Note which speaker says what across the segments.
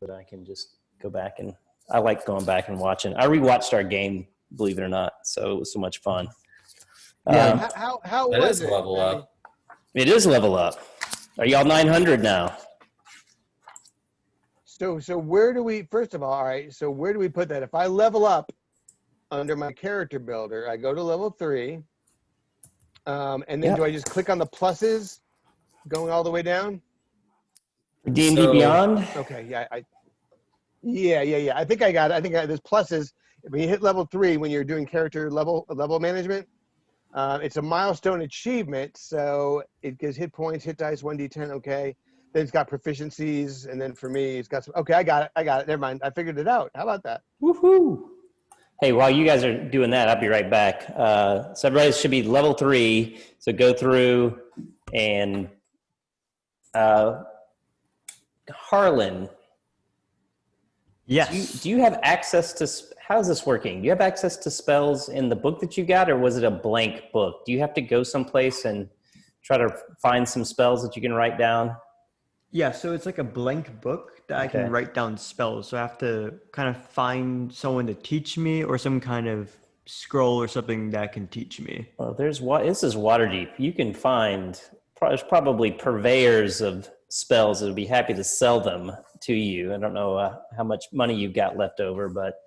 Speaker 1: that I can just go back and I like going back and watching. I rewatched our game, believe it or not, so it was so much fun.
Speaker 2: Yeah, how
Speaker 3: That
Speaker 2: was
Speaker 3: is
Speaker 2: it?
Speaker 3: level up.
Speaker 1: It is level up. Are y'all 900 now?
Speaker 2: So where do we, first of all right, so where do we put that? If I level up under my character builder, I go to level 3, and then do I just click on the pluses going all the way down?
Speaker 1: D&D
Speaker 3: So-
Speaker 1: Beyond?
Speaker 2: Okay, yeah. I think I got it. I think there's pluses. When you hit level 3, when you're doing character level management, it's a milestone achievement. So it gives hit points, hit dice, 1d10. Okay. Then it's got proficiencies, and then for me, it's got some. Okay, I got it. Never mind. I figured it out. How about that?
Speaker 1: Woohoo! Hey, while you guys are doing that, I'll be right back. So everybody should be level 3. So go through and Harlan.
Speaker 4: Yes.
Speaker 1: Do you have access to, how's this working? Do you have access to spells in the book that you got, or was it a blank book? Do you have to go someplace and try to find some spells that you can write down?
Speaker 4: Yeah, so it's like a blank book that I can write down spells. So I have to kind of find someone to teach me or some kind of scroll or something that can teach me.
Speaker 1: Well, this is Waterdeep. You can find, there's probably purveyors of spells that would be happy to sell them to you. I don't know how much money you've got left over, but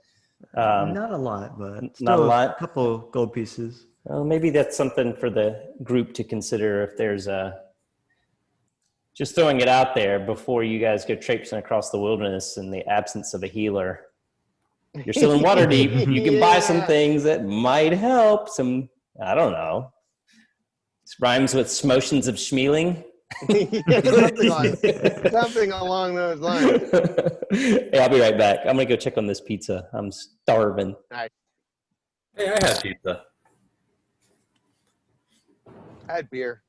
Speaker 4: not a lot, but still
Speaker 1: not a lot.
Speaker 4: A couple gold pieces.
Speaker 1: Well, maybe that's something for the group to consider if there's just throwing it out there before you guys go traipsing across the wilderness in the absence of a healer. You're still in Waterdeep. You can buy some things that might help. Some, I don't know. This rhymes with motions of schmealing.
Speaker 2: Something along those lines.
Speaker 1: Hey, I'll be right back. I'm going to go check on this pizza. I'm starving.
Speaker 2: All right.
Speaker 3: Hey, I had pizza.
Speaker 2: I had beer.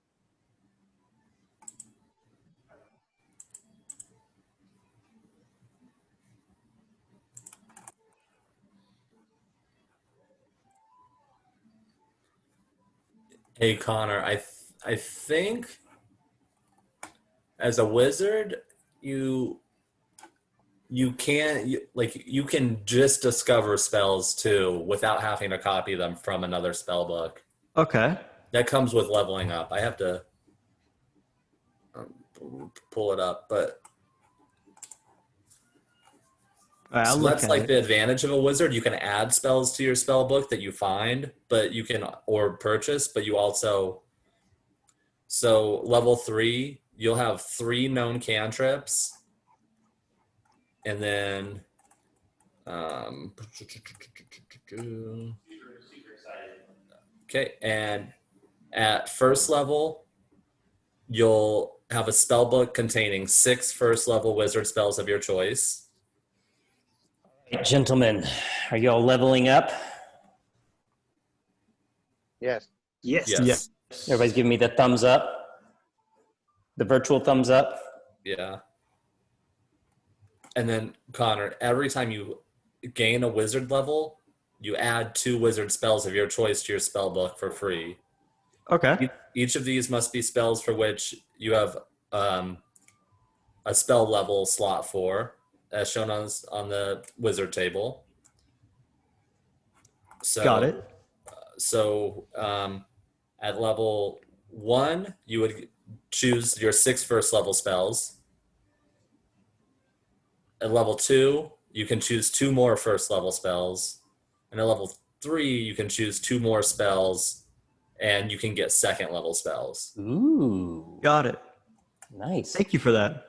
Speaker 3: Hey, Connor, I think as a wizard, you can just discover spells too without having to copy them from another spell book.
Speaker 4: Okay.
Speaker 3: That comes with leveling up. I have to pull it up, but
Speaker 4: All right,
Speaker 3: so that's like the advantage of a wizard. You can add spells to your spell book that you find, but you can or purchase, but you also level 3, you'll have 3 known cantrips, and then okay, and at first level, you'll have a spell book containing 6 first level wizard spells of your choice.
Speaker 1: Gentlemen, are y'all leveling up?
Speaker 2: Yes.
Speaker 3: Yes.
Speaker 1: Everybody's giving me the thumbs up. The virtual thumbs up.
Speaker 3: Yeah. And then, Connor, every time you gain a wizard level, you add 2 wizard spells of your choice to your spell book for free.
Speaker 4: Okay.
Speaker 3: Each of these must be spells for which you have a spell level slot for, as shown on the wizard table. So,
Speaker 4: Got it.
Speaker 3: So at level 1, you would choose your 6 first level spells. At level 2, you can choose 2 more first level spells. And at level 3, you can choose 2 more spells, and you can get second level spells.
Speaker 1: Ooh.
Speaker 4: Got it.
Speaker 1: Nice.
Speaker 4: Thank you for that.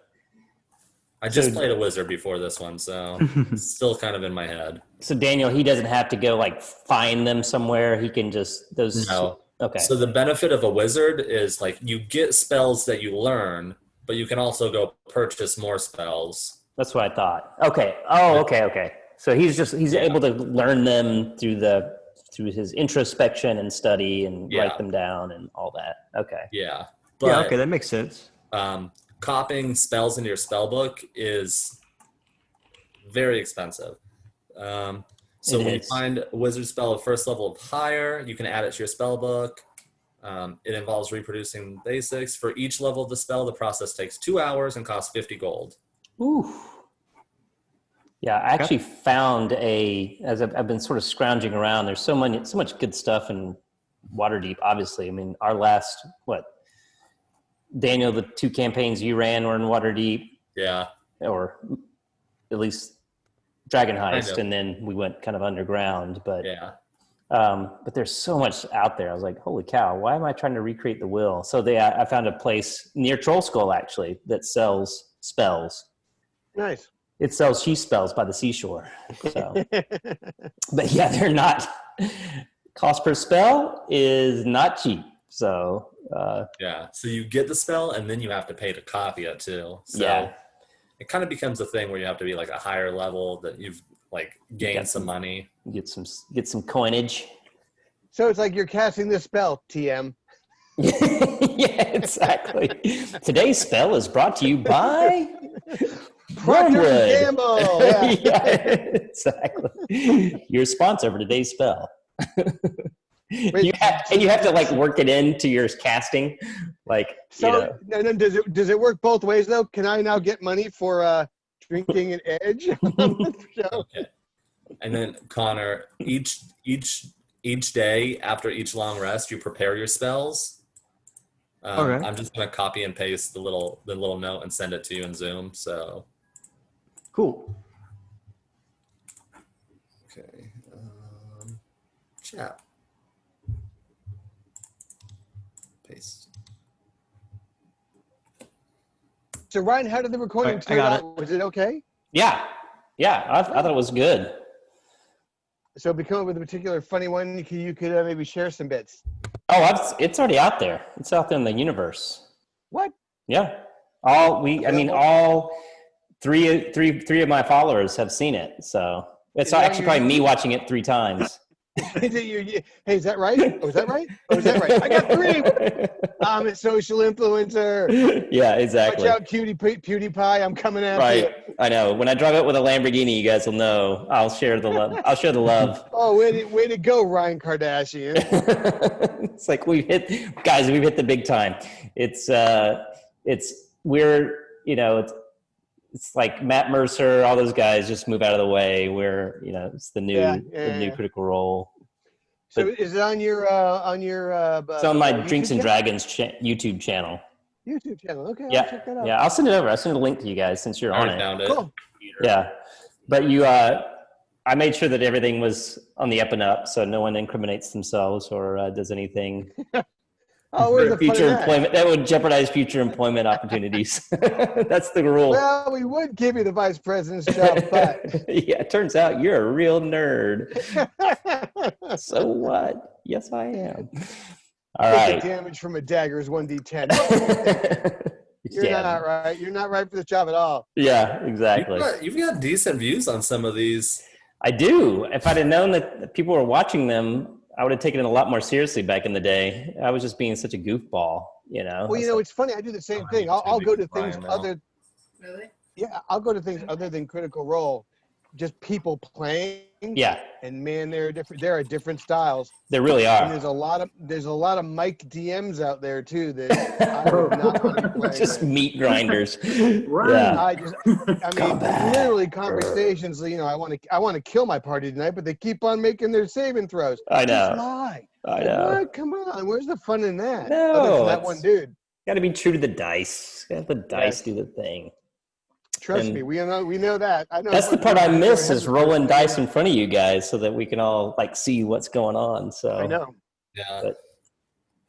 Speaker 3: I just played a wizard before this one, so it's still kind of in my head.
Speaker 1: So Daniel, he doesn't have to go like find them somewhere. He can just
Speaker 3: No.
Speaker 1: Okay.
Speaker 3: So the benefit of a wizard is like you get spells that you learn, but you can also go purchase more spells.
Speaker 1: That's what I thought. Okay. Oh, okay. So he's able to learn them through his introspection and study and write them down and all that. Okay.
Speaker 3: Yeah.
Speaker 4: But, okay, that makes sense.
Speaker 3: Copying spells into your spell book is very expensive. So when you find a wizard spell of first level of higher, you can add it to your spell book. It involves reproducing basics. For each level of the spell, the process takes 2 hours and costs 50 gold.
Speaker 1: Ooh. Yeah, I actually found as I've been sort of scrounging around, there's so much good stuff in Waterdeep, obviously. I mean, our last, Daniel, the 2 campaigns you ran were in Waterdeep.
Speaker 3: Yeah.
Speaker 1: Or at least Dragon Heist,
Speaker 3: Kind of.
Speaker 1: and then we went kind of underground. But
Speaker 3: Yeah.
Speaker 1: but there's so much out there. I was like, holy cow, why am I trying to recreate the will? So I found a place near Troll Skull, actually, that sells spells.
Speaker 2: Nice.
Speaker 1: It sells she spells by the seashore. So, but yeah, they're not. Cost per spell is not cheap. So
Speaker 3: yeah, so you get the spell and then you have to pay to copy it too. So
Speaker 1: yeah,
Speaker 3: it kind of becomes a thing where you have to be like a higher level that you've like gained some money.
Speaker 1: Get some coinage.
Speaker 2: So it's like you're casting this spell, TM.
Speaker 1: Yeah, exactly. Today's spell is brought to you by
Speaker 2: Procter
Speaker 1: Wormwood.
Speaker 2: & Gamble. Yeah.
Speaker 1: Yeah, exactly. Your sponsor for today's spell.
Speaker 2: Wait,
Speaker 1: you have to like work it into your casting, like.
Speaker 2: So and then does it work both ways though? Can I now get money for drinking an edge on the show?
Speaker 3: Okay. And then Connor, each day after each long rest, you prepare your spells.
Speaker 4: Okay.
Speaker 3: I'm just gonna copy and paste the little note and send it to you in Zoom. So
Speaker 4: Cool.
Speaker 3: okay, chat, paste.
Speaker 2: So Ryan, how did the recording
Speaker 4: Right, I
Speaker 2: turn
Speaker 4: got
Speaker 2: out? Was it okay?
Speaker 1: Yeah, I thought it was good.
Speaker 2: So if we come up with a particular funny one, you could maybe share some bits.
Speaker 1: Oh, it's already out there. It's out there in the universe.
Speaker 2: What?
Speaker 1: Yeah. All three of my followers have seen it. So it's actually probably me watching it 3 times.
Speaker 2: Hey, is that right? Oh, is that right? Oh, is that right? I got 3. I'm a social influencer.
Speaker 1: Yeah, exactly.
Speaker 2: Watch out, PewDiePie. I'm coming after you.
Speaker 1: Right. I know. When I drive up with a Lamborghini, you guys will know. I'll share the love. I'll share the love.
Speaker 2: Oh, way to go, Ryan Kardashian.
Speaker 1: It's like we've hit the big time. It's like Matt Mercer, all those guys just move out of the way. It's the new Critical Role.
Speaker 2: So is it on your
Speaker 1: it's on my
Speaker 2: YouTube
Speaker 1: Drinks and
Speaker 2: channel?
Speaker 1: Dragons YouTube channel.
Speaker 2: YouTube channel. Okay,
Speaker 1: Yeah.
Speaker 2: I'll check that out.
Speaker 1: Yeah, I'll send it over. I'll send a link to you guys since you're on
Speaker 3: I
Speaker 1: it.
Speaker 3: found it.
Speaker 2: Cool.
Speaker 1: Yeah. But I made sure that everything was on the up and up, so no one incriminates themselves or does anything
Speaker 2: Oh, where's the fun
Speaker 1: future
Speaker 2: in that?
Speaker 1: employment that would jeopardize future employment opportunities. That's the rule.
Speaker 2: Well, we would give you the vice president's job, but
Speaker 1: Yeah, it turns out you're a real nerd. So what? Yes, I am. All
Speaker 2: The
Speaker 1: right.
Speaker 2: damage from a dagger is 1d10. You're not right. You're not right for the job at all.
Speaker 1: Yeah, exactly.
Speaker 3: You've got decent views on some of these.
Speaker 1: I do. If I'd have known that people were watching them, I would have taken it a lot more seriously back in the day. I was just being such a goofball,
Speaker 2: Well, it's funny. I do the same thing. I'll go to things other.
Speaker 3: Really?
Speaker 2: Yeah, I'll go to things other than Critical Role. Just people playing.
Speaker 1: Yeah,
Speaker 2: And man, there are different styles.
Speaker 1: there really
Speaker 2: And
Speaker 1: are.
Speaker 2: there's a lot of Mike DMs out there too that I would not want to be playing
Speaker 1: Just
Speaker 2: with.
Speaker 1: meat grinders.
Speaker 5: Right.
Speaker 1: Yeah.
Speaker 2: I mean, literally conversations. I want to kill my party tonight, but they keep on making their saving throws.
Speaker 1: I know.
Speaker 2: Just lie.
Speaker 1: I know.
Speaker 2: What? Come on, where's the fun in that?
Speaker 1: No,
Speaker 2: Other than that
Speaker 1: it's-
Speaker 2: one dude.
Speaker 1: Got to be true to the dice. Got the dice
Speaker 2: Yes.
Speaker 1: do the thing.
Speaker 2: Trust
Speaker 1: And-
Speaker 2: me, we know that. I know.
Speaker 1: That's the part I miss is rolling dice
Speaker 2: in.
Speaker 1: in front of you guys so that we can all see what's going on. So
Speaker 2: I know.
Speaker 3: Yeah.
Speaker 1: But-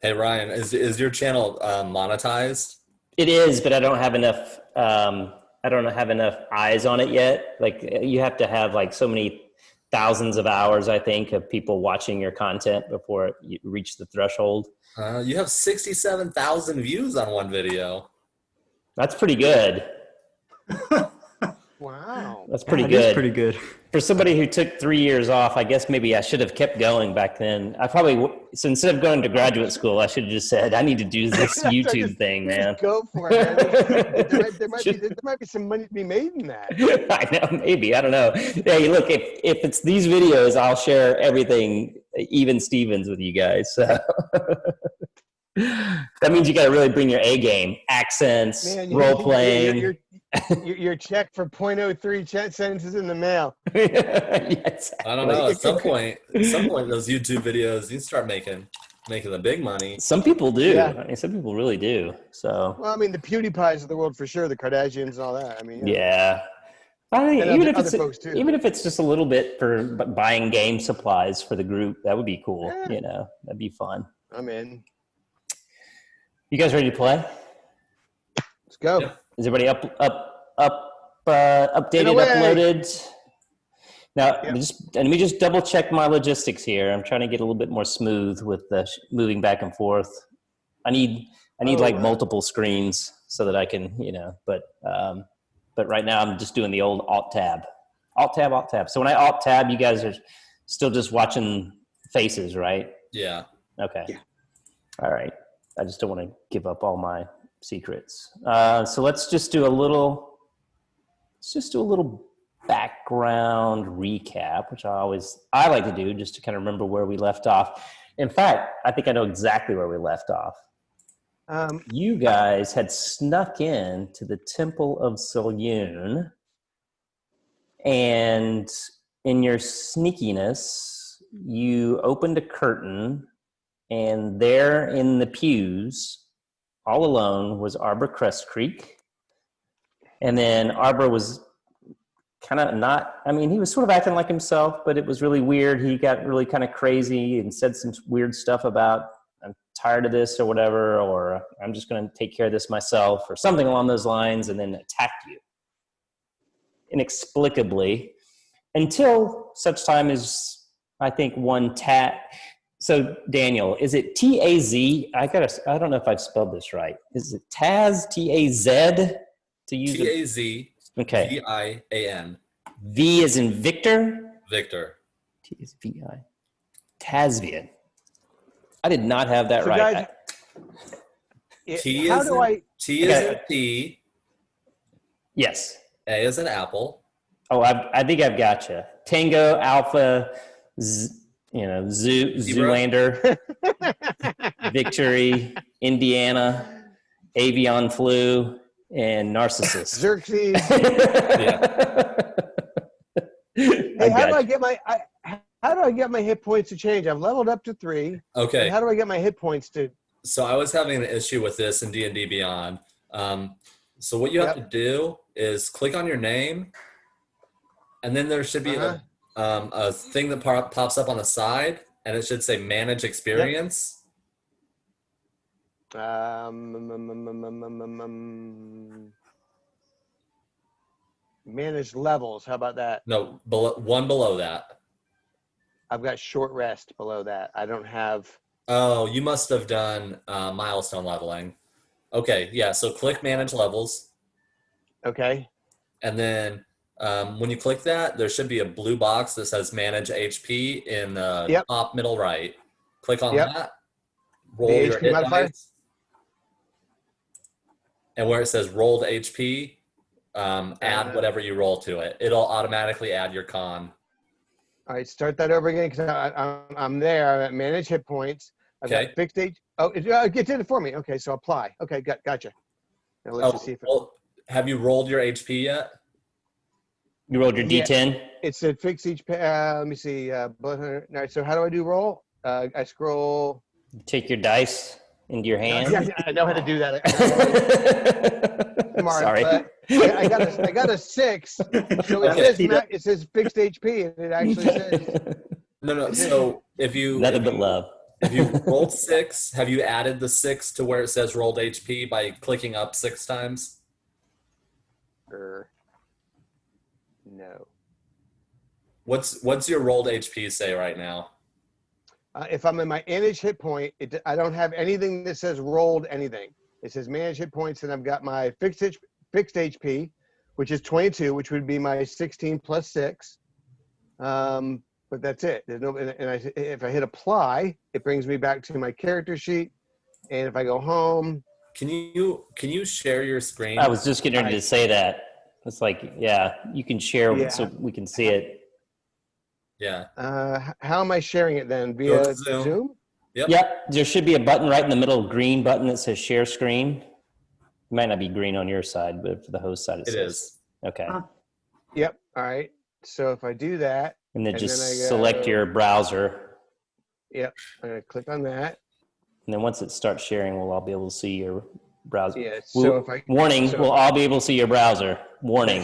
Speaker 3: Hey Ryan, is your channel monetized?
Speaker 1: it is, but I don't have enough. I don't have enough eyes on it yet. Like you have to have so many thousands of hours, I think, of people watching your content before you reach the threshold.
Speaker 3: You have 67,000 views on one video.
Speaker 1: That's pretty good.
Speaker 2: Wow.
Speaker 1: That's pretty
Speaker 4: That
Speaker 1: good.
Speaker 4: is pretty good.
Speaker 1: For somebody who took 3 years off, I guess maybe I should have kept going back then. So instead of going to graduate school, I should have just said, I need to do this YouTube thing, man.
Speaker 2: Just go for it. Man. There might be some money to be made in that.
Speaker 1: I know, maybe. I don't know. Hey, look, if it's these videos, I'll share everything, even Stevens, with you guys. So. That means you got to really bring your A game, accents,
Speaker 2: Man,
Speaker 1: role playing,
Speaker 2: your check for 0.03 sentences in the mail.
Speaker 1: Yes.
Speaker 3: I don't know. At some point, those YouTube videos, you start making the big money.
Speaker 1: Some people do.
Speaker 2: Yeah.
Speaker 1: I mean, some people really do. So.
Speaker 2: Well, I mean, the PewDiePies of the world for sure, the Kardashians and all that. I mean,
Speaker 1: Yeah. I mean,
Speaker 2: and other folks too.
Speaker 1: even if it's just a little bit for buying game supplies for the group, that would be cool.
Speaker 2: Yeah.
Speaker 1: That'd be fun.
Speaker 2: I'm in.
Speaker 1: You guys ready to play?
Speaker 2: Let's go.
Speaker 3: Yeah.
Speaker 1: Is everybody updated, uploaded? Now, let me just double check my logistics here. I'm trying to get a little bit more smooth with the moving back and forth. I need multiple screens so that I can, but right now I'm just doing the old Alt tab. So when I Alt tab, you guys are still just watching faces, right?
Speaker 3: Yeah.
Speaker 1: Okay. Yeah. All right. I just don't want to give up all my secrets. So let's just do a little background recap, which I like to do just to kind of remember where we left off. In fact, I think I know exactly where we left off. You guys had snuck in to the Temple of Selune, and in your sneakiness, you opened a curtain, and there in the pews, all alone, was Arbor Crest Creek. And then Arbor was kind of he was sort of acting like himself, but it was really weird. He got really kind of crazy and said some weird stuff about, I'm tired of this or whatever, or I'm just going to take care of this myself or something along those lines, and then attacked you inexplicably until such time as I think So Daniel, is it T-A-Z? I don't know if I've spelled this right. Is it Taz, T-A-Z to use
Speaker 3: T-A-Z.
Speaker 1: Okay.
Speaker 3: V-I-A-N.
Speaker 1: V as in Victor?
Speaker 3: Victor.
Speaker 1: T is V-I. Tazvian. I did not have that
Speaker 2: So
Speaker 1: right.
Speaker 2: Guys,
Speaker 3: T is in T.
Speaker 1: Yes.
Speaker 3: A is an apple.
Speaker 1: Oh, I think I've got you. Tango, Alpha, Zoolander, Victory, Indiana, Avian Flu, and Narcissus.
Speaker 2: Xerxes.
Speaker 1: Hey,
Speaker 2: how do I get my hit points to change? I've leveled up to 3.
Speaker 3: Okay.
Speaker 2: How do I get my hit points to?
Speaker 3: So I was having an issue with this in D&D Beyond. So what you have to do is click on your name, and then there should be a thing that pops up on the side, and it should say Manage Experience.
Speaker 2: Manage levels. How about that?
Speaker 3: No, one below that.
Speaker 2: I've got short rest below that. I don't have.
Speaker 3: Oh, you must have done milestone leveling. Okay, yeah. So click Manage Levels.
Speaker 2: Okay.
Speaker 3: And then when you click that, there should be a blue box that says Manage HP in the top middle right. Click on that. Roll your hit dice. And where it says rolled HP, add whatever you roll to it. It'll automatically add your con.
Speaker 2: All right, start that over again because I'm there. I'm at manage hit points. I've got fixed H. Oh, it did it for me. Okay, so apply. Okay, gotcha. Now let's just see if
Speaker 3: have you rolled your HP yet?
Speaker 1: You rolled your D10?
Speaker 2: It said fix each. Let me see. All right, so how do I do roll? I scroll.
Speaker 1: You take your dice into your hand.
Speaker 2: Yeah, I know how to do that. Smart,
Speaker 1: sorry.
Speaker 2: I got a 6. So it says fixed HP, and it actually says.
Speaker 3: No. So if you
Speaker 1: nothing but love.
Speaker 3: If you rolled 6, have you added the 6 to where it says rolled HP by clicking up 6 times?
Speaker 2: No.
Speaker 3: What's your rolled HP say right now?
Speaker 2: If I'm in my manage hit point, I don't have anything that says rolled anything. It says manage hit points, and I've got my fixed HP, which is 22, which would be my 16 plus 6. But that's it. There's no, and if I hit apply, it brings me back to my character sheet. And if I go home,
Speaker 3: can you share your screen?
Speaker 1: I was just getting ready to say that. It's like, you can share so we can see it.
Speaker 3: Yeah.
Speaker 2: How am I sharing it then? Via Zoom?
Speaker 3: Yep.
Speaker 1: There should be a button right in the middle, green button that says share screen. might not be green on your side, but for the host side,
Speaker 3: It
Speaker 1: says.
Speaker 3: is.
Speaker 1: Okay.
Speaker 2: Yep. All right. So if I do that,
Speaker 1: And then
Speaker 2: and
Speaker 1: just
Speaker 2: then I
Speaker 1: select
Speaker 2: go-
Speaker 1: your browser.
Speaker 2: Yep. I'm gonna click on that.
Speaker 1: And then once it starts sharing, we'll all be able to see your browser.
Speaker 2: Yeah. So if I
Speaker 1: Warning,
Speaker 2: so-
Speaker 1: we'll all be able to see your browser. Warning.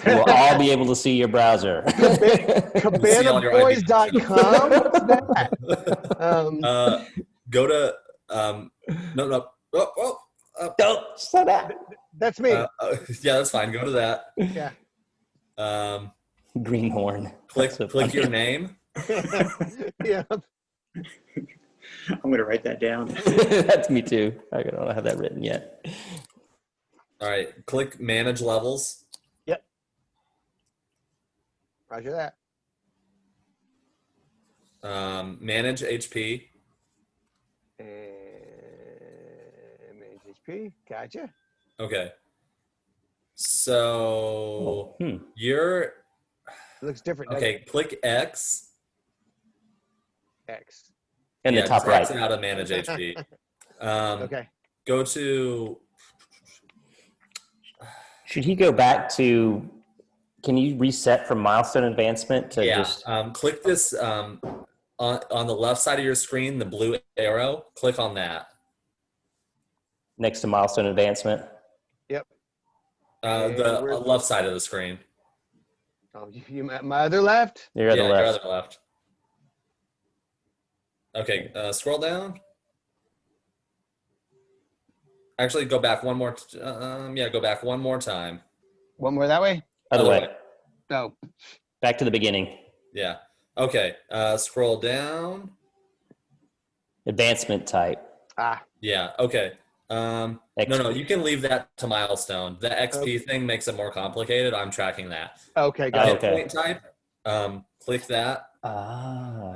Speaker 1: We'll all be able to see your browser.
Speaker 3: See all your IP.
Speaker 2: Cabanaboys.com. What's that?
Speaker 3: Go to no.
Speaker 1: Don't slow down.
Speaker 2: That's me.
Speaker 3: Yeah, that's fine. Go to that.
Speaker 2: Yeah.
Speaker 1: Greenhorn.
Speaker 3: Click
Speaker 1: That's so
Speaker 3: click your
Speaker 1: funny.
Speaker 3: name.
Speaker 2: Yeah.
Speaker 5: I'm going to write that down.
Speaker 1: That's me too. I don't have that written yet.
Speaker 3: All right. Click manage levels.
Speaker 2: Yep. Roger that.
Speaker 3: Manage HP.
Speaker 2: And manage HP. Gotcha.
Speaker 3: Okay. So you're
Speaker 2: It looks different. doesn't
Speaker 3: okay.
Speaker 2: it?
Speaker 3: Click X.
Speaker 2: X.
Speaker 1: In the top
Speaker 3: just
Speaker 1: right.
Speaker 3: X out of manage HP.
Speaker 2: Okay.
Speaker 3: Go to
Speaker 1: Should he go back to, can you reset from milestone advancement to just,
Speaker 3: click this on the left side of your screen, the blue arrow. Click on that.
Speaker 1: next to milestone advancement?
Speaker 2: Yep.
Speaker 3: The
Speaker 2: where's
Speaker 3: left side of the screen.
Speaker 2: Oh, my other left?
Speaker 1: Your other
Speaker 3: Your
Speaker 1: left.
Speaker 3: other left. Okay, scroll down. Actually, go back one more. Go back one more time.
Speaker 2: One more that way?
Speaker 1: Other way.
Speaker 2: No.
Speaker 1: Back to the beginning.
Speaker 3: Yeah. Okay. Scroll down.
Speaker 1: Advancement type.
Speaker 2: Ah.
Speaker 3: Yeah. Okay. No, you can leave that to milestone. The XP thing makes it more complicated. I'm tracking that.
Speaker 2: Okay. Got
Speaker 3: Hit
Speaker 2: it.
Speaker 3: point type. Click that.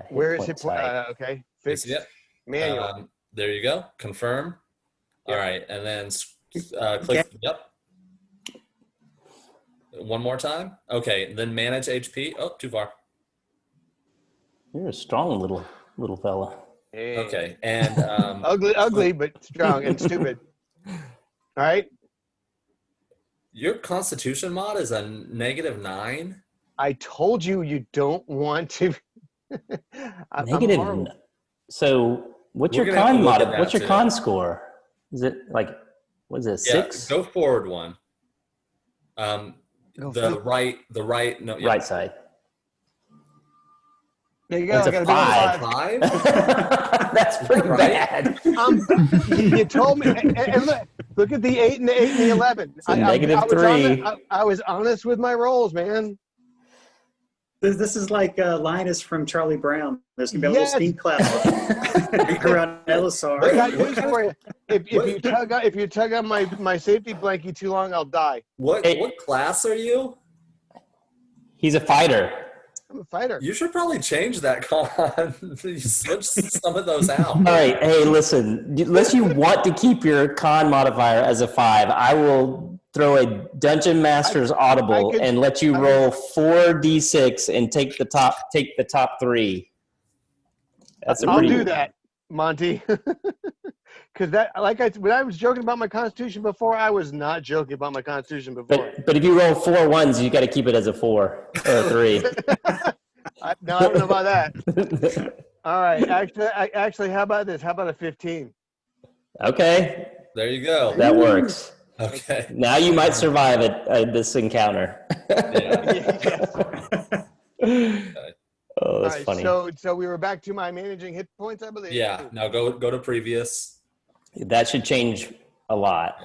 Speaker 2: Where is
Speaker 1: hit
Speaker 2: it?
Speaker 1: point type.
Speaker 2: Okay.
Speaker 3: You
Speaker 2: Fixed.
Speaker 3: see it?
Speaker 2: Manual.
Speaker 3: There you go. Confirm.
Speaker 2: Yep.
Speaker 3: All right, and then click. Yep. One more time. Okay, then manage HP. Oh, too far.
Speaker 1: You're a strong little fella.
Speaker 2: Hey.
Speaker 3: Okay, and
Speaker 2: Ugly, but strong and stupid. All right.
Speaker 3: your Constitution mod is a -9.
Speaker 2: I told you you don't want to. I'm
Speaker 1: Negative.
Speaker 2: horrible.
Speaker 1: So what's
Speaker 3: We're
Speaker 1: your
Speaker 3: gonna have to
Speaker 1: con
Speaker 3: look
Speaker 1: mod?
Speaker 3: at that
Speaker 1: What's your
Speaker 3: too.
Speaker 1: con score? Is it like, what is it, 6?
Speaker 3: Yeah, go forward one.
Speaker 2: Go
Speaker 3: The
Speaker 2: forward.
Speaker 3: right. No, yeah.
Speaker 1: Right side.
Speaker 2: There you go.
Speaker 1: It's
Speaker 2: I got
Speaker 1: a
Speaker 2: a big
Speaker 1: 5.
Speaker 3: 5.
Speaker 1: That's pretty
Speaker 3: Right.
Speaker 1: bad.
Speaker 2: You told me. And look at the 8 and the 8 and the 11.
Speaker 1: It's a -3.
Speaker 2: I was honest with my rolls, man.
Speaker 5: This is like Linus from Charlie Brown. There's going to be a
Speaker 2: Yes.
Speaker 5: little steam cloud around
Speaker 2: I
Speaker 5: Elisar.
Speaker 2: got news for you. If you tug on my safety blankie too long, I'll die.
Speaker 3: What class are you?
Speaker 1: He's a fighter.
Speaker 2: I'm a fighter.
Speaker 3: You should probably change that con. You switch some of those out.
Speaker 1: All right. Hey, listen, unless you want to keep your con modifier as a 5, I will throw a Dungeon Master's Audible and let you roll 4d6 and take the top 3.
Speaker 2: I'll do that, Monty. Because when I was joking about my Constitution before, I was not joking about my Constitution before.
Speaker 1: But if you roll 4 1s, you got to keep it as a 4 or a 3.
Speaker 2: I don't know about that. All right. Actually, how about this? How about a 15?
Speaker 1: Okay,
Speaker 3: There you go.
Speaker 1: that works.
Speaker 3: Okay.
Speaker 1: Now you might survive this encounter.
Speaker 3: Yeah.
Speaker 1: Oh, that's
Speaker 2: All right,
Speaker 1: funny.
Speaker 2: So we were back to my managing hit points, I believe.
Speaker 3: Yeah. Now go to previous.
Speaker 1: That should change a lot.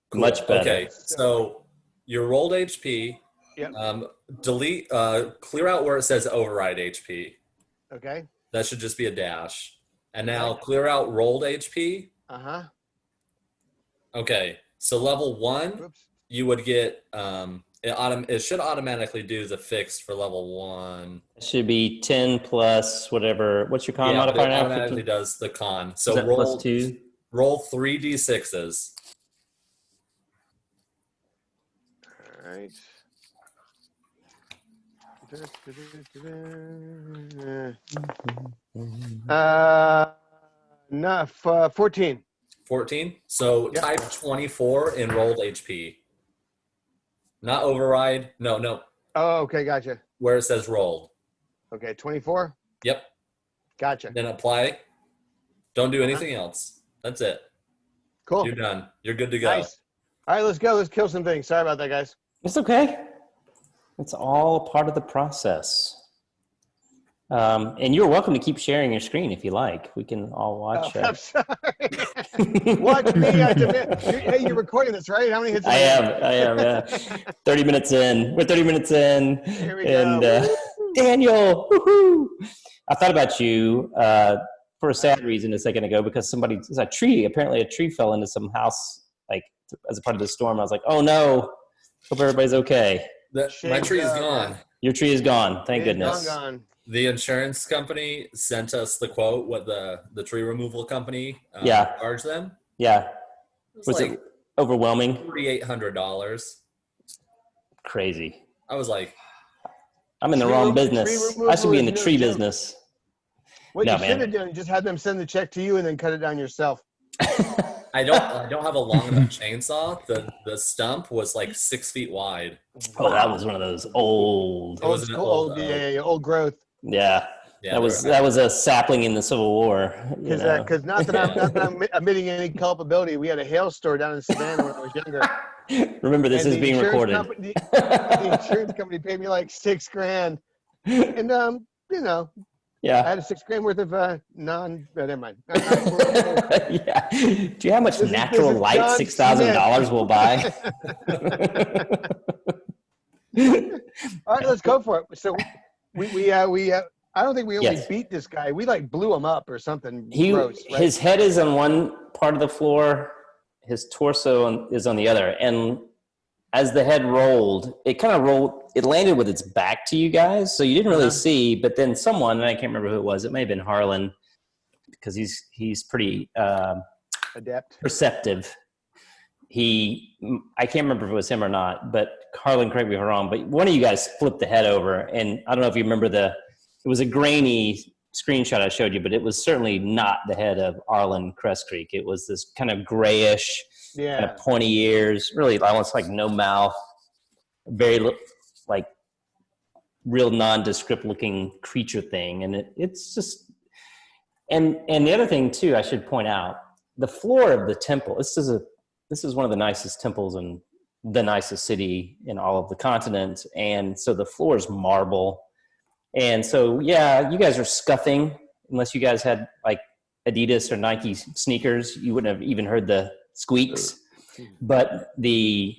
Speaker 3: Cool.
Speaker 1: Much better.
Speaker 3: Okay. So your rolled HP.
Speaker 2: Yep.
Speaker 3: Delete. Clear out where it says override HP.
Speaker 2: Okay.
Speaker 3: That should just be a dash. And now clear out rolled HP.
Speaker 2: Uh-huh.
Speaker 3: Okay. So level 1,
Speaker 2: Whoops.
Speaker 3: you would get it should automatically do the fix for level 1.
Speaker 1: It should be 10 plus whatever. What's your con
Speaker 3: Yeah, but
Speaker 1: modifier
Speaker 3: it
Speaker 1: now?
Speaker 3: automatically
Speaker 1: 15?
Speaker 3: does the con.
Speaker 1: Is
Speaker 3: So
Speaker 1: that plus 2?
Speaker 3: roll 3d6s.
Speaker 2: All right. Enough. 14.
Speaker 3: 14. So
Speaker 2: Yep.
Speaker 3: type 24 in rolled HP. Not override. No.
Speaker 2: Oh, okay, gotcha.
Speaker 3: Where it says rolled.
Speaker 2: Okay, 24.
Speaker 3: Yep.
Speaker 2: Gotcha.
Speaker 3: Then apply. Don't do anything else. That's it.
Speaker 2: Cool.
Speaker 3: You're done. You're good to go.
Speaker 2: Nice. All right, let's go. Let's kill some things. Sorry about that, guys.
Speaker 1: It's okay. It's all part of the process. And you're welcome to keep sharing your screen if you like. We can all watch.
Speaker 2: I'm sorry. Watch me. Hey, you're recording this, right? How many hits?
Speaker 1: I am. Yeah. 30 minutes in. We're 30 minutes in.
Speaker 2: Here we
Speaker 1: and
Speaker 2: go.
Speaker 1: Daniel, woohoo! I thought about you for a sad reason a second ago because apparently a tree fell into some house like as a part of the storm. I was like, oh no, hope everybody's okay.
Speaker 3: My tree is gone.
Speaker 1: Your tree is gone. Thank goodness.
Speaker 2: Gone.
Speaker 3: The insurance company sent us the quote what the tree removal company charged them.
Speaker 1: Yeah.
Speaker 3: Was like
Speaker 1: it overwhelming?
Speaker 3: $4,800.
Speaker 1: Crazy.
Speaker 3: I was like,
Speaker 1: I'm in the wrong business. I should be in the tree business.
Speaker 2: What you should have done, just had them send the check to you and then cut it down yourself.
Speaker 3: I don't have a long enough chainsaw. The stump was like 6 feet wide.
Speaker 1: Oh, that was one of those old
Speaker 2: growth.
Speaker 1: Yeah, that was a sapling in the Civil War.
Speaker 2: Because not that I'm admitting any culpability. We had a hail store down in Savannah when I was younger.
Speaker 1: Remember, this is being recorded.
Speaker 2: The insurance company paid me like $6,000, and
Speaker 1: yeah,
Speaker 2: I had a $6,000 worth of never mind.
Speaker 1: Yeah. Do you know how much natural light $6,000 will buy?
Speaker 2: All right, let's go for it. So we I don't think we only beat this guy. We like blew him up or something. Gross, right?
Speaker 1: His head is on one part of the floor. His torso is on the other. And as the head rolled, it landed with its back to you guys. So you didn't really see, but then someone, and I can't remember who it was. It may have been Harlan because he's pretty
Speaker 2: adept,
Speaker 1: perceptive. I can't remember if it was him or not, but Harlan, correct me if I'm wrong, but one of you guys flipped the head over. And I don't know if you remember it was a grainy screenshot I showed you, but it was certainly not the head of Arlen Crest Creek. It was this kind of grayish, kind of pointy ears, really almost like no mouth, very like real nondescript looking creature thing. And it's just, and the other thing too, I should point out, the floor of the temple, this is one of the nicest temples in the nicest city in all of the continent. And so the floor is marble. And so, yeah, you guys are scuffing. Unless you guys had like Adidas or Nike sneakers, you wouldn't have even heard the squeaks. But the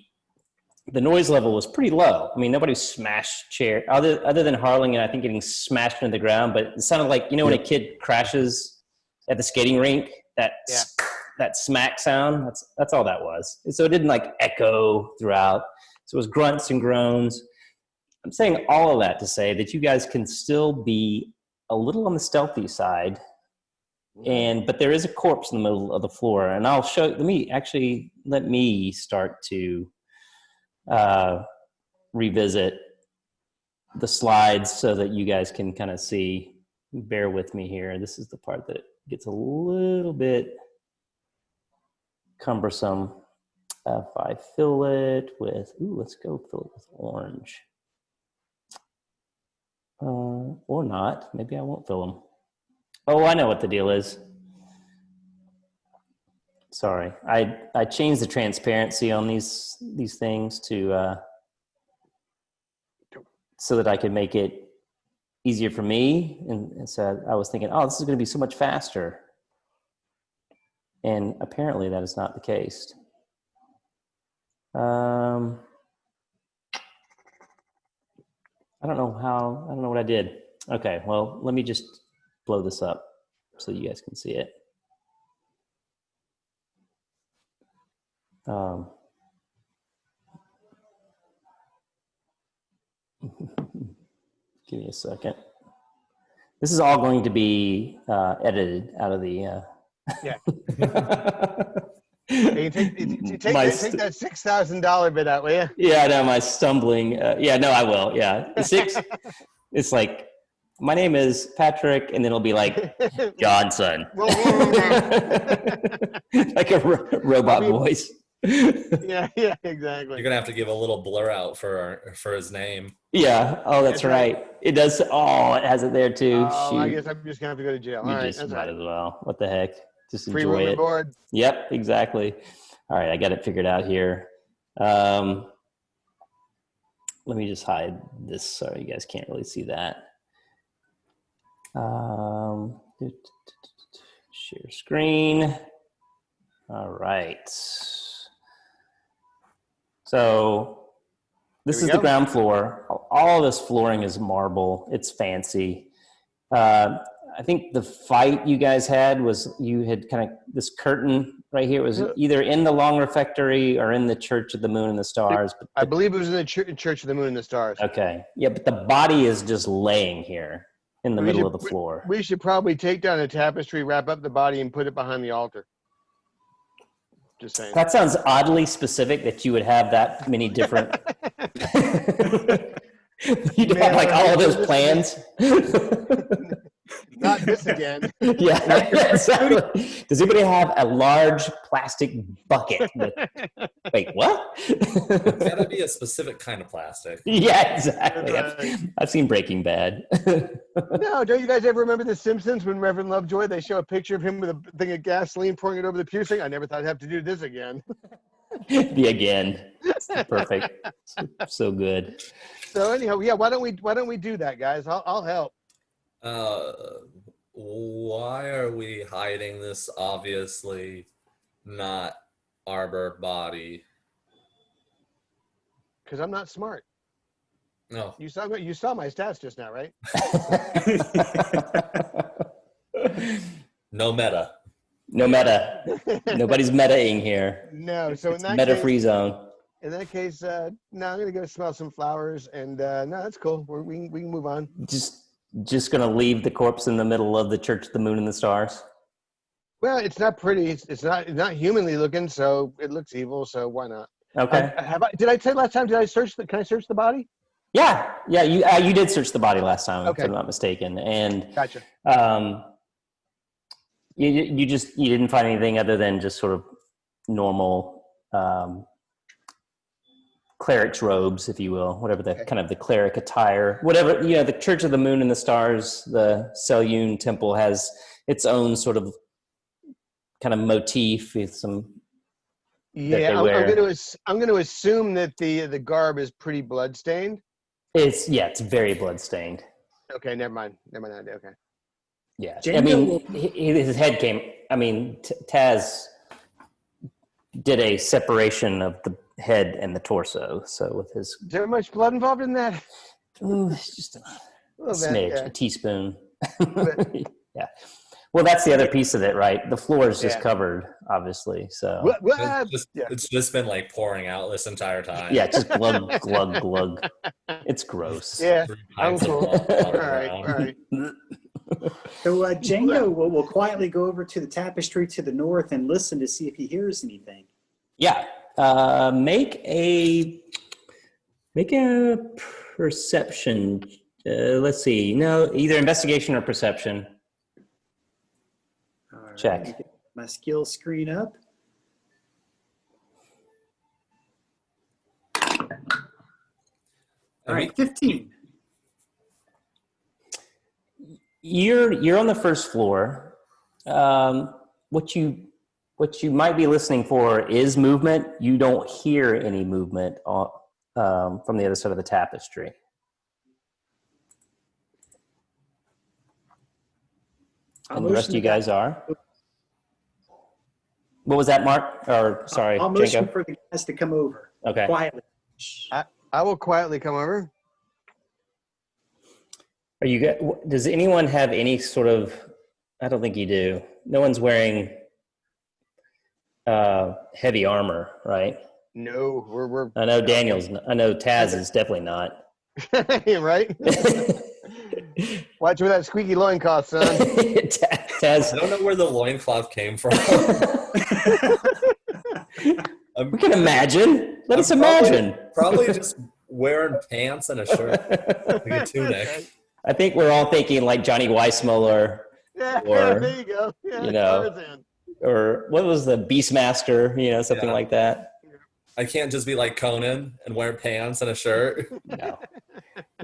Speaker 1: noise level was pretty low. I mean, nobody smashed chair other than Harlan and I think getting smashed into the ground. But it sounded like, when a kid crashes at the skating rink, that smack sound, that's all that was. And so it didn't like echo throughout. So it was grunts and groans. I'm saying all of that to say that you guys can still be a little on the stealthy side, but there is a corpse in the middle of the floor, and I'll show. Let me start to revisit the slides so that you guys can kind of see. Bear with me here. This is the part that gets a little bit cumbersome. If I fill it with, let's go fill it with orange. Or not. Maybe I won't fill them. Oh, I know what the deal is. Sorry, I changed the transparency on these things to so that I could make it easier for me. And so I was thinking, this is going to be so much faster. And apparently that is not the case. I don't know what I did. Okay, well, let me just blow this up so you guys can see it. Give me a second. This is all going to be edited out of the...
Speaker 2: Hey, take that $6,000 bit out, will you?
Speaker 1: Yeah, no, my stumbling. I will. Yeah, it's like my name is Patrick, and then it'll be like Johnson, like a robot voice.
Speaker 2: Yeah, exactly.
Speaker 3: You're gonna have to give a little blur out for his name.
Speaker 1: Yeah. Oh, that's right. It does. Oh, it has it there too.
Speaker 2: Oh,
Speaker 1: Shoot.
Speaker 2: I guess I'm just gonna have to go to jail.
Speaker 1: You
Speaker 2: All right,
Speaker 1: just
Speaker 2: that's
Speaker 1: might
Speaker 2: right.
Speaker 1: as well. What the heck? Just
Speaker 2: Free
Speaker 1: enjoy
Speaker 2: room and
Speaker 1: it.
Speaker 2: board.
Speaker 1: Yep, exactly. All right, I got it figured out here. Let me just hide this so you guys can't really see that. Share screen. All right. So this is the ground floor. All this flooring is marble. It's fancy. I think the fight you guys had was you had kind of this curtain right here. It was either in the long refectory or in the Church of the Moon and the Stars. But
Speaker 2: I believe it was in the Church of the Moon and the Stars.
Speaker 1: Okay. Yeah, but the body is just laying here in the middle of the floor.
Speaker 2: We should probably take down a tapestry, wrap up the body, and put it behind the altar. Just saying.
Speaker 1: That sounds oddly specific that you would have that many different. You'd have like all of those plans.
Speaker 2: Not this again.
Speaker 1: Yeah, exactly. Does anybody have a large plastic bucket? Wait, what?
Speaker 3: It's gotta be a specific kind of plastic.
Speaker 1: Yeah, exactly. I've seen Breaking Bad.
Speaker 2: No, don't you guys ever remember The Simpsons when Reverend Lovejoy, they show a picture of him with a thing of gasoline pouring it over the piercing? I never thought I'd have to do this again.
Speaker 1: The again. It's perfect. So good.
Speaker 2: So anyhow, yeah, why don't we do that, guys? I'll help.
Speaker 3: Why are we hiding this obviously not arbor body?
Speaker 2: Because I'm not smart.
Speaker 3: No.
Speaker 2: You saw my stats just now, right?
Speaker 3: No meta.
Speaker 1: No meta. Nobody's metaing here.
Speaker 2: No. So in that
Speaker 1: Meta
Speaker 2: case,
Speaker 1: free zone.
Speaker 2: in that case, no, I'm gonna go smell some flowers, and no, that's cool. We can move on.
Speaker 1: Just gonna leave the corpse in the middle of the Church of the Moon and the Stars.
Speaker 2: Well, it's not pretty. It's not humanly looking, so it looks evil. So why not?
Speaker 1: Okay.
Speaker 2: Did I tell you last time? Did I search? Can I search the body?
Speaker 1: Yeah. You did search the body last time,
Speaker 2: Okay.
Speaker 1: if I'm not mistaken, and
Speaker 2: Gotcha.
Speaker 1: you didn't find anything other than just sort of normal cleric's robes, if you will, whatever the kind of the cleric attire, whatever, the Church of the Moon and the Stars, the Selune temple has its own sort of kind of motif with some.
Speaker 2: Yeah, I'm going to assume that the garb is pretty bloodstained.
Speaker 1: It's very bloodstained.
Speaker 2: Okay, never mind. Okay.
Speaker 1: Yeah,
Speaker 5: Django
Speaker 1: I mean, his head came. I mean, Taz did a separation of the head and the torso. So with his,
Speaker 2: Is there much blood involved in that?
Speaker 1: it's just a smidge,
Speaker 2: yeah.
Speaker 1: a teaspoon. Yeah. Well, that's the other piece of it, right? The floor is just covered, obviously. So
Speaker 3: It's just been like pouring out this entire time.
Speaker 1: yeah, just glug glug glug. It's gross.
Speaker 2: Yeah, I'm
Speaker 3: Pints of
Speaker 2: cool.
Speaker 3: blood
Speaker 2: All right.
Speaker 5: So Django will quietly go over to the tapestry to the north and listen to see if he hears anything.
Speaker 1: Yeah. Make a perception. Let's see. No, either investigation or perception.
Speaker 5: All right,
Speaker 1: Check.
Speaker 5: let me get my skill screen up. All right, 15.
Speaker 1: You're on the first floor. What you might be listening for is movement. You don't hear any movement from the other side of the tapestry. And the rest of you guys are. What was that, Mark? Or sorry,
Speaker 5: I'll motion
Speaker 1: Janko?
Speaker 5: for the guys to come over.
Speaker 1: Okay.
Speaker 5: Quietly.
Speaker 2: I will quietly come over.
Speaker 1: Does anyone have any sort of? I don't think you do. No one's wearing heavy armor, right?
Speaker 2: No, we're.
Speaker 1: I know Daniel's. I know Taz is definitely not.
Speaker 2: Right. Watch where that squeaky loincloth, son.
Speaker 1: Taz.
Speaker 3: I don't know where the loincloth came from.
Speaker 1: We can imagine. Let us imagine.
Speaker 3: Probably just wearing pants and a shirt, like a tunic.
Speaker 1: I think we're all thinking like Johnny Weissmuller,
Speaker 2: Yeah,
Speaker 1: Or,
Speaker 2: there you go. Yeah,
Speaker 1: you know,
Speaker 2: Tarzan.
Speaker 1: or what was the Beastmaster? You know, something
Speaker 3: Yeah.
Speaker 1: like that.
Speaker 3: I can't just be like Conan and wear pants and a shirt.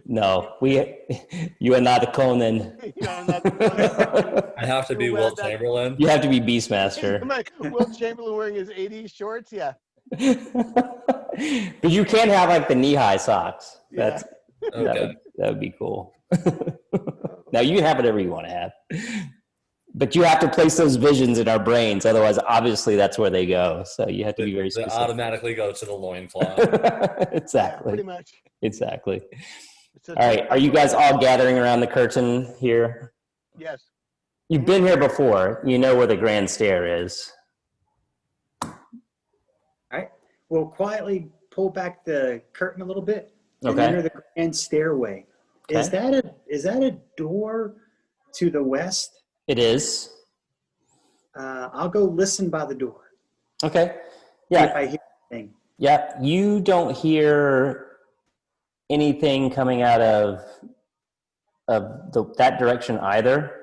Speaker 1: No, you are not a Conan.
Speaker 2: Yeah, not the Conan.
Speaker 3: I have to
Speaker 2: You
Speaker 3: be
Speaker 2: wear
Speaker 3: Wilt
Speaker 2: that-
Speaker 3: Chamberlain.
Speaker 1: You have to be Beastmaster.
Speaker 2: Will Chamberlain wearing his 80s shorts? Yeah.
Speaker 1: But you can't have like the knee-high socks.
Speaker 2: Yeah.
Speaker 3: Okay.
Speaker 1: That would be cool. Now you can have whatever you want to have. But you have to place those visions in our brains. Otherwise, obviously, that's where they go. So you have to be very
Speaker 3: They
Speaker 1: specific.
Speaker 3: automatically go to the loincloth.
Speaker 2: Yeah,
Speaker 1: Exactly.
Speaker 2: pretty much.
Speaker 1: Exactly.
Speaker 2: So
Speaker 1: All right. Are you guys all gathering around the curtain here?
Speaker 2: Yes.
Speaker 1: You've been here before. You know where the grand stair is.
Speaker 5: All right. We'll quietly pull back the curtain a little bit and
Speaker 1: Okay.
Speaker 5: enter the grand stairway.
Speaker 1: Okay.
Speaker 5: Is that a door to the west?
Speaker 1: It is.
Speaker 5: I'll go listen by the door.
Speaker 1: Okay.
Speaker 5: See if
Speaker 1: Yeah.
Speaker 5: I hear anything.
Speaker 1: Yeah. You don't hear anything coming out of that direction either.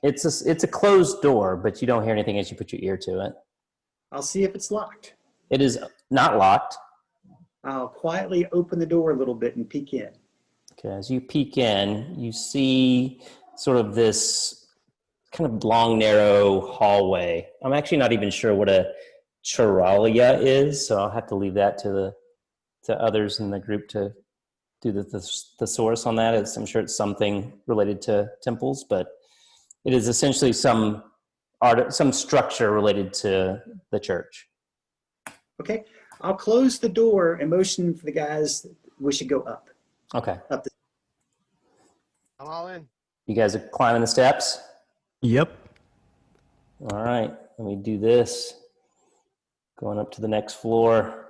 Speaker 1: It's a closed door, but you don't hear anything as you put your ear to it.
Speaker 5: I'll see if it's locked.
Speaker 1: It is not locked.
Speaker 5: I'll quietly open the door a little bit and peek in.
Speaker 1: Okay, as you peek in, you see sort of this kind of long, narrow hallway. I'm actually not even sure what a charalia is, so I'll have to leave that to others in the group to do the thesaurus on that. I'm sure it's something related to temples, but it is essentially some structure related to the church.
Speaker 5: Okay. I'll close the door and motion for the guys. We should go up.
Speaker 1: Okay.
Speaker 5: Up the
Speaker 2: I'm all in.
Speaker 1: You guys are climbing the steps?
Speaker 4: Yep.
Speaker 1: All right, let me do this. Going up to the next floor.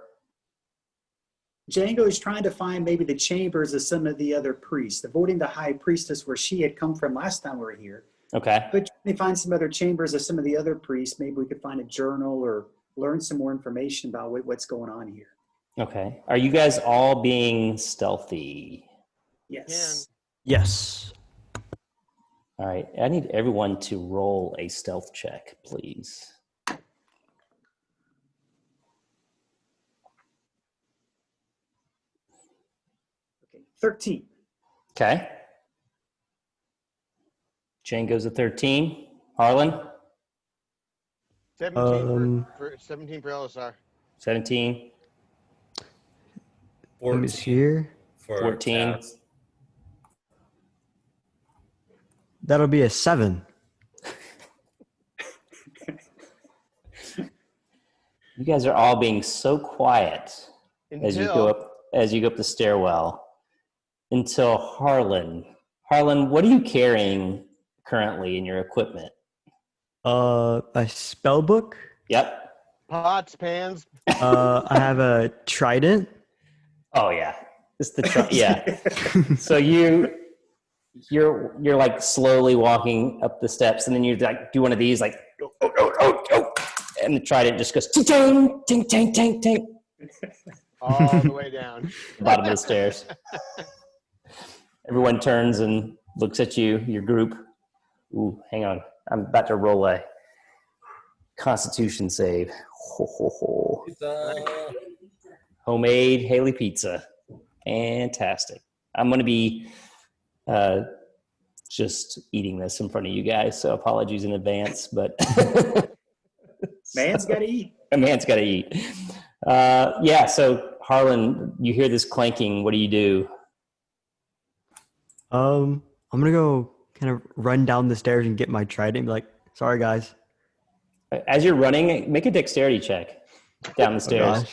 Speaker 5: Django is trying to find maybe the chambers of some of the other priests, avoiding the high priestess where she had come from last time we were here.
Speaker 1: Okay.
Speaker 5: But trying to find some other chambers of some of the other priests. Maybe we could find a journal or learn some more information about what's going on here.
Speaker 1: Okay. Are you guys all being stealthy?
Speaker 5: Yes.
Speaker 4: Yes.
Speaker 1: All right. I need everyone to roll a stealth check, please.
Speaker 5: Okay. 13.
Speaker 1: Okay. Django's a 13. Harlan?
Speaker 2: 17 for LSR.
Speaker 1: 17.
Speaker 4: Let me see here.
Speaker 3: For
Speaker 1: 14.
Speaker 3: cats.
Speaker 4: That'll be a 7.
Speaker 1: You guys are all being so quiet as you go up the stairwell until Harlan. Harlan, what are you carrying currently in your equipment?
Speaker 4: A spell book.
Speaker 1: Yep.
Speaker 2: Pots, pans.
Speaker 4: I have a trident.
Speaker 1: Oh yeah. It's the yeah. So you're like slowly walking up the steps, and then you like do one of these like oh, and the trident just goes ting ting ting ting ting ting
Speaker 2: All the way down.
Speaker 1: bottom of the stairs. Everyone turns and looks at you, your group. Ooh, hang on. I'm about to roll a Constitution save. Ho, ho, ho. Homemade Haley pizza. Fantastic. I'm going to be just eating this in front of you guys, so apologies in advance, but
Speaker 5: Man's got to eat.
Speaker 1: a man's got to eat. Yeah, so Harlan, you hear this clanking. What do you do?
Speaker 4: I'm gonna go kind of run down the stairs and get my trident and be like, sorry guys.
Speaker 1: As you're running, make a dexterity check down the stairs.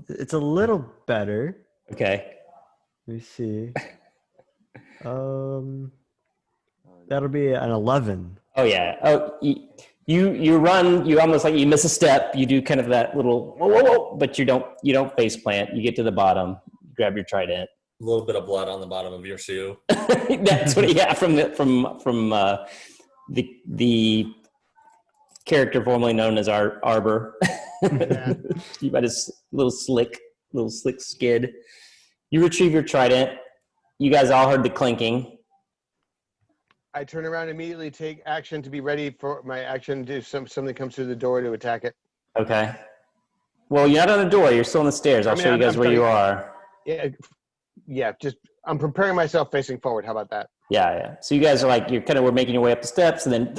Speaker 4: It's a little better.
Speaker 1: Okay.
Speaker 4: Let me see. That'll be an 11.
Speaker 1: Oh yeah. Oh, you run. You almost like you miss a step. You do kind of that little whoa, whoa, whoa, but you don't face plant. You get to the bottom. Grab your trident.
Speaker 3: A little bit of blood on the bottom of your shoe.
Speaker 1: That's what. Yeah, from the character formerly known as Arbor.
Speaker 2: Yeah.
Speaker 1: You got his little slick little slick skid. You retrieve your trident. You guys all heard the clinking.
Speaker 2: I turn around immediately, take action to be ready for my action if something comes through the door to attack it.
Speaker 1: Okay. Well, you're not on the door. You're still on the stairs. I'll show you guys where you are.
Speaker 2: Yeah. Just I'm preparing myself facing forward. How about that?
Speaker 1: Yeah. So you guys are like we're making your way up the steps, and then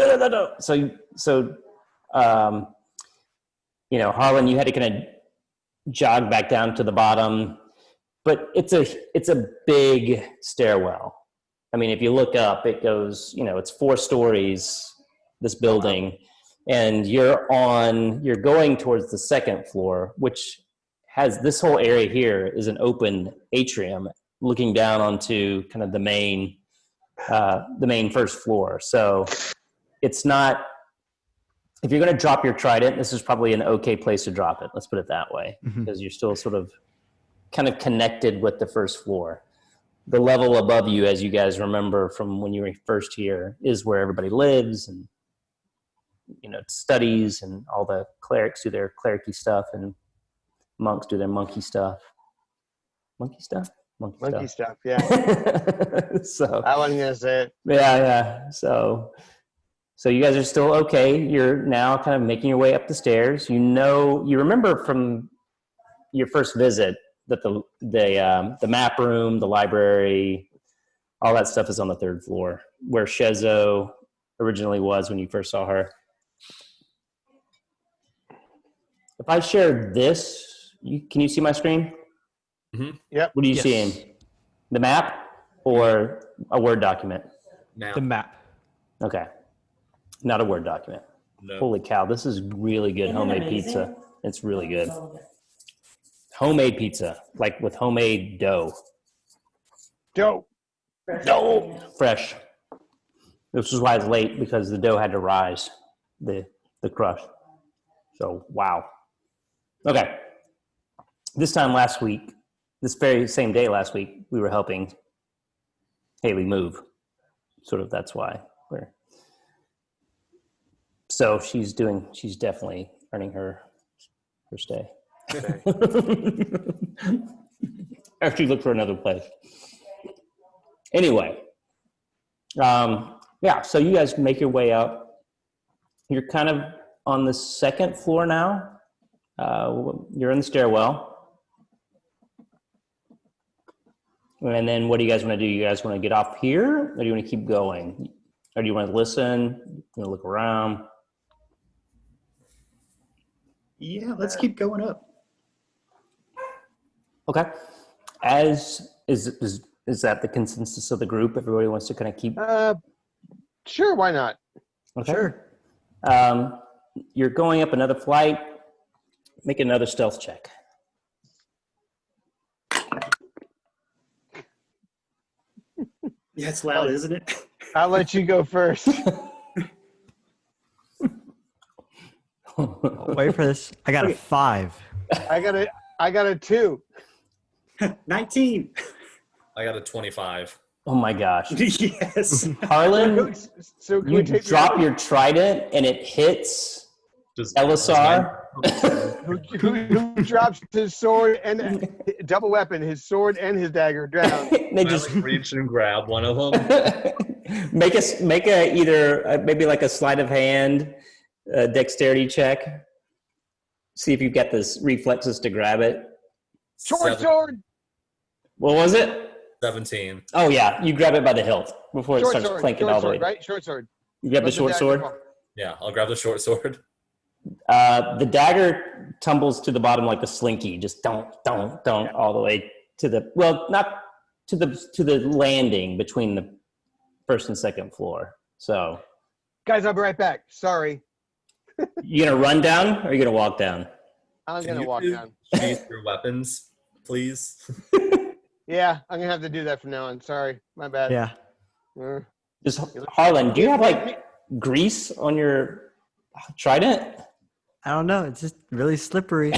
Speaker 1: Harlan, you had to kind of jog back down to the bottom, but it's a big stairwell. I mean, if you look up, it goes, it's 4 stories, this building, and you're going towards the 2nd floor, which has this whole area here is an open atrium looking down onto kind of the main 1st floor. So it's not, if you're going to drop your trident, this is probably an okay place to drop it. Let's put it that way, because you're still sort of kind of connected with the 1st floor. The level above you, as you guys remember from when you were first here, is where everybody lives and, studies, and all the clerics do their clericy stuff and monks do their monkey stuff. Monkey stuff,
Speaker 2: yeah.
Speaker 1: So
Speaker 2: I wasn't going to say it.
Speaker 1: Yeah. So you guys are still okay. You're now kind of making your way up the stairs. You remember from your first visit that the map room, the library, all that stuff is on the 3rd floor, where Shezo originally was when you first saw her. If I share this, can you see my screen?
Speaker 3: Mm-hmm.
Speaker 2: Yep.
Speaker 1: What are you seeing? The map or a Word document?
Speaker 3: Now.
Speaker 4: The map.
Speaker 1: Okay. Not a Word document.
Speaker 3: No.
Speaker 1: Holy cow, this is really good homemade pizza. It's really good. Homemade pizza, like with homemade dough.
Speaker 2: Dope.
Speaker 1: Fresh. This is why it's late, because the dough had to rise, the crust. So, wow. Okay. This very same day last week, we were helping Haley move. Sort of, that's why so she's definitely earning her stay. Actually, look for another place. Anyway, so you guys make your way up. You're kind of on the 2nd floor now. You're in the stairwell. And then what do you guys want to do? You guys want to get off here, or do you want to keep going? Or do you want to listen? You want to look around?
Speaker 5: Yeah, let's keep going up.
Speaker 1: Okay. Is that the consensus of the group? Everybody wants to kind of keep.
Speaker 2: Sure, why not?
Speaker 1: Okay.
Speaker 4: Sure.
Speaker 1: You're going up another flight. Make another stealth check.
Speaker 5: Yeah, it's loud, isn't it?
Speaker 2: I'll let you go first.
Speaker 4: Wait for this. I got a 5.
Speaker 2: I got a 2.
Speaker 5: 19.
Speaker 3: I got a 25.
Speaker 1: Oh my gosh.
Speaker 5: Yes.
Speaker 1: Harlan,
Speaker 2: So can
Speaker 1: you
Speaker 2: we take
Speaker 1: drop your trident and it hits Elisar.
Speaker 2: who drops his sword and double weapon, his sword and his dagger down.
Speaker 1: They just
Speaker 3: reach and grab one of them.
Speaker 1: make a either maybe like a sleight of hand, dexterity check. See if you've got this reflexes to grab it.
Speaker 2: Sword.
Speaker 1: What was it?
Speaker 3: 17.
Speaker 1: Oh yeah, you grab it by the hilt before it starts clanking all the way.
Speaker 2: Right, short sword.
Speaker 1: You grab the short sword.
Speaker 3: Yeah, I'll grab the short sword.
Speaker 1: The dagger tumbles to the bottom like a slinky, just don't all the way to the not to the landing between the 1st and 2nd floor. So,
Speaker 2: guys, I'll be right back. Sorry.
Speaker 1: You gonna run down or are you gonna walk down?
Speaker 2: I'm gonna walk down.
Speaker 3: Use your weapons, please.
Speaker 2: Yeah, I'm gonna have to do that from now on. Sorry, my bad.
Speaker 4: Yeah.
Speaker 1: Just Harlan, do you have like grease on your trident?
Speaker 4: I don't know. It's just really slippery.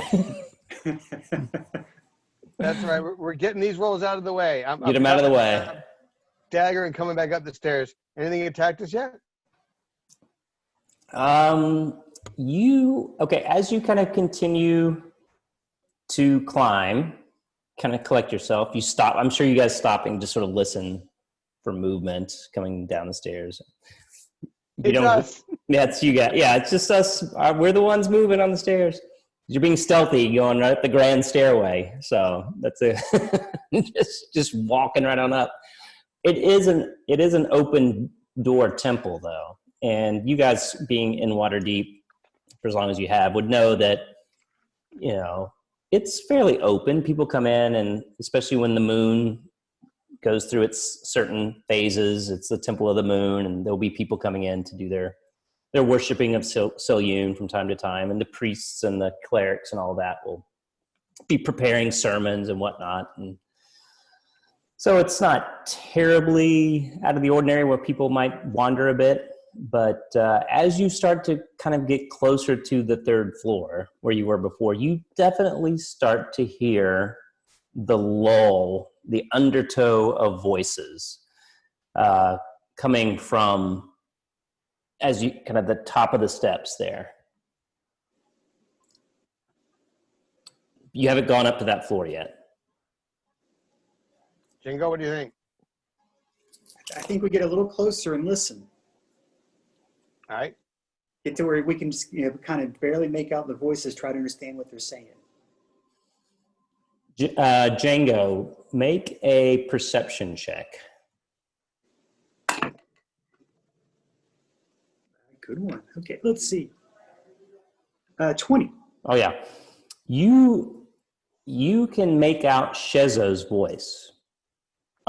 Speaker 2: That's right. We're getting these rolls out of the way.
Speaker 1: Get them out of the way.
Speaker 2: Dagger and coming back up the stairs. Anything attacked us yet?
Speaker 1: As you kind of continue to climb, kind of collect yourself. You stop. I'm sure you guys stopping just sort of listen for movement coming down the stairs.
Speaker 2: It's us.
Speaker 1: That's you guys. Yeah, it's just us. We're the ones moving on the stairs. You're being stealthy, going right up the grand stairway. So that's it. just walking right on up. It is an open door temple though, and you guys being in Waterdeep for as long as you have would know that it's fairly open. People come in, and especially when the moon goes through its certain phases, it's the Temple of the Moon, and there'll be people coming in to do their worshiping of Selune from time to time, and the priests and the clerics and all that will be preparing sermons and whatnot. And so it's not terribly out of the ordinary where people might wander a bit, but as you start to kind of get closer to the third floor where you were before, you definitely start to hear the lull, the undertow of voices coming from as you kind of the top of the steps there. You haven't gone up to that floor yet.
Speaker 2: Jingo, what do you think?
Speaker 5: I think we get a little closer and listen.
Speaker 2: All right.
Speaker 5: Get to where we can just, kind of barely make out the voices, try to understand what they're saying.
Speaker 1: Django, make a perception check.
Speaker 5: Good one. Okay, let's see. 20.
Speaker 1: Oh yeah, you can make out Shezo's voice.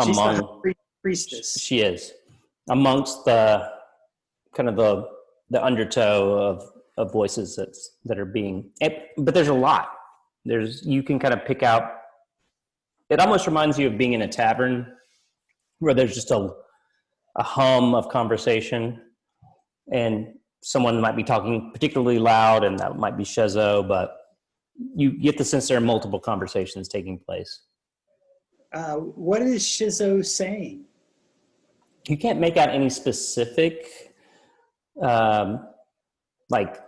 Speaker 5: She's the priestess.
Speaker 1: She is amongst the kind of the undertow of voices that are being. But there's a lot. You can kind of pick out. It almost reminds you of being in a tavern where there's just a hum of conversation, and someone might be talking particularly loud, and that might be Shezo, but you get the sense there are multiple conversations taking place.
Speaker 5: What is Shezo saying?
Speaker 1: You can't make out any specific, like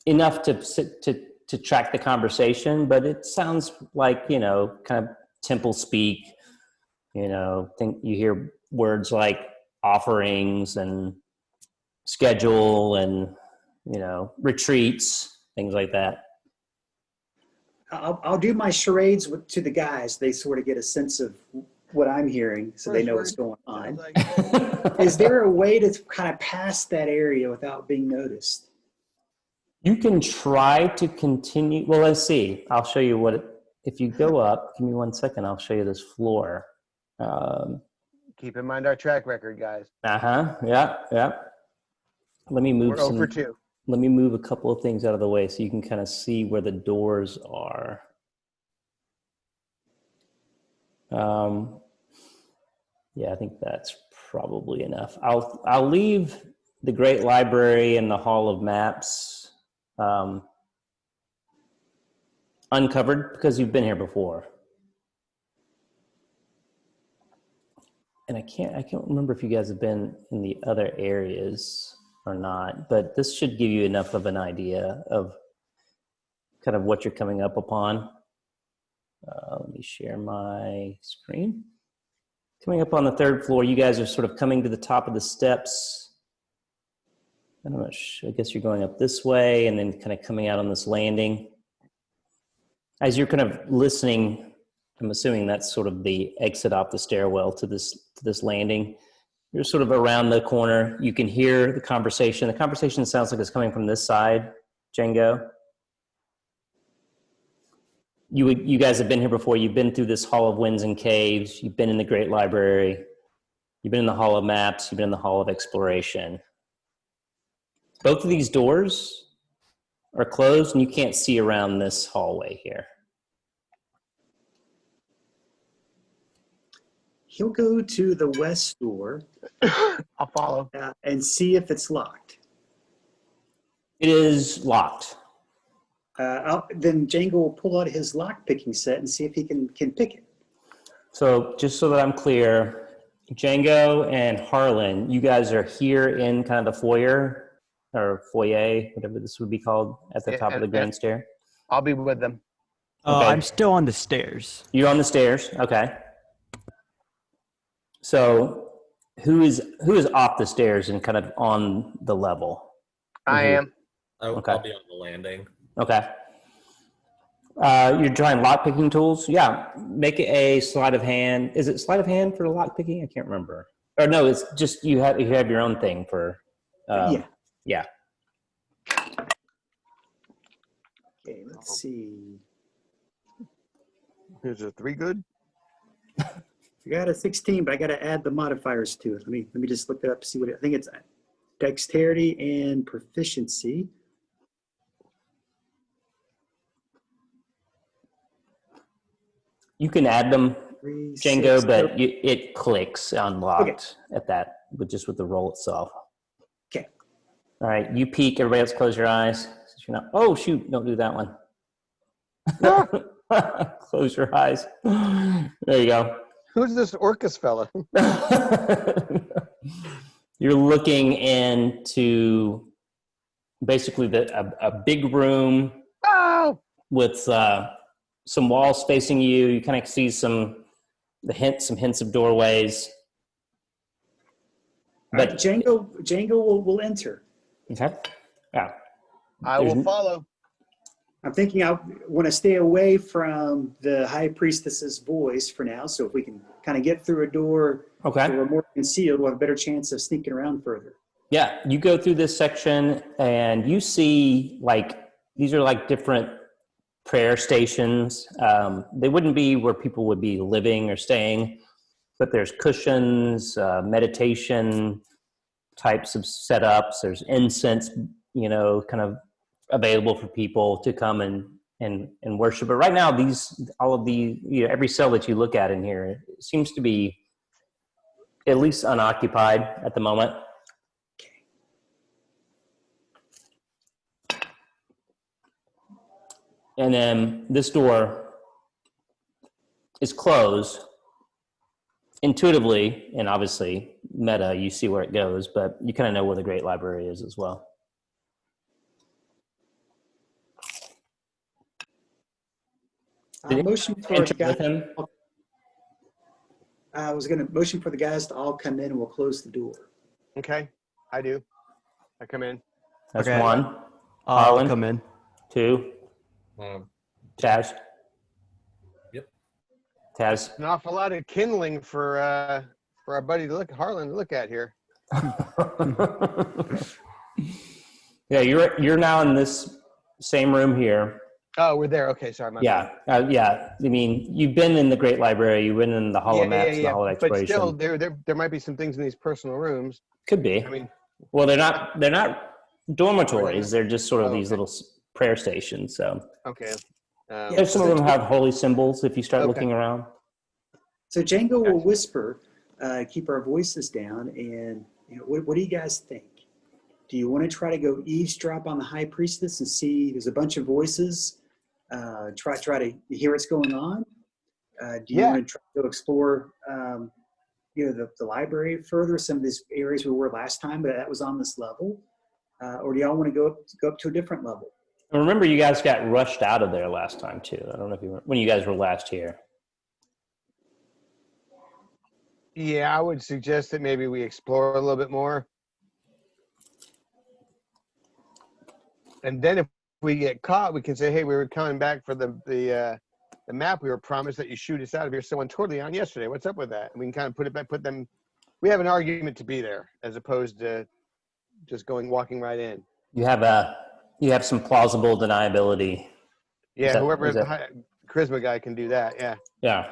Speaker 1: enough to track the conversation, but it sounds like, kind of temple speak. Think you hear words like offerings and schedule and retreats, things like that.
Speaker 5: I'll do my charades to the guys. They sort of get a sense of what I'm hearing, so they know what's going on. Is there a way to kind of pass that area without being noticed?
Speaker 1: You can try to continue. Well, let's see. I'll show you if you go up, give me 1 second. I'll show you this floor.
Speaker 2: Keep in mind our track record, guys.
Speaker 1: Yeah. Let me move
Speaker 2: We're over 2.
Speaker 1: Let me move a couple of things out of the way so you can kind of see where the doors are. Yeah, I think that's probably enough. I'll leave the Great Library and the Hall of Maps uncovered because you've been here before. And I can't remember if you guys have been in the other areas or not, but this should give you enough of an idea of kind of what you're coming up upon. Let me share my screen. Coming up on the third floor, you guys are sort of coming to the top of the steps. I guess you're going up this way and then kind of coming out on this landing. As you're kind of listening, I'm assuming that's sort of the exit off the stairwell to this landing. You're sort of around the corner. You can hear the conversation. The conversation sounds like it's coming from this side, Django. You guys have been here before. You've been through this Hall of Winds and Caves. You've been in the Great Library. You've been in the Hall of Maps. You've been in the Hall of Exploration. Both of these doors are closed, and you can't see around this hallway here.
Speaker 5: He'll go to the west door.
Speaker 2: I'll follow.
Speaker 5: And see if it's locked.
Speaker 1: It is locked.
Speaker 5: Then Django will pull out his lock-picking set and see if he can pick it.
Speaker 1: So just so that I'm clear, Django and Harlan, you guys are here in kind of the foyer, or foyer, whatever this would be called, at the top of the grand stair.
Speaker 2: I'll be with them.
Speaker 1: Okay.
Speaker 4: I'm still on the stairs.
Speaker 1: You're on the stairs. Okay. So who is off the stairs and kind of on the level?
Speaker 2: I am.
Speaker 1: Okay.
Speaker 3: I'll be on the landing.
Speaker 1: Okay. You're trying lock picking tools. Yeah. Make it a sleight of hand. Is it sleight of hand for lock picking? I can't remember. Or no, it's just you have your own thing for.
Speaker 5: Yeah.
Speaker 1: Yeah.
Speaker 5: Okay, let's see.
Speaker 2: Is a 3 good?
Speaker 5: I got a 16, but I got to add the modifiers to it. Let me just look that up to see what I think it's dexterity and proficiency.
Speaker 1: You can add them,
Speaker 5: 3,
Speaker 1: Django,
Speaker 5: 6,
Speaker 1: but it clicks unlocked at that, with the roll itself.
Speaker 5: Okay.
Speaker 1: All right, you peek. Everybody else, close your eyes. You're not. Oh shoot! Don't do that one. Close your eyes. There you go.
Speaker 2: Who's this Orcus fella?
Speaker 1: You're looking into basically a big room with some walls facing you. You kind of see some hints of doorways.
Speaker 5: But Django will enter.
Speaker 1: Okay. Yeah.
Speaker 2: I will follow.
Speaker 5: I'm thinking I want to stay away from the high priestess's voice for now. So if we can kind of get through a door
Speaker 1: Okay.
Speaker 5: so we're more concealed, we'll have a better chance of sneaking around further.
Speaker 1: Yeah, you go through this section and you see these are different prayer stations. They wouldn't be where people would be living or staying, but there's cushions, meditation types of setups. There's incense, kind of available for people to come and worship. But right now, every cell that you look at in here seems to be at least unoccupied at the moment. And then this door is closed. Intuitively, and obviously meta, you see where it goes, but you kind of know where the Great Library is as well.
Speaker 5: Motion for
Speaker 1: Enter
Speaker 5: the guys.
Speaker 1: with him?
Speaker 5: I was going to motion for the guys to all come in and we'll close the door.
Speaker 2: Okay, I do. I come in.
Speaker 1: That's
Speaker 4: Okay.
Speaker 1: one.
Speaker 4: I'll
Speaker 1: Harlan?
Speaker 4: come in.
Speaker 1: Two. Taz?
Speaker 3: Yep.
Speaker 1: Taz?
Speaker 2: An awful lot of kindling for our buddy Harlan to look at here.
Speaker 1: Yeah, you're now in this same room here.
Speaker 2: Oh, we're there. Okay, sorry.
Speaker 1: Yeah. I mean, you've been in the Great Library. You've been in the holomaps, the holo exploration.
Speaker 2: But still, there might be some things in these personal rooms.
Speaker 1: Could be.
Speaker 2: I mean,
Speaker 1: well, they're not dormitories. They're just sort of these little prayer stations. So
Speaker 2: okay.
Speaker 1: Some of them have holy symbols if you start looking around.
Speaker 5: So Django will whisper, keep our voices down, and what do you guys think? Do you want to try to go eavesdrop on the high priestess and see there's a bunch of voices? Try to hear what's going on. Do you want to try to explore, the library further? Some of these areas we were last time, but that was on this level. Or do y'all want to go up to a different level?
Speaker 1: And remember, you guys got rushed out of there last time too. I don't know if when you guys were last here.
Speaker 2: Yeah, I would suggest that maybe we explore a little bit more. And then if we get caught, we can say, hey, we were coming back for the map. We were promised that you shoot us out of here. Someone totally on yesterday. What's up with that? And we can kind of put them. We have an argument to be there as opposed to just walking right in.
Speaker 1: You have some plausible deniability.
Speaker 2: Yeah, whoever the charisma guy can do that. Yeah.
Speaker 1: Yeah.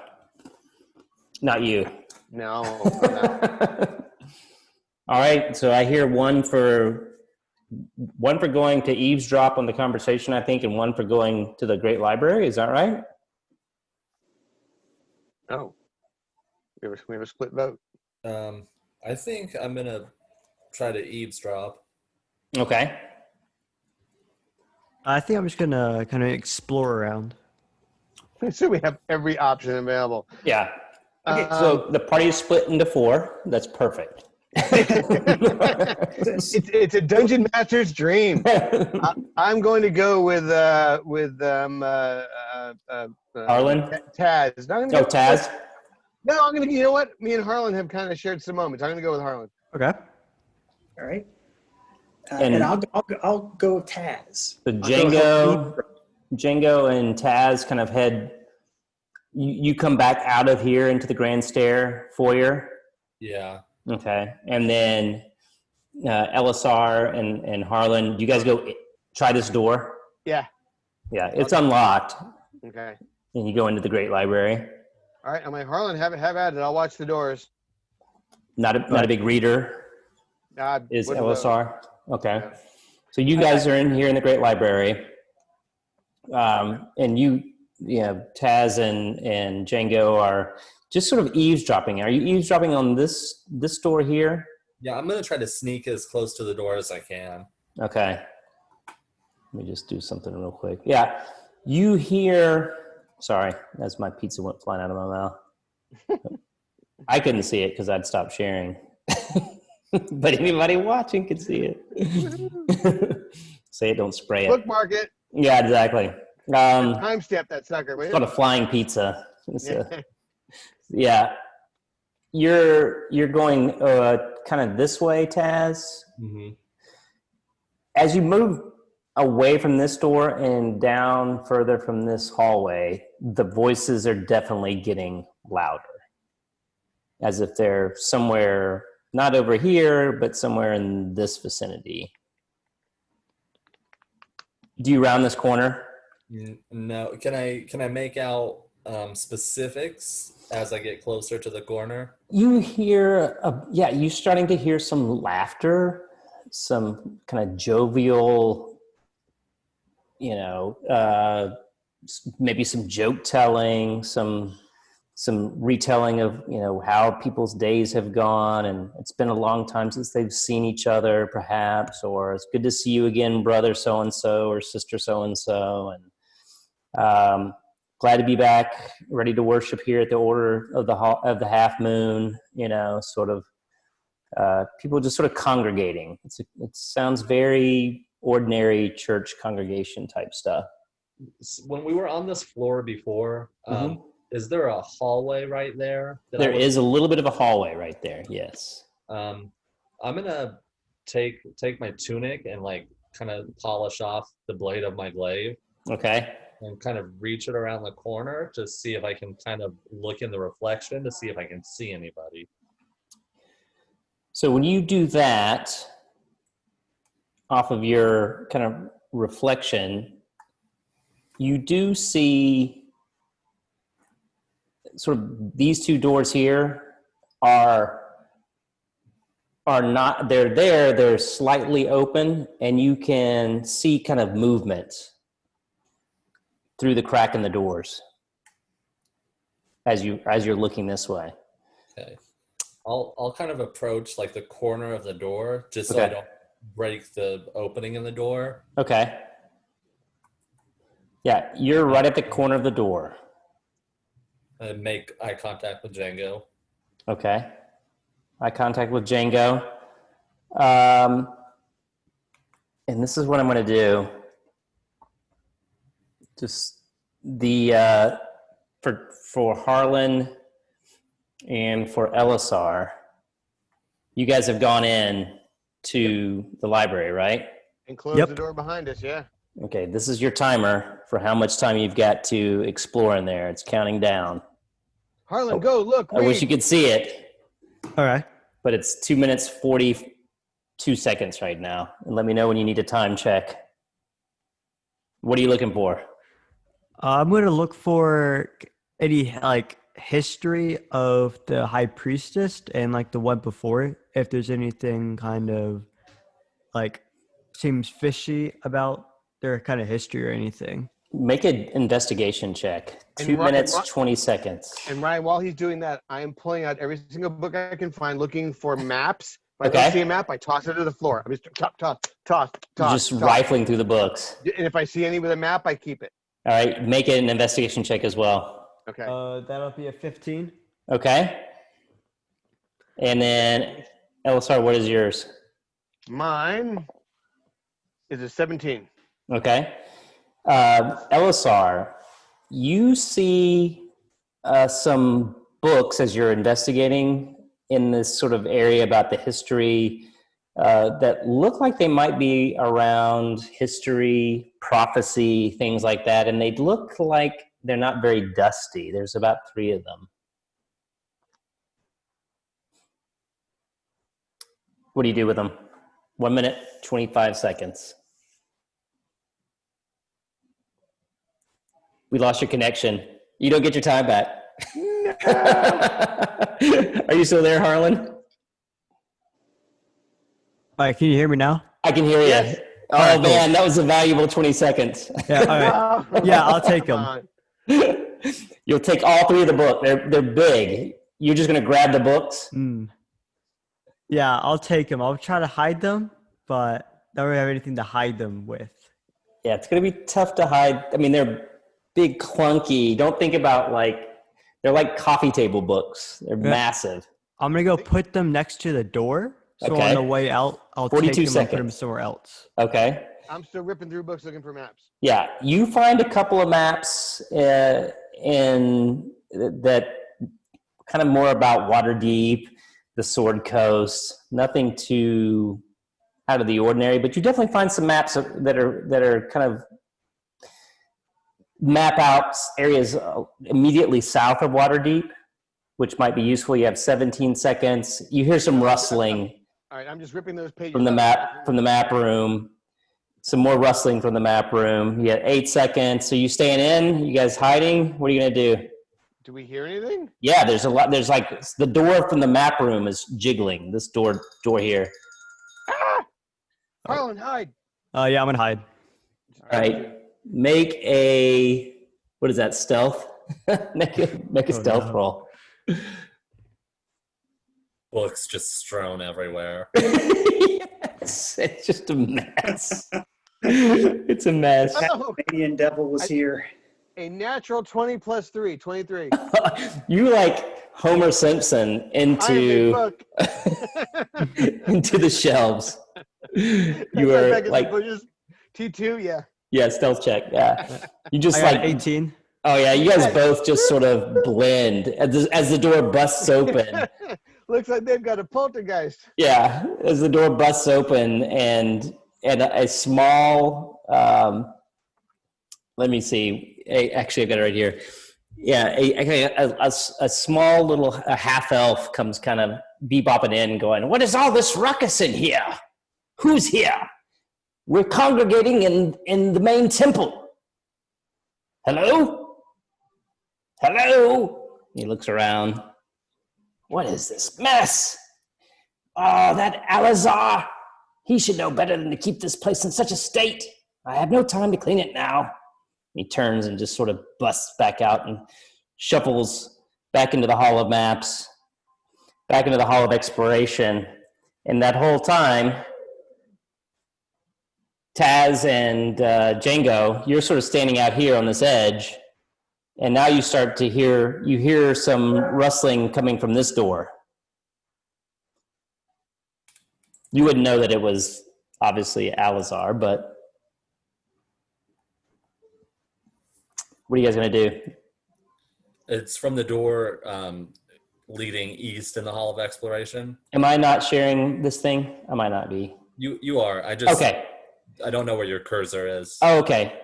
Speaker 1: Not you.
Speaker 2: No. No.
Speaker 1: All right. So I hear one for going to eavesdrop on the conversation, I think, and one for going to the Great Library. Is that right?
Speaker 2: Oh. We have a split vote.
Speaker 3: I think I'm gonna try to eavesdrop.
Speaker 1: Okay.
Speaker 4: I think I'm just gonna kind of explore around.
Speaker 2: So we have every option available.
Speaker 1: Yeah. Okay. So the party is split into 4. That's perfect.
Speaker 2: It's a dungeon master's dream. I'm going to go with
Speaker 1: Harlan?
Speaker 2: Taz. No,
Speaker 1: Oh, Taz?
Speaker 2: No, I'm gonna. You know what? Me and Harlan have kind of shared some moments. I'm gonna go with Harlan.
Speaker 4: Okay.
Speaker 5: All right.
Speaker 1: And-
Speaker 5: And I'll go with Taz.
Speaker 1: So
Speaker 5: I'll go help
Speaker 1: Django and Taz kind of head. You come back out of here into the grand stair foyer.
Speaker 3: Yeah.
Speaker 1: Okay, and then LSR and Harlan, do you guys go try this door?
Speaker 2: Yeah.
Speaker 1: Yeah, it's unlocked,
Speaker 2: Okay.
Speaker 1: and you go into the Great Library.
Speaker 2: All right. I'm like Harlan. Have at it. I'll watch the doors.
Speaker 1: Not a big reader. Is
Speaker 2: wouldn't know.
Speaker 1: LSR. Okay.
Speaker 2: Yeah.
Speaker 1: So you guys are in here in the Great Library, and Taz and Django are just sort of eavesdropping. Are you eavesdropping on this door here?
Speaker 3: Yeah, I'm gonna try to sneak as close to the door as I can.
Speaker 1: Okay. Let me just do something real quick. Yeah, you hear. Sorry, as my pizza went flying out of my mouth. I couldn't see it because I'd stopped sharing. But anybody watching could see it. Say it, don't spray it.
Speaker 2: Bookmark it.
Speaker 1: Yeah, exactly.
Speaker 2: Timestamp that sucker.
Speaker 1: It's called a flying pizza. Yeah. You're going kind of this way, Taz.
Speaker 3: Mm-hmm.
Speaker 1: As you move away from this door and down further from this hallway, the voices are definitely getting louder. As if they're somewhere, not over here, but somewhere in this vicinity. Do you round this corner?
Speaker 3: No. Can I make out specifics as I get closer to the corner?
Speaker 1: You hear, you're starting to hear some laughter, some kind of jovial, maybe some joke telling, some retelling of, how people's days have gone, and it's been a long time since they've seen each other, perhaps, or it's good to see you again, brother so-and-so or sister so-and-so, and glad to be back, ready to worship here at the Order of the Half Moon, sort of people just sort of congregating. It sounds very ordinary church congregation type stuff.
Speaker 3: When we were on this floor before, is there a hallway right there?
Speaker 1: There is a little bit of a hallway right there, yes.
Speaker 3: I'm gonna take my tunic and kind of polish off the blade of my glaive.
Speaker 1: Okay.
Speaker 3: And kind of reach it around the corner to see if I can kind of look in the reflection to see if I can see anybody.
Speaker 1: So when you do that, off of your kind of reflection, you do see sort of these two doors here are not, they're slightly open, and you can see kind of movement through the crack in the doors as you're looking this way.
Speaker 3: Okay. I'll kind of approach the corner of the door just so
Speaker 1: Okay.
Speaker 3: I don't break the opening in the door.
Speaker 1: Okay. Yeah, you're right at the corner of the door.
Speaker 3: And make eye contact with Django.
Speaker 1: Okay. Eye contact with Django. And this is what I'm going to do. Just for Harlan and for LSR, you guys have gone in to the library, right?
Speaker 2: And close the door behind us, yeah.
Speaker 1: Okay, this is your timer for how much time you've got to explore in there. It's counting down.
Speaker 2: Harlan, go, look,
Speaker 1: I wish you could see it.
Speaker 4: All right.
Speaker 1: But it's 2 minutes, 42 seconds right now. And let me know when you need a time check. What are you looking for?
Speaker 4: I'm going to look for any history of the high priestess and the one before it. If there's anything kind of seems fishy about their kind of history or anything.
Speaker 1: Make an investigation check. 2 minutes, 20 seconds.
Speaker 2: And Ryan, while he's doing that, I am pulling out every single book I can find, looking for maps. If I don't see a map, I toss it to the floor. I'm just toss.
Speaker 1: Just rifling through the books.
Speaker 2: And if I see any with a map, I keep it.
Speaker 1: All right, make it an investigation check as well.
Speaker 2: Okay.
Speaker 4: That'll be a 15.
Speaker 1: Okay. And then, LSR, what is yours?
Speaker 2: Mine is a 17.
Speaker 1: Okay. LSR, you see some books as you're investigating in this sort of area about the history that look like they might be around history, prophecy, things like that, and they look like they're not very dusty. There's about 3 of them. What do you do with them? 1 minute, 25 seconds. We lost your connection. You don't get your time back. No. Are you still there, Harlan?
Speaker 4: All right, can you hear me now?
Speaker 1: I can hear you.
Speaker 2: Yes.
Speaker 1: Oh,
Speaker 4: All right,
Speaker 1: man,
Speaker 4: cool.
Speaker 1: that was a valuable 20 seconds.
Speaker 4: Yeah, all right. Yeah, I'll take them.
Speaker 1: You'll take all 3 of the book. They're big. You're just going to grab the books?
Speaker 4: Yeah, I'll take them. I'll try to hide them, but I don't really have anything to hide them with.
Speaker 1: Yeah, it's going to be tough to hide. I mean, they're big, clunky. Don't think about they're like coffee table books. They're massive.
Speaker 4: I'm going to go put them next to the door. So
Speaker 1: Okay.
Speaker 4: on the way out, I'll
Speaker 1: 42
Speaker 4: take them and put them
Speaker 1: seconds.
Speaker 4: somewhere else.
Speaker 1: Okay.
Speaker 2: I'm still ripping through books looking for maps.
Speaker 1: Yeah, you find a couple of maps in that kind of more about Waterdeep, the Sword Coast, nothing too out of the ordinary, but you definitely find some maps that are kind of map out areas immediately south of Waterdeep, which might be useful. You have 17 seconds. You hear some rustling.
Speaker 2: All right, I'm just ripping those pages
Speaker 1: from the map room. Some more rustling from the map room. You got 8 seconds. So you staying in? You guys hiding? What are you gonna do?
Speaker 2: Do we hear anything?
Speaker 1: Yeah, there's a lot. There's the door from the map room is jiggling. This door here.
Speaker 2: Ah! Harlan, hide.
Speaker 4: Yeah, I'm gonna hide.
Speaker 1: All right. Make a what is that? Stealth. make a stealth roll.
Speaker 3: Books just strewn everywhere.
Speaker 1: Yes, it's just a mess. It's a mess.
Speaker 2: Oh,
Speaker 5: Canadian devil was here.
Speaker 2: a natural 20 plus 3, 23.
Speaker 1: You like Homer Simpson into into the shelves. You are like
Speaker 2: T2, yeah.
Speaker 1: Yeah, stealth check. Yeah, you just
Speaker 4: I got
Speaker 1: like
Speaker 4: 18.
Speaker 1: Oh yeah, you guys both just sort of blend as the door busts open.
Speaker 2: Looks like they've got a poltergeist.
Speaker 1: Yeah, as the door busts open and a small, let me see. Actually, I've got it right here. Yeah, a small little half elf comes kind of bebopping in, going, "What is all this ruckus in here? Who's here? We're congregating in the main temple. Hello? Hello?" He looks around. "What is this mess? Oh, that Alizar. He should know better than to keep this place in such a state. I have no time to clean it now." He turns and just sort of busts back out and shuffles back into the Hall of Maps, back into the Hall of Exploration. And that whole time, Taz and Django, you're sort of standing out here on this edge, and now you start to hear some rustling coming from this door. You wouldn't know that it was obviously Alizar, but what are you guys gonna do?
Speaker 3: It's from the door leading east in the Hall of Exploration.
Speaker 1: Am I not sharing this thing? I might not be.
Speaker 3: You are. I just
Speaker 1: Okay.
Speaker 3: I don't know where your cursor is.
Speaker 1: Oh, okay.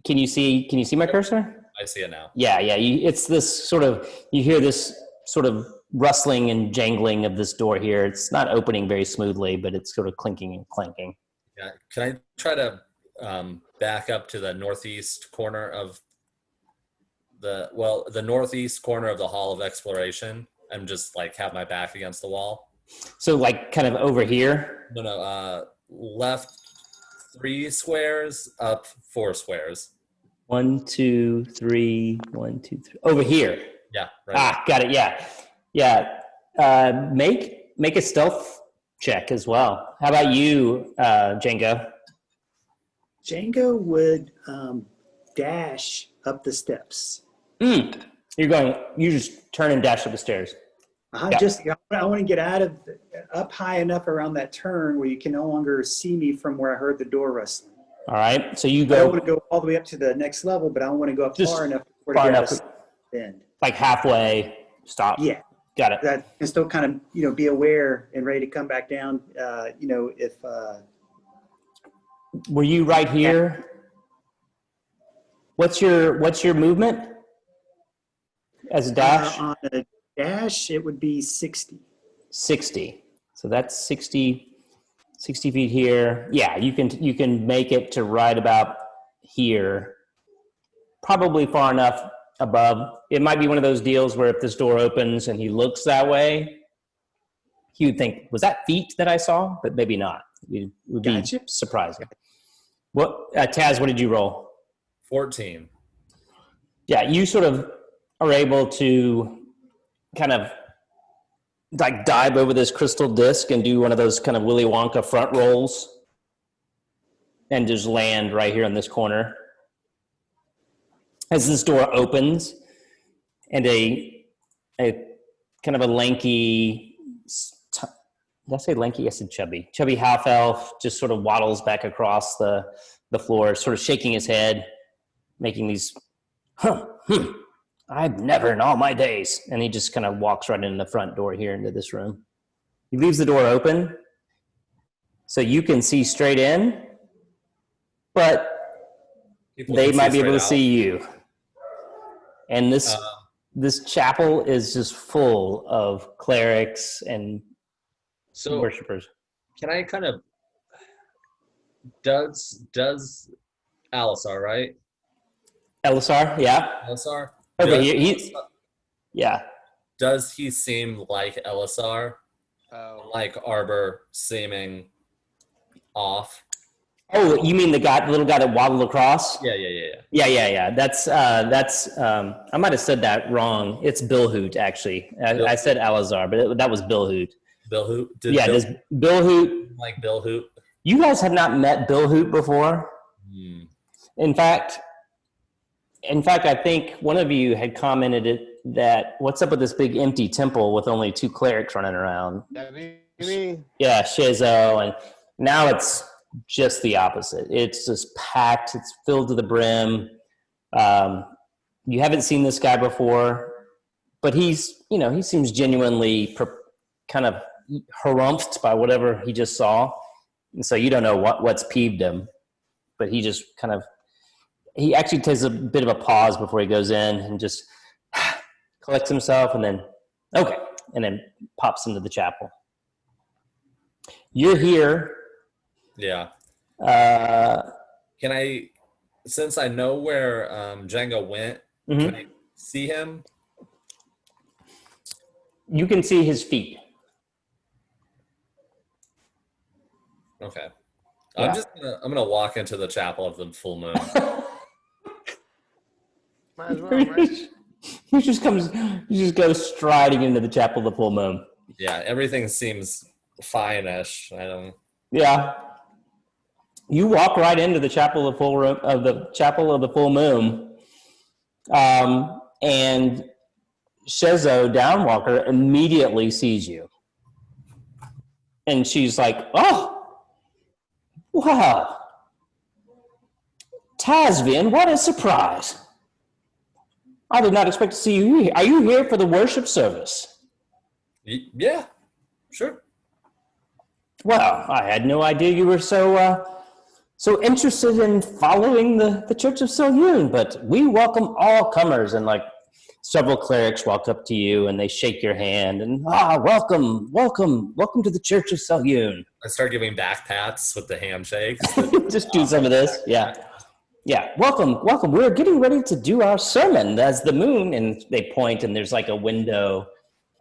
Speaker 1: Can you see my cursor?
Speaker 3: I see it now.
Speaker 1: Yeah. It's this sort of, you hear this sort of rustling and jangling of this door here. It's not opening very smoothly, but it's sort of clinking and clanking.
Speaker 3: Yeah. Can I try to back up to the northeast corner of the northeast corner of the Hall of Exploration and just like have my back against the wall?
Speaker 1: So like kind of over here?
Speaker 3: No. Left 3 squares, up 4 squares.
Speaker 1: 1, 2, 3, 1, 2, 3. Over here.
Speaker 3: Yeah. Right.
Speaker 1: Got it. Yeah. Make a stealth check as well. How about you, Django?
Speaker 5: Django would dash up the steps.
Speaker 1: You just turn and dash up the stairs.
Speaker 5: I want to get up high enough around that turn where you can no longer see me from where I heard the door rustling.
Speaker 1: All right. So you
Speaker 5: I don't want to go all the way up to the next level, but I want to go up far enough where the
Speaker 1: Far
Speaker 5: gas
Speaker 1: enough.
Speaker 5: bend.
Speaker 1: Like halfway. Stop.
Speaker 5: Yeah,
Speaker 1: Got it.
Speaker 5: that and still kind of be aware and ready to come back down. If
Speaker 1: Were you right here? What's your movement as a dash?
Speaker 5: on a dash, it would be 60.
Speaker 1: 60. So that's 60 feet here. Yeah, you can make it to right about here. Probably far enough above. It might be one of those deals where if this door opens and he looks that way, he would think, was that feet that I saw? But maybe not. It would be
Speaker 5: Gotcha.
Speaker 1: surprising. What, Taz, what did you roll?
Speaker 3: 14.
Speaker 1: Yeah, you sort of are able to kind of like dive over this crystal disc and do one of those kind of Willy Wonka front rolls and just land right here in this corner. As this door opens and a kind of a lanky, did I say lanky? I said chubby. Chubby half elf just sort of waddles back across the floor, sort of shaking his head, making these, I've never in all my days. And he just kind of walks right in the front door here into this room. He leaves the door open so you can see straight in, but they might be able to see you. And this chapel is just full of clerics and worshipers.
Speaker 3: Can I kind of does Alisar, right?
Speaker 1: Elisar, yeah.
Speaker 3: Alisar?
Speaker 1: Okay, yeah.
Speaker 3: Does he seem like Elisar?
Speaker 2: Oh.
Speaker 3: Like Arbor seeming off?
Speaker 1: Oh, you mean the little guy that waddled across?
Speaker 3: Yeah.
Speaker 1: Yeah. That's I might have said that wrong. It's Bill Hoot, actually. I said Alizar, but that was Bill Hoot.
Speaker 3: Bill Hoot?
Speaker 1: Does Bill Hoot
Speaker 3: like Bill Hoot?
Speaker 1: You guys have not met Bill Hoot before? In fact, I think one of you had commented that what's up with this big empty temple with only 2 clerics running around?
Speaker 2: That me?
Speaker 1: Yeah, Shizo, and now it's just the opposite. It's just packed. It's filled to the brim. You haven't seen this guy before, but he seems genuinely kind of harumphed by whatever he just saw. And so you don't know what's peeved him, but he just he actually takes a bit of a pause before he goes in and just collects himself and then pops into the chapel. You're here.
Speaker 3: Yeah.
Speaker 1: Can
Speaker 3: I, since I know where Django went, can I see him?
Speaker 1: You can see his feet.
Speaker 3: Okay.
Speaker 1: Yeah.
Speaker 3: I'm gonna walk into the chapel of the full moon.
Speaker 2: Might as well, right?
Speaker 1: You just go striding into the chapel of the full moon.
Speaker 3: Yeah, everything seems fine-ish.
Speaker 1: Yeah. You walk right into the chapel of the full moon, and Shezo Downwalker immediately sees you, and she's like, "Oh, wow, Tazvin, what a surprise! I did not expect to see you here. Are you here for the worship service?"
Speaker 3: Yeah, sure.
Speaker 1: Well, I had no idea you were so interested in following the Church of Selune, but we welcome all comers. And like several clerics walk up to you and they shake your hand and welcome to the Church of Selune.
Speaker 3: I start giving back pats with the handshakes.
Speaker 1: Just do some of this, yeah. Welcome. We're getting ready to do our sermon as the moon, and they point, and there's like a window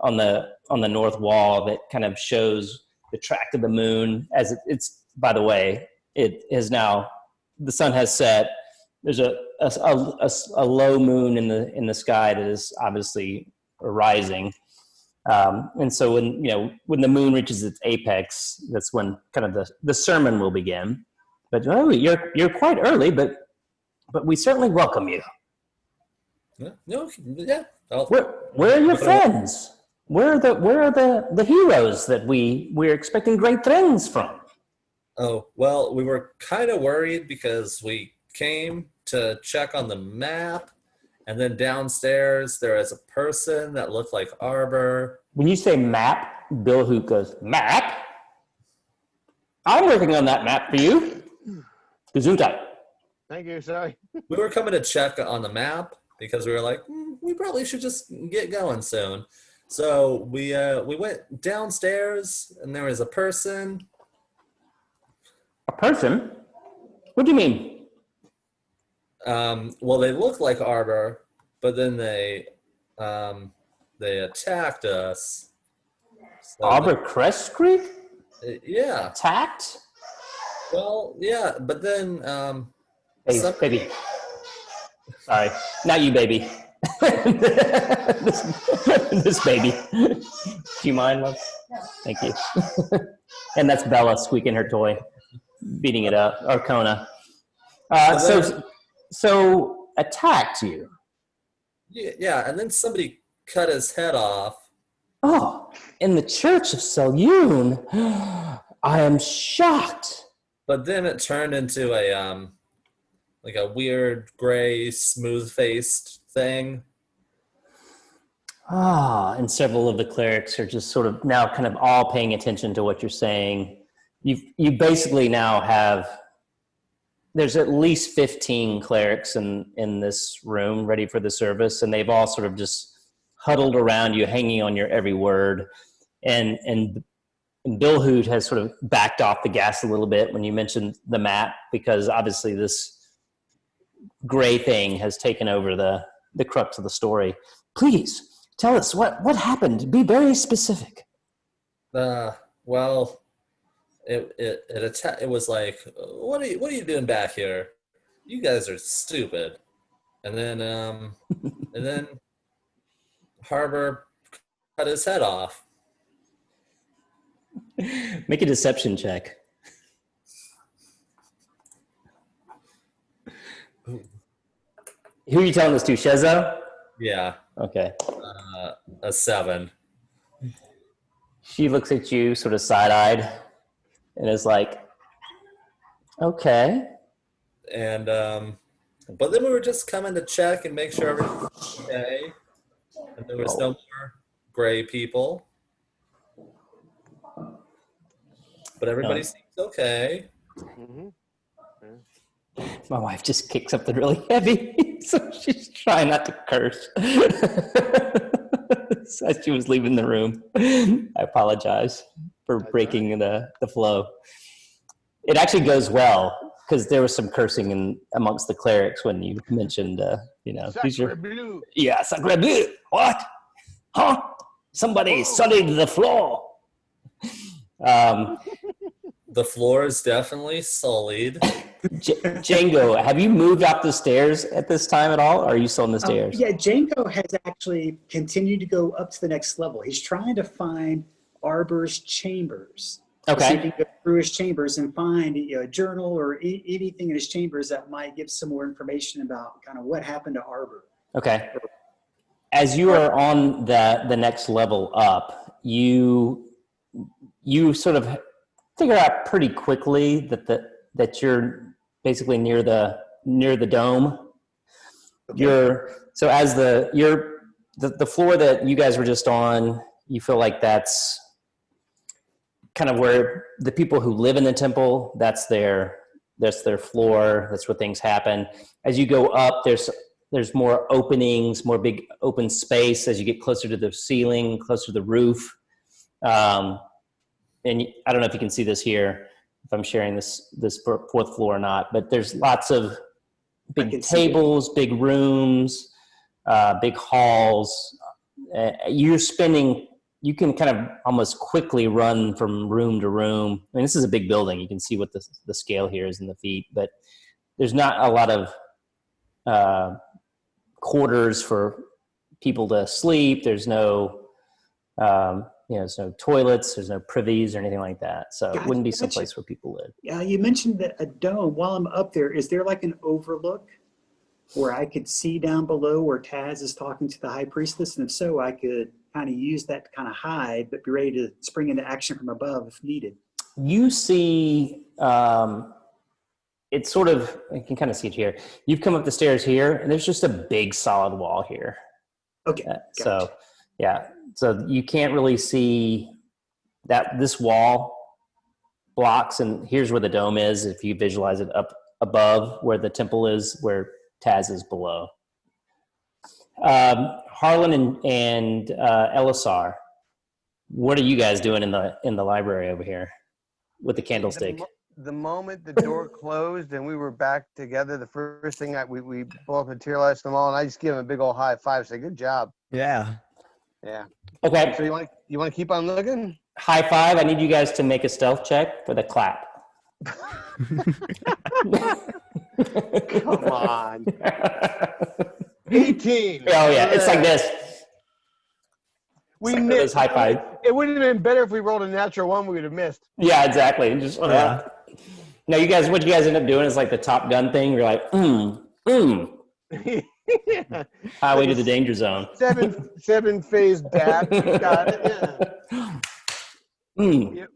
Speaker 1: on the north wall that kind of shows the track of the moon as it's. By the way, it is now, the sun has set. There's a low moon in the sky that is obviously rising, and so when the moon reaches its apex, that's when kind of the sermon will begin. But you're quite early, but we certainly welcome you.
Speaker 3: Yeah.
Speaker 1: Where are your friends? Where are the heroes that we're expecting great things from?
Speaker 3: Oh, well, we were kind of worried because we came to check on the map And then downstairs, there is a person that looked like Arbor.
Speaker 1: When you say map, Bill Hoot goes, map? I'm working on that map for you. Gesundheit.
Speaker 2: Thank you. Sorry.
Speaker 3: We were coming to check on the map because we were like, we probably should just get going soon. So we went downstairs, and there was a person.
Speaker 1: A person? What do you mean?
Speaker 3: Well, they looked like Arbor, but then they attacked us. So
Speaker 1: Arbor Crest Creek?
Speaker 3: yeah.
Speaker 1: Attacked?
Speaker 3: Well, yeah, but then
Speaker 1: Hey, baby. Sorry, not you, baby. this baby. Do you mind, love? Thank you. And that's Bella squeaking her toy, beating it up, or Kona. So attacked you.
Speaker 3: Yeah, and then somebody cut his head off.
Speaker 1: Oh, in the Church of Selune. I am shocked.
Speaker 3: But then it turned into a like a weird gray, smooth-faced thing.
Speaker 1: And several of the clerics are just sort of now kind of all paying attention to what you're saying. You basically now have, there's at least 15 clerics in this room ready for the service, and they've all sort of just huddled around you, hanging on your every word. And Bill Hoot has sort of backed off the gas a little bit when you mentioned the map, because obviously this gray thing has taken over the crux of the story. Please tell us what happened. Be very specific.
Speaker 3: Well, it was like, what are you doing back here? You guys are stupid. And then Harbor cut his head off.
Speaker 1: Make a deception check. Who are you telling this to, Shezo?
Speaker 3: Yeah.
Speaker 1: Okay.
Speaker 3: A 7.
Speaker 1: She looks at you sort of side-eyed and is like, okay.
Speaker 3: And but then we were just coming to check and make sure everything was okay. And there was no more gray people. But everybody seems okay.
Speaker 2: Mm-hmm.
Speaker 1: My wife just kicked something really heavy, so she's trying not to curse as she was leaving the room. I apologize for breaking the flow. It actually goes well, because there was some cursing amongst the clerics when you mentioned,
Speaker 2: Sacre bleu.
Speaker 1: Yeah, sacre bleu. What? Huh? Somebody sullied the floor.
Speaker 3: The floor is definitely sullied.
Speaker 1: Django, have you moved up the stairs at this time at all? Or are you still on the stairs?
Speaker 5: Yeah, Django has actually continued to go up to the next level. He's trying to find Arbor's chambers.
Speaker 1: Okay.
Speaker 5: So he can go through his chambers and find a journal or anything in his chambers that might give some more information about kind of what happened to Arbor.
Speaker 1: Okay. As you are on the next level up, you sort of figure out pretty quickly that you're basically near the dome. Okay. So as the floor that you guys were just on, you feel like that's kind of where the people who live in the temple, that's their floor, that's where things happen. As you go up, there's more openings, more big open space as you get closer to the ceiling, closer to the roof. And I don't know if you can see this here, if I'm sharing this fourth floor or not, but there's lots of big tables, big rooms, big halls. You can kind of almost quickly run from room to room. I mean, this is a big building. You can see what the scale here is in the feet, but there's not a lot of quarters for people to sleep. There's no, there's no toilets, there's no privies or anything like that. So it wouldn't be someplace where people live.
Speaker 5: Yeah, you mentioned that a dome. While I'm up there, is there like an overlook where I could see down below where Taz is talking to the high priestess? And if so, I could kind of use that to kind of hide, but be ready to spring into action from above if needed.
Speaker 1: You see it's sort of, you can kind of see it here. You've come up the stairs here, and there's just a big solid wall here.
Speaker 5: Okay.
Speaker 1: So, yeah. So you can't really see that this wall blocks, and here's where the dome is. If you visualize it up above where the temple is, where Taz is below. Harlan and Elisar, what are you guys doing in the library over here with the candlestick?
Speaker 2: The moment the door closed and we were back together, the first thing we both materialized them all, and I just give him a big old high five, say, "Good job."
Speaker 4: Yeah.
Speaker 2: Yeah.
Speaker 1: Okay.
Speaker 2: So you want to keep on looking?
Speaker 1: High five. I need you guys to make a stealth check for the clap.
Speaker 2: Come on. 18.
Speaker 1: Oh yeah, it's like this.
Speaker 2: We
Speaker 1: like
Speaker 2: missed.
Speaker 1: High five.
Speaker 2: It would have been better if we rolled a natural one. We would have missed.
Speaker 1: Yeah, exactly. Just
Speaker 4: Yeah.
Speaker 1: No, what you guys end up doing is like the Top Gun thing. You're like,
Speaker 2: Yeah.
Speaker 1: highway to the danger zone.
Speaker 2: Seven phase dab. Got it. Yeah. Yep.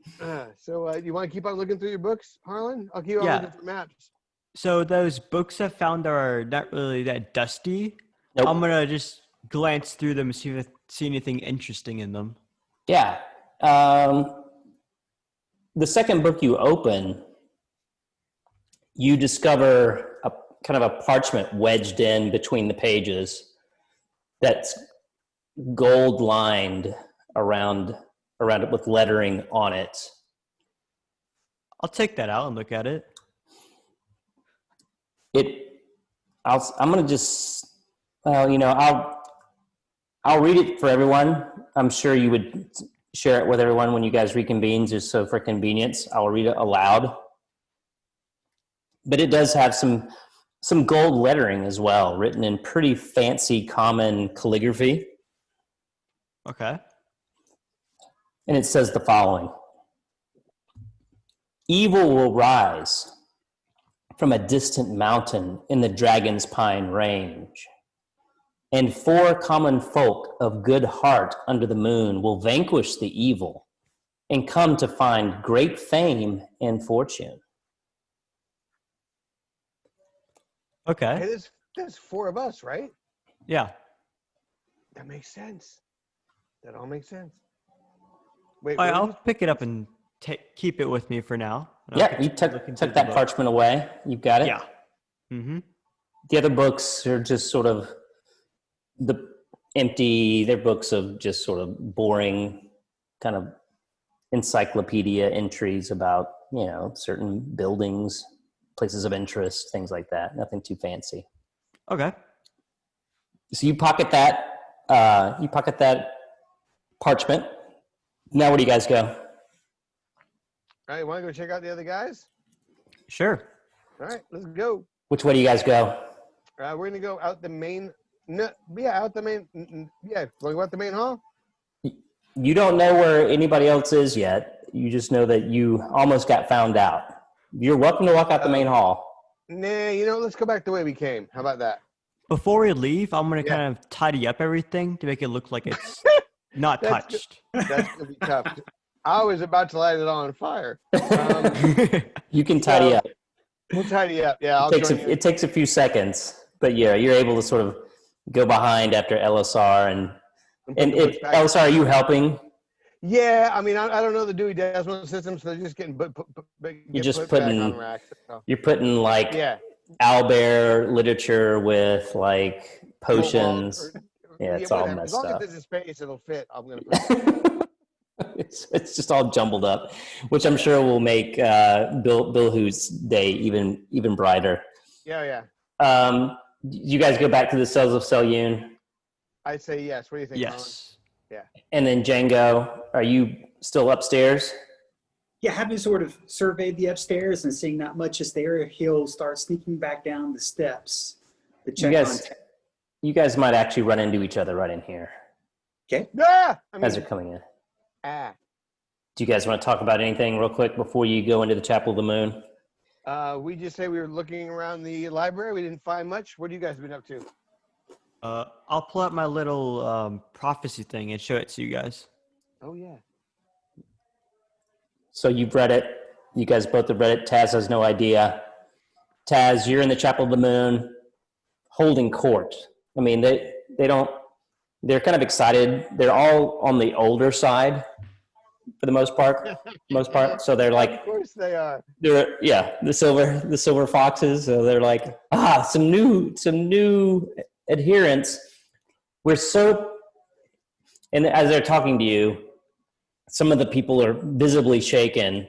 Speaker 2: So you want to keep on looking through your books, Harlan? I'll keep on looking for maps.
Speaker 4: So those books I found are not really that dusty.
Speaker 1: Nope.
Speaker 4: I'm gonna just glance through them and see if I see anything interesting in them.
Speaker 1: Yeah. The second book you open, you discover a kind of a parchment wedged in between the pages that's gold lined around it with lettering on it.
Speaker 4: I'll take that out and look at it.
Speaker 1: I'm gonna just, I'll read it for everyone. I'm sure you would share it with everyone when you guys reconvene, just so for convenience. I'll read it aloud. But it does have some gold lettering as well, written in pretty fancy common calligraphy.
Speaker 4: Okay.
Speaker 1: And it says the following: "Evil will rise from a distant mountain in the Dragon's Pine Range, and 4 common folk of good heart under the moon will vanquish the evil and come to find great fame and fortune."
Speaker 4: Okay.
Speaker 2: Hey, there's 4 of us, right?
Speaker 4: Yeah.
Speaker 2: That makes sense. That all makes sense. Wait,
Speaker 4: All right, I'll pick it up and keep it with me for now.
Speaker 1: Yeah, you took that parchment away. You've got it.
Speaker 4: Yeah. Mm-hmm.
Speaker 1: The other books are just sort of they're books of just sort of boring kind of encyclopedia entries about, certain buildings, places of interest, things like that. Nothing too fancy.
Speaker 4: Okay.
Speaker 1: So you pocket that parchment. Now where do you guys go?
Speaker 2: All right, want to go check out the other guys?
Speaker 4: Sure.
Speaker 2: All right, let's go.
Speaker 1: Which way do you guys go?
Speaker 2: We're going to go out the main. No, yeah, out the main. Yeah, want to go out the main hall?
Speaker 1: You don't know where anybody else is yet. You just know that you almost got found out. You're welcome to walk out the main hall.
Speaker 2: Nah, let's go back the way we came. How about that?
Speaker 4: Before we leave, I'm going to kind of tidy up everything to make it look like it's not touched.
Speaker 2: That's going to be tough. I was about to light it on fire.
Speaker 1: You can tidy up.
Speaker 2: We'll tidy up. Yeah,
Speaker 1: It takes a few seconds, but yeah, you're able to sort of go behind after LSR and LSR, are you helping?
Speaker 2: Yeah, I mean, I don't know the Dewey Decimal System, so they're just getting put back on racks. So.
Speaker 1: You're putting like owlbear literature with like potions. It's all messed up.
Speaker 2: As long as there's a space, it'll fit. I'm gonna put
Speaker 1: it's just all jumbled up, which I'm sure will make Bill Who's day even brighter.
Speaker 2: Yeah.
Speaker 1: You guys go back to the cells of Selune?
Speaker 2: I'd say yes. What do you think,
Speaker 4: Yes.
Speaker 2: Colin? Yeah.
Speaker 1: And then Django, are you still upstairs?
Speaker 5: Yeah, having sort of surveyed the upstairs and seeing not much is there, he'll start sneaking back down the steps to check
Speaker 1: you guys might actually run into each other right in here.
Speaker 5: Okay.
Speaker 1: As they're coming in.
Speaker 2: Do
Speaker 1: you guys want to talk about anything real quick before you go into the Chapel of the Moon?
Speaker 2: We just say we were looking around the library. We didn't find much. What have you guys been up to?
Speaker 4: I'll pull out my little prophecy thing and show it to you guys.
Speaker 2: Oh, yeah.
Speaker 1: So you've read it. You guys both have read it. Taz has no idea. Taz, you're in the Chapel of the Moon holding court. I mean, they're kind of excited. They're all on the older side for the most part. So they're like,
Speaker 2: of course they are.
Speaker 1: The silver foxes. So they're like, some new adherents. We're so, and as they're talking to you, some of the people are visibly shaken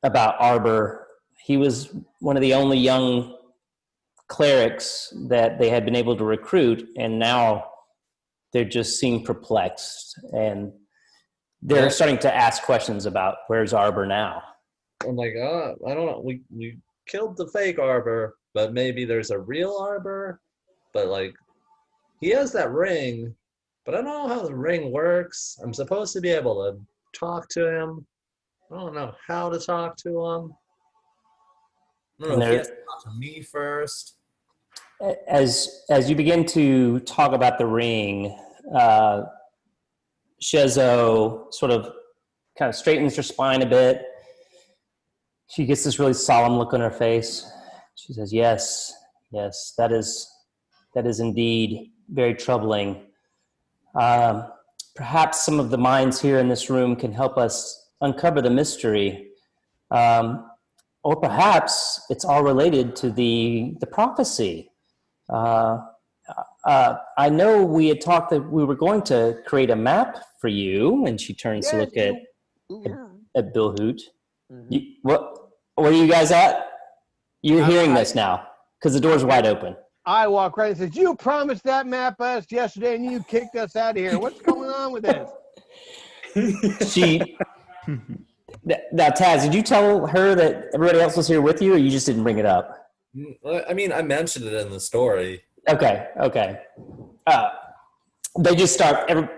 Speaker 1: about Arbor. He was one of the only young clerics that they had been able to recruit, and now they're just seem perplexed, and they're starting to ask questions about where's Arbor now.
Speaker 3: I'm like, I don't know. We killed the fake Arbor, but maybe there's a real Arbor. But like, he has that ring, but I don't know how the ring works. I'm supposed to be able to talk to him. I don't know how to talk to him. I don't know if he has to talk to me first.
Speaker 1: As you begin to talk about the ring, Shezo sort of kind of straightens her spine a bit. She gets this really solemn look on her face. She says, yes, that is indeed very troubling. Perhaps some of the minds here in this room can help us uncover the mystery. Or perhaps it's all related to the prophecy. I know we had talked that we were going to create a map for you, and she turns to look at Bill Hoot. Mm-hmm. Where are you guys at? You're hearing this now because the door's wide open.
Speaker 2: I walk right and says, "You promised that map us yesterday, and you kicked us out of here. What's going on with this?"
Speaker 1: Now, Taz, did you tell her that everybody else was here with you, or you just didn't bring it up?
Speaker 3: I mean, I mentioned it in the story.
Speaker 1: Okay. They just start.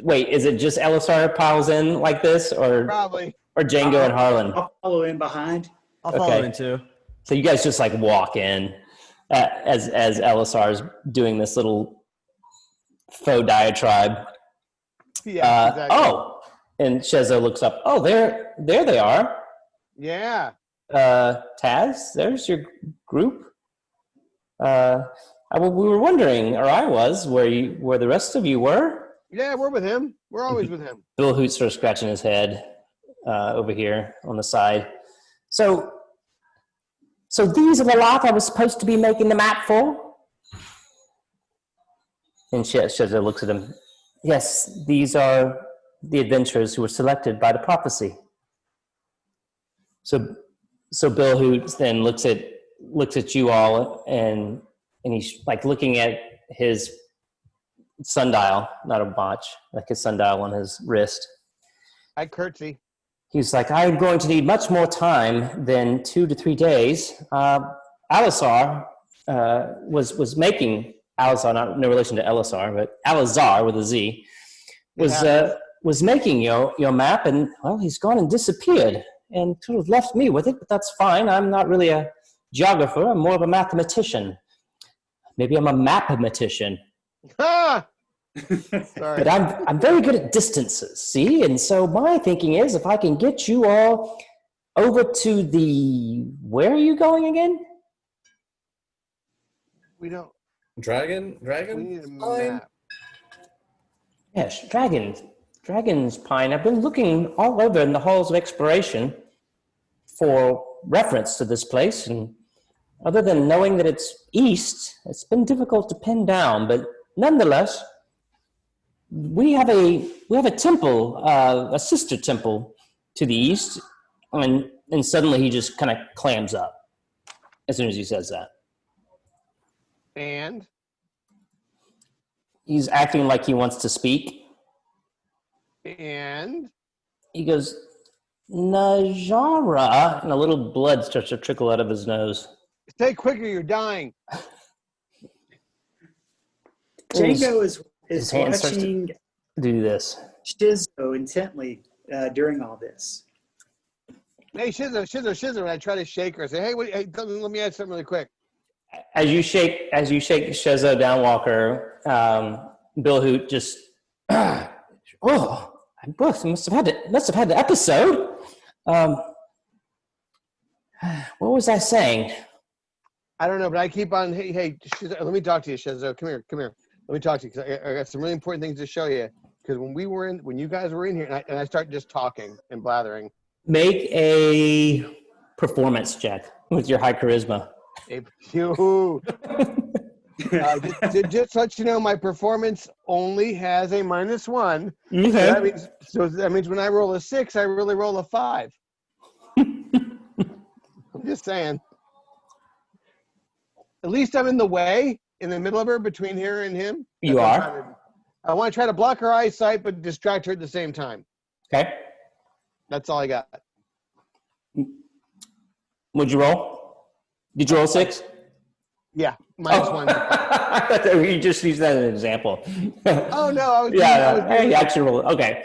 Speaker 1: Wait, is it just Elisar piles in like this, or
Speaker 2: probably,
Speaker 1: or Django and Harlan?
Speaker 5: I'll follow in behind.
Speaker 4: I'll follow in too.
Speaker 1: So you guys just like walk in as Elisar's doing this little faux diatribe.
Speaker 2: Yeah. Exactly.
Speaker 1: Oh, and Shezo looks up. Oh, there they are.
Speaker 2: Yeah.
Speaker 1: Taz, there's your group. We were wondering, or I was, where the rest of you were.
Speaker 2: Yeah, we're with him. We're always with him.
Speaker 1: Bill Hoot's sort of scratching his head over here on the side. So these are the lot I was supposed to be making the map for? And Shezo looks at him. Yes, these are the adventurers who were selected by the prophecy. So Bill Hoot then looks at you all, and he's like looking at his sundial, not a watch, like his sundial on his wrist.
Speaker 2: I curtsy.
Speaker 1: He's like, I'm going to need much more time than 2 to 3 days. Alisar was making, Alisar, not no relation to Elisar, but Alizar with a Z, was making your map, and well, he's gone and disappeared and sort of left me with it, but that's fine. I'm not really a geographer. I'm more of a mathematician. Maybe I'm a mathematician.
Speaker 2: Ah!
Speaker 1: Sorry. But I'm very good at distances, see? And so my thinking is, if I can get you all over to where are you going again?
Speaker 2: We don't.
Speaker 3: Dragon?
Speaker 2: We need a map.
Speaker 1: Yes, Dragon's Pine. I've been looking all over in the halls of exploration for reference to this place, and other than knowing that it's east, it's been difficult to pin down, but nonetheless, we have a temple, a sister temple to the east, and suddenly he just kind of clams up as soon as he says that.
Speaker 2: And
Speaker 1: he's acting like he wants to speak.
Speaker 2: And
Speaker 1: he goes, Najara, and a little blood starts to trickle out of his nose.
Speaker 2: Say quicker, you're dying.
Speaker 5: Django is
Speaker 1: watching do this.
Speaker 5: Shizo intently during all this.
Speaker 2: Hey, Shizo, and I try to shake her. I say, hey, let me add something really quick.
Speaker 1: As you shake Shizo Downwalker, Bill Hoot just, I must have had the episode. What was I saying?
Speaker 2: I don't know, but I keep on. Hey, let me talk to you, Shizo. Come here. Let me talk to you because I got some really important things to show you. Because when you guys were in here, and I start just talking and blathering.
Speaker 1: Make a performance check with your high charisma.
Speaker 2: Just to let you know, my performance only has a -1.
Speaker 1: Okay.
Speaker 2: So that means when I roll a 6, I really roll a 5. I'm just saying. At least I'm in the way, in the middle of her, between her and him.
Speaker 1: You are?
Speaker 2: I want to try to block her eyesight, but distract her at the same time.
Speaker 1: Okay.
Speaker 2: That's all I got.
Speaker 1: What'd you roll? Did you roll 6?
Speaker 2: Yeah, -1.
Speaker 1: I thought that you just used that as an example.
Speaker 2: Oh, no. I was
Speaker 1: Hey, actually roll. Okay.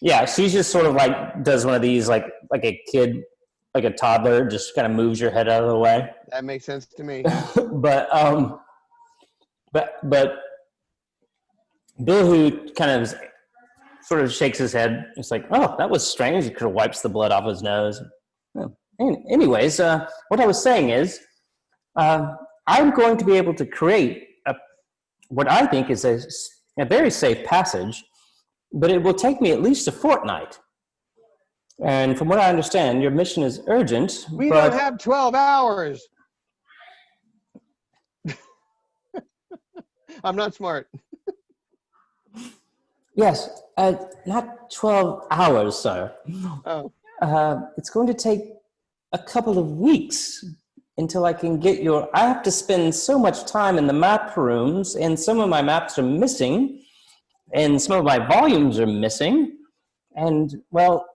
Speaker 1: Yeah, she's just sort of like does one of these like a kid, like a toddler, just kind of moves your head out of the way.
Speaker 2: That makes sense to me.
Speaker 1: but Bill, who kind of sort of shakes his head, it's like, oh, that was strange. He kind of wipes the blood off his nose. Anyways, what I was saying is, I'm going to be able to create what I think is a very safe passage, but it will take me at least a fortnight. And from what I understand, your mission is urgent.
Speaker 2: We don't have 12 hours. I'm not smart.
Speaker 1: Yes, not 12 hours, sir.
Speaker 2: Oh.
Speaker 1: It's going to take a couple of weeks until I can get I have to spend so much time in the map rooms, and some of my maps are missing, and some of my volumes are missing. And, well,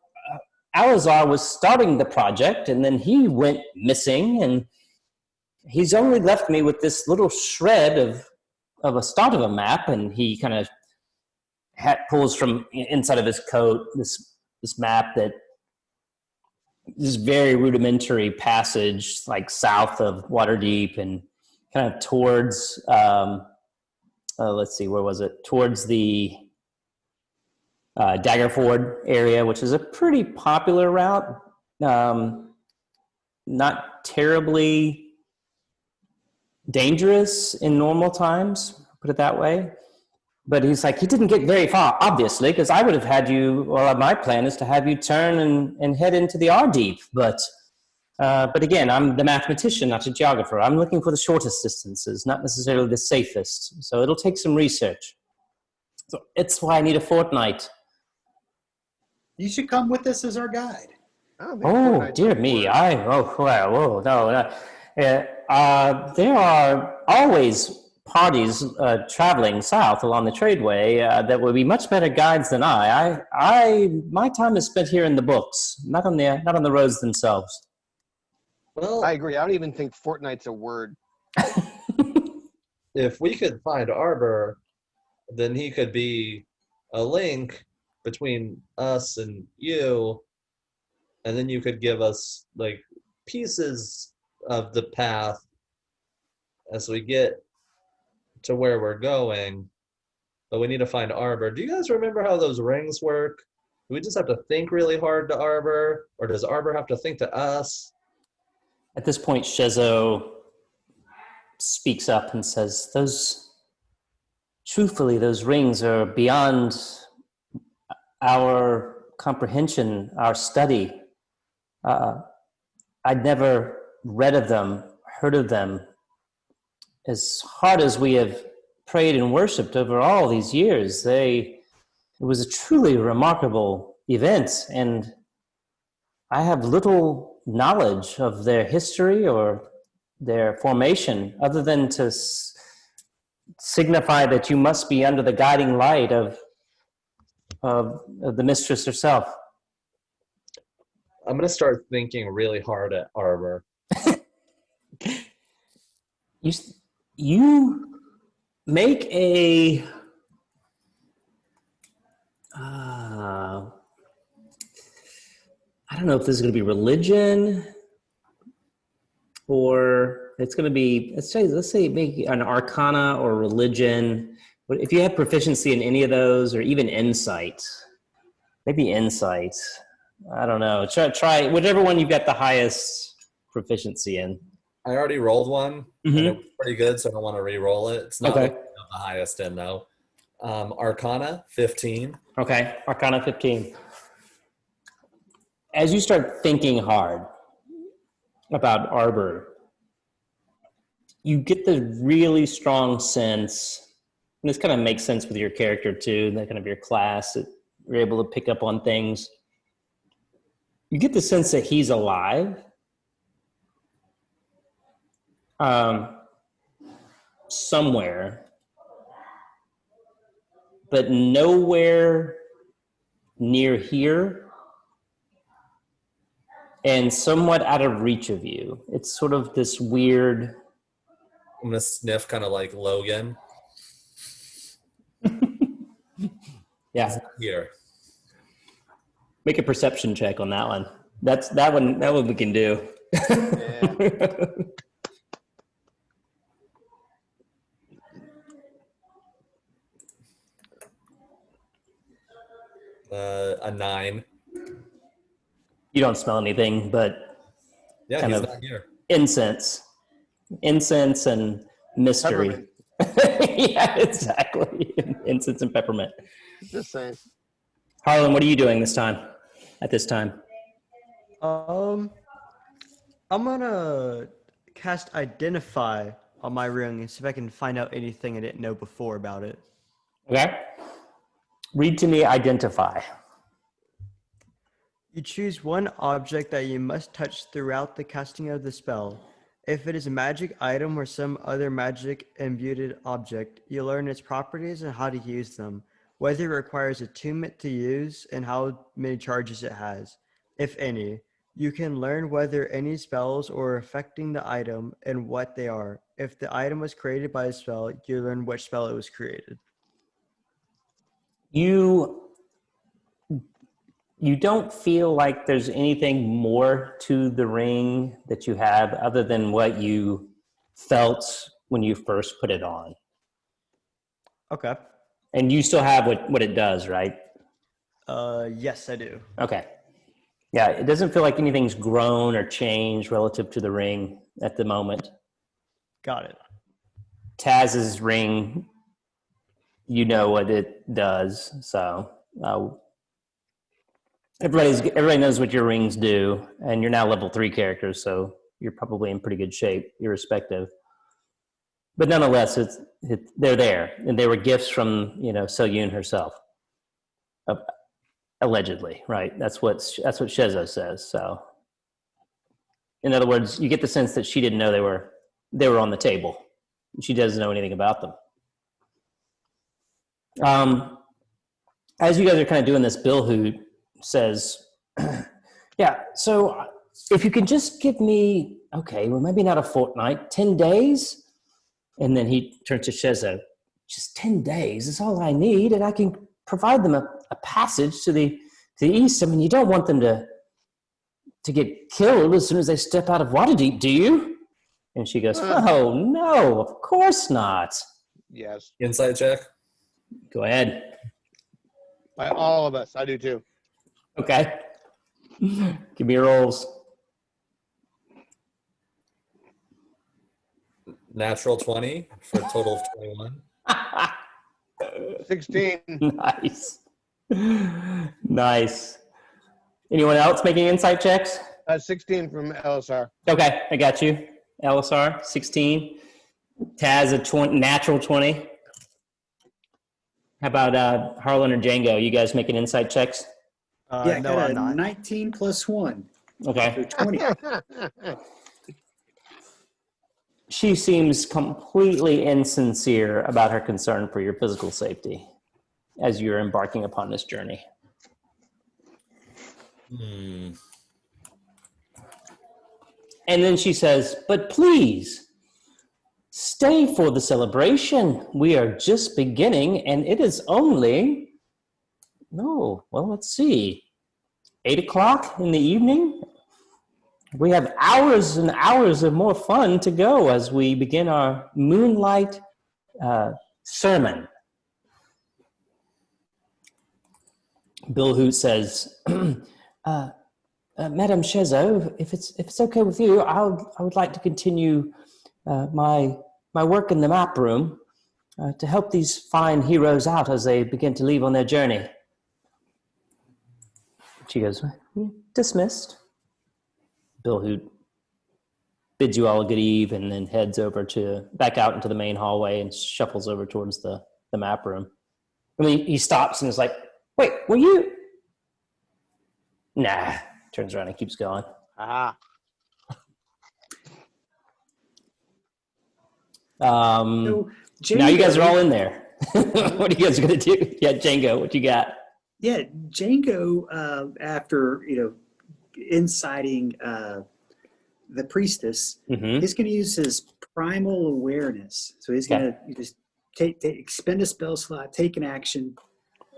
Speaker 1: Alazar was starting the project, and then he went missing, and he's only left me with this little shred of a start of a map, and he kind of pulls from inside of his coat this map that this very rudimentary passage, like south of Waterdeep and kind of towards, let's see, where was it? Towards the Daggerford area, which is a pretty popular route. Not terribly dangerous in normal times, put it that way. But he's like, he didn't get very far, obviously, because I would have had you, well, my plan is to have you turn and head into the Ardeep. But again, I'm the mathematician, not a geographer. I'm looking for the shortest distances, not necessarily the safest. So it'll take some research. So it's why I need a fortnight.
Speaker 5: You should come with us as our guide.
Speaker 1: Oh, dear me. No. There are always parties traveling south along the tradeway that would be much better guides than my time is spent here in the books, not on the roads themselves.
Speaker 3: Well,
Speaker 2: I agree. I don't even think fortnight's a word.
Speaker 3: If we could find Arbor, then he could be a link between us and you, and then you could give us like pieces of the path as we get to where we're going. But we need to find Arbor. Do you guys remember how those rings work? Do we just have to think really hard to Arbor, or does Arbor have to think to us?
Speaker 1: At this point, Shezo speaks up and says, truthfully, those rings are beyond our comprehension, our study. I'd never read of them, heard of them. As hard as we have prayed and worshipped over all these years, it was a truly remarkable event, and I have little knowledge of their history or their formation, other than to signify that you must be under the guiding light of the mistress herself.
Speaker 3: I'm going to start thinking really hard at Arbor.
Speaker 1: You make a I don't know if this is going to be religion or it's going to be, let's say make an arcana or religion. But if you have proficiency in any of those, or even insight, maybe insight. I don't know. Try whichever one you've got the highest proficiency in.
Speaker 3: I already rolled one, and it was pretty good, so I don't want to re-roll it. It's not
Speaker 1: Okay.
Speaker 3: what I have the highest in, though. Arcana, 15.
Speaker 1: Okay, Arcana 15. As you start thinking hard about Arbor, you get the really strong sense, and this kind of makes sense with your character too, that kind of your class, that you're able to pick up on things. You get the sense that he's alive. Somewhere, but nowhere near here, and somewhat out of reach of you. It's sort of this weird.
Speaker 3: I'm gonna sniff, kind of like Logan.
Speaker 1: Yeah.
Speaker 3: Here.
Speaker 1: Make a perception check on that one. That one we can do.
Speaker 2: Yeah.
Speaker 3: A 9.
Speaker 1: You don't smell anything, but
Speaker 3: Yeah,
Speaker 1: kind
Speaker 3: he's
Speaker 1: of
Speaker 3: not here.
Speaker 1: incense and mystery. Yeah, exactly. Incense and peppermint.
Speaker 2: Just saying.
Speaker 1: Harlan, what are you doing this time? At this time?
Speaker 4: I'm gonna cast Identify on my ring and see if I can find out anything I didn't know before about it.
Speaker 1: Okay. Read to me Identify.
Speaker 4: You choose one object that you must touch throughout the casting of the spell. If it is a magic item or some other magic imbued object, you learn its properties and how to use them, whether it requires attunement to use and how many charges it has, if any. You can learn whether any spells are affecting the item and what they are. If the item was created by a spell, you learn which spell it was created.
Speaker 1: You don't feel like there's anything more to the ring that you have other than what you felt when you first put it on.
Speaker 4: Okay.
Speaker 1: And you still have what it does, right?
Speaker 4: Yes, I do.
Speaker 1: Okay. Yeah, it doesn't feel like anything's grown or changed relative to the ring at the moment.
Speaker 4: Got it.
Speaker 1: Taz's ring, you know what it does, so everybody knows what your rings do, and you're now level 3 characters, so you're probably in pretty good shape, irrespective. But nonetheless, they're there, and they were gifts from Selune herself, allegedly, right? That's what Shezo says. So, in other words, you get the sense that she didn't know they were on the table. She doesn't know anything about them. As you guys are kind of doing this, Bill who says, yeah, so if you could just give me, okay, well, maybe not a fortnight, 10 days. And then he turns to Shezo, just 10 days is all I need, and I can provide them a passage to the east. I mean, you don't want them to get killed as soon as they step out of Waterdeep, do you? And she goes, oh, no, of course not.
Speaker 2: Yes.
Speaker 3: Insight check.
Speaker 1: Go ahead.
Speaker 2: By all of us. I do too.
Speaker 1: Okay. Give me your rolls.
Speaker 3: Natural 20 for a total of 21.
Speaker 2: 16.
Speaker 1: Nice. Nice. Anyone else making insight checks?
Speaker 2: 16 from LSR.
Speaker 1: Okay, I got you. LSR, 16. Taz, natural 20. How about Harlan or Django? You guys making insight checks?
Speaker 5: Yeah, I
Speaker 4: No,
Speaker 5: got
Speaker 4: I'm
Speaker 5: a
Speaker 4: not.
Speaker 5: 19 plus 1.
Speaker 1: Okay.
Speaker 5: So 20.
Speaker 1: She seems completely insincere about her concern for your physical safety as you're embarking upon this journey. And then she says, but please, stay for the celebration. We are just beginning, and it is only, let's see, 8 o'clock in the evening? We have hours and hours of more fun to go as we begin our moonlight sermon. Bill Hoot says, Madame Chezo, if it's okay with you, I would like to continue my work in the map room to help these fine heroes out as they begin to leave on their journey. She goes, dismissed. Bill Hoot bids you all a good eve and then heads over back out into the main hallway and shuffles over towards the map room. And he stops and is like, wait, were you? Nah. Turns around and keeps going.
Speaker 2: Ah.
Speaker 5: So
Speaker 1: Now you guys are
Speaker 5: Django-
Speaker 1: all in there. What are you guys going to do? Yeah, Django, what you got?
Speaker 5: Yeah, Django, after inciting the priestess,
Speaker 1: Mm-hmm.
Speaker 5: he's going to use his primal awareness. So he's going to just expend a spell slot, take an action,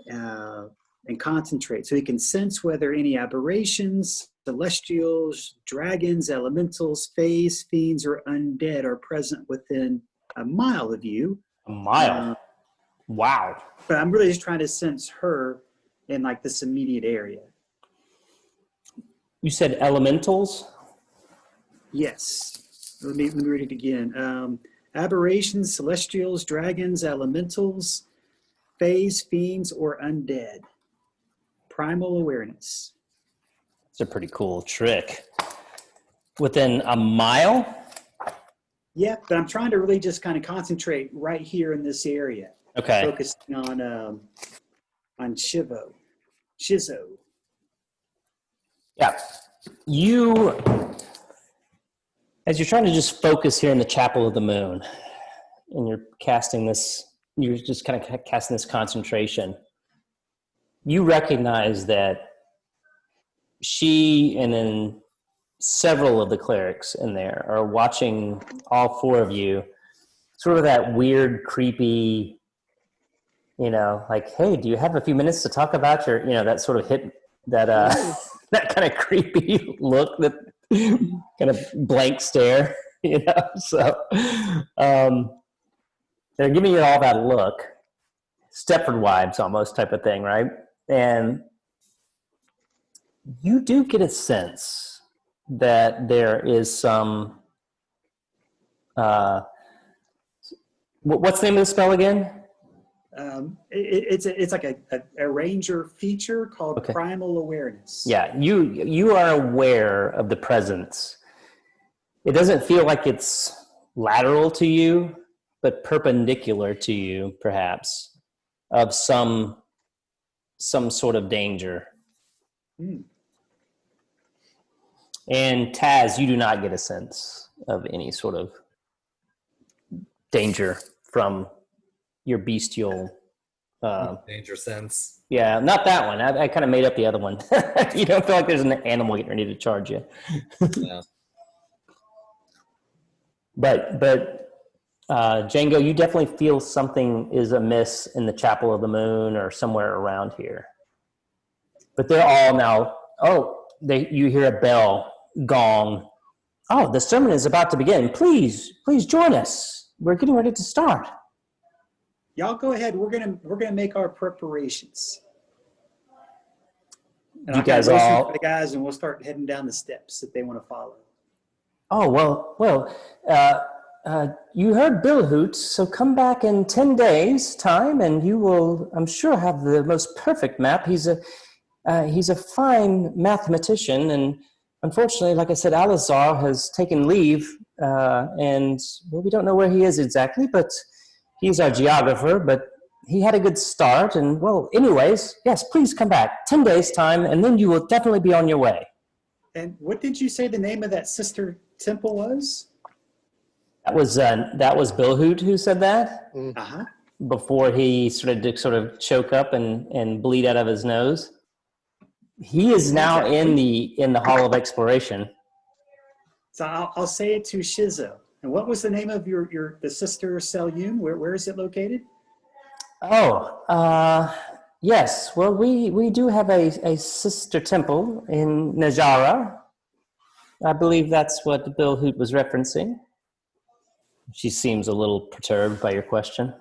Speaker 5: and concentrate. So he can sense whether any aberrations, celestials, dragons, elementals, fays, fiends, or undead are present within a mile of you.
Speaker 1: A mile. Wow.
Speaker 5: But I'm really just trying to sense her in like this immediate area.
Speaker 1: You said elementals?
Speaker 5: Yes. Let me read it again. Aberrations, celestials, dragons, elementals, fays, fiends, or undead. Primal awareness.
Speaker 1: It's a pretty cool trick. Within a mile?
Speaker 5: Yeah, but I'm trying to really just kind of concentrate right here in this area.
Speaker 1: Okay.
Speaker 5: Focusing on Shizo.
Speaker 1: Yeah. As you're trying to just focus here in the Chapel of the Moon, and you're just kind of casting this concentration, you recognize that she and then several of the clerics in there are watching all four of you, sort of that weird, creepy, like, hey, do you have a few minutes to talk about your, that sort of that kind of creepy look, that kind of blank stare, So they're giving you all that look, Stepford Wives almost type of thing, right? And you do get a sense that there is some. What's the name of the spell again?
Speaker 5: It's like a ranger feature called
Speaker 1: Okay.
Speaker 5: Primal Awareness.
Speaker 1: Yeah, you are aware of the presence. It doesn't feel like it's lateral to you, but perpendicular to you, perhaps, of some sort of danger. And Taz, you do not get a sense of any sort of danger from your bestial.
Speaker 3: Danger sense.
Speaker 1: Yeah, not that one. I kind of made up the other one. You don't feel like there's an animal getting ready to charge you.
Speaker 3: Yeah.
Speaker 1: But Django, you definitely feel something is amiss in the Chapel of the Moon or somewhere around here. But they're all now. You hear a bell gong. Oh, the sermon is about to begin. Please join us. We're getting ready to start.
Speaker 5: Y'all go ahead. We're gonna make our preparations. And
Speaker 1: You
Speaker 5: I'll
Speaker 1: guys
Speaker 5: kind of motion
Speaker 1: all.
Speaker 5: for the guys, and we'll start heading down the steps that they want to follow.
Speaker 1: Oh, well, you heard Bill Hoot, so come back in 10 days' time, and you will, I'm sure, have the most perfect map. He's a fine mathematician, and unfortunately, like I said, Alizar has taken leave, and we don't know where he is exactly, but he's our geographer, but he had a good start, and, well, anyways, yes, please come back. 10 days' time, and then you will definitely be on your way.
Speaker 5: And what did you say the name of that sister temple was?
Speaker 1: That was Bill Hoot who said that before he started to sort of choke up and bleed out of his nose. He is now in the Hall of Exploration.
Speaker 5: So I'll say it to Shizo. And what was the name of the sister Selune? Where is it located?
Speaker 1: Yes. Well, we do have a sister temple in Najara. I believe that's what Bill Hoot was referencing. She seems a little perturbed by your question.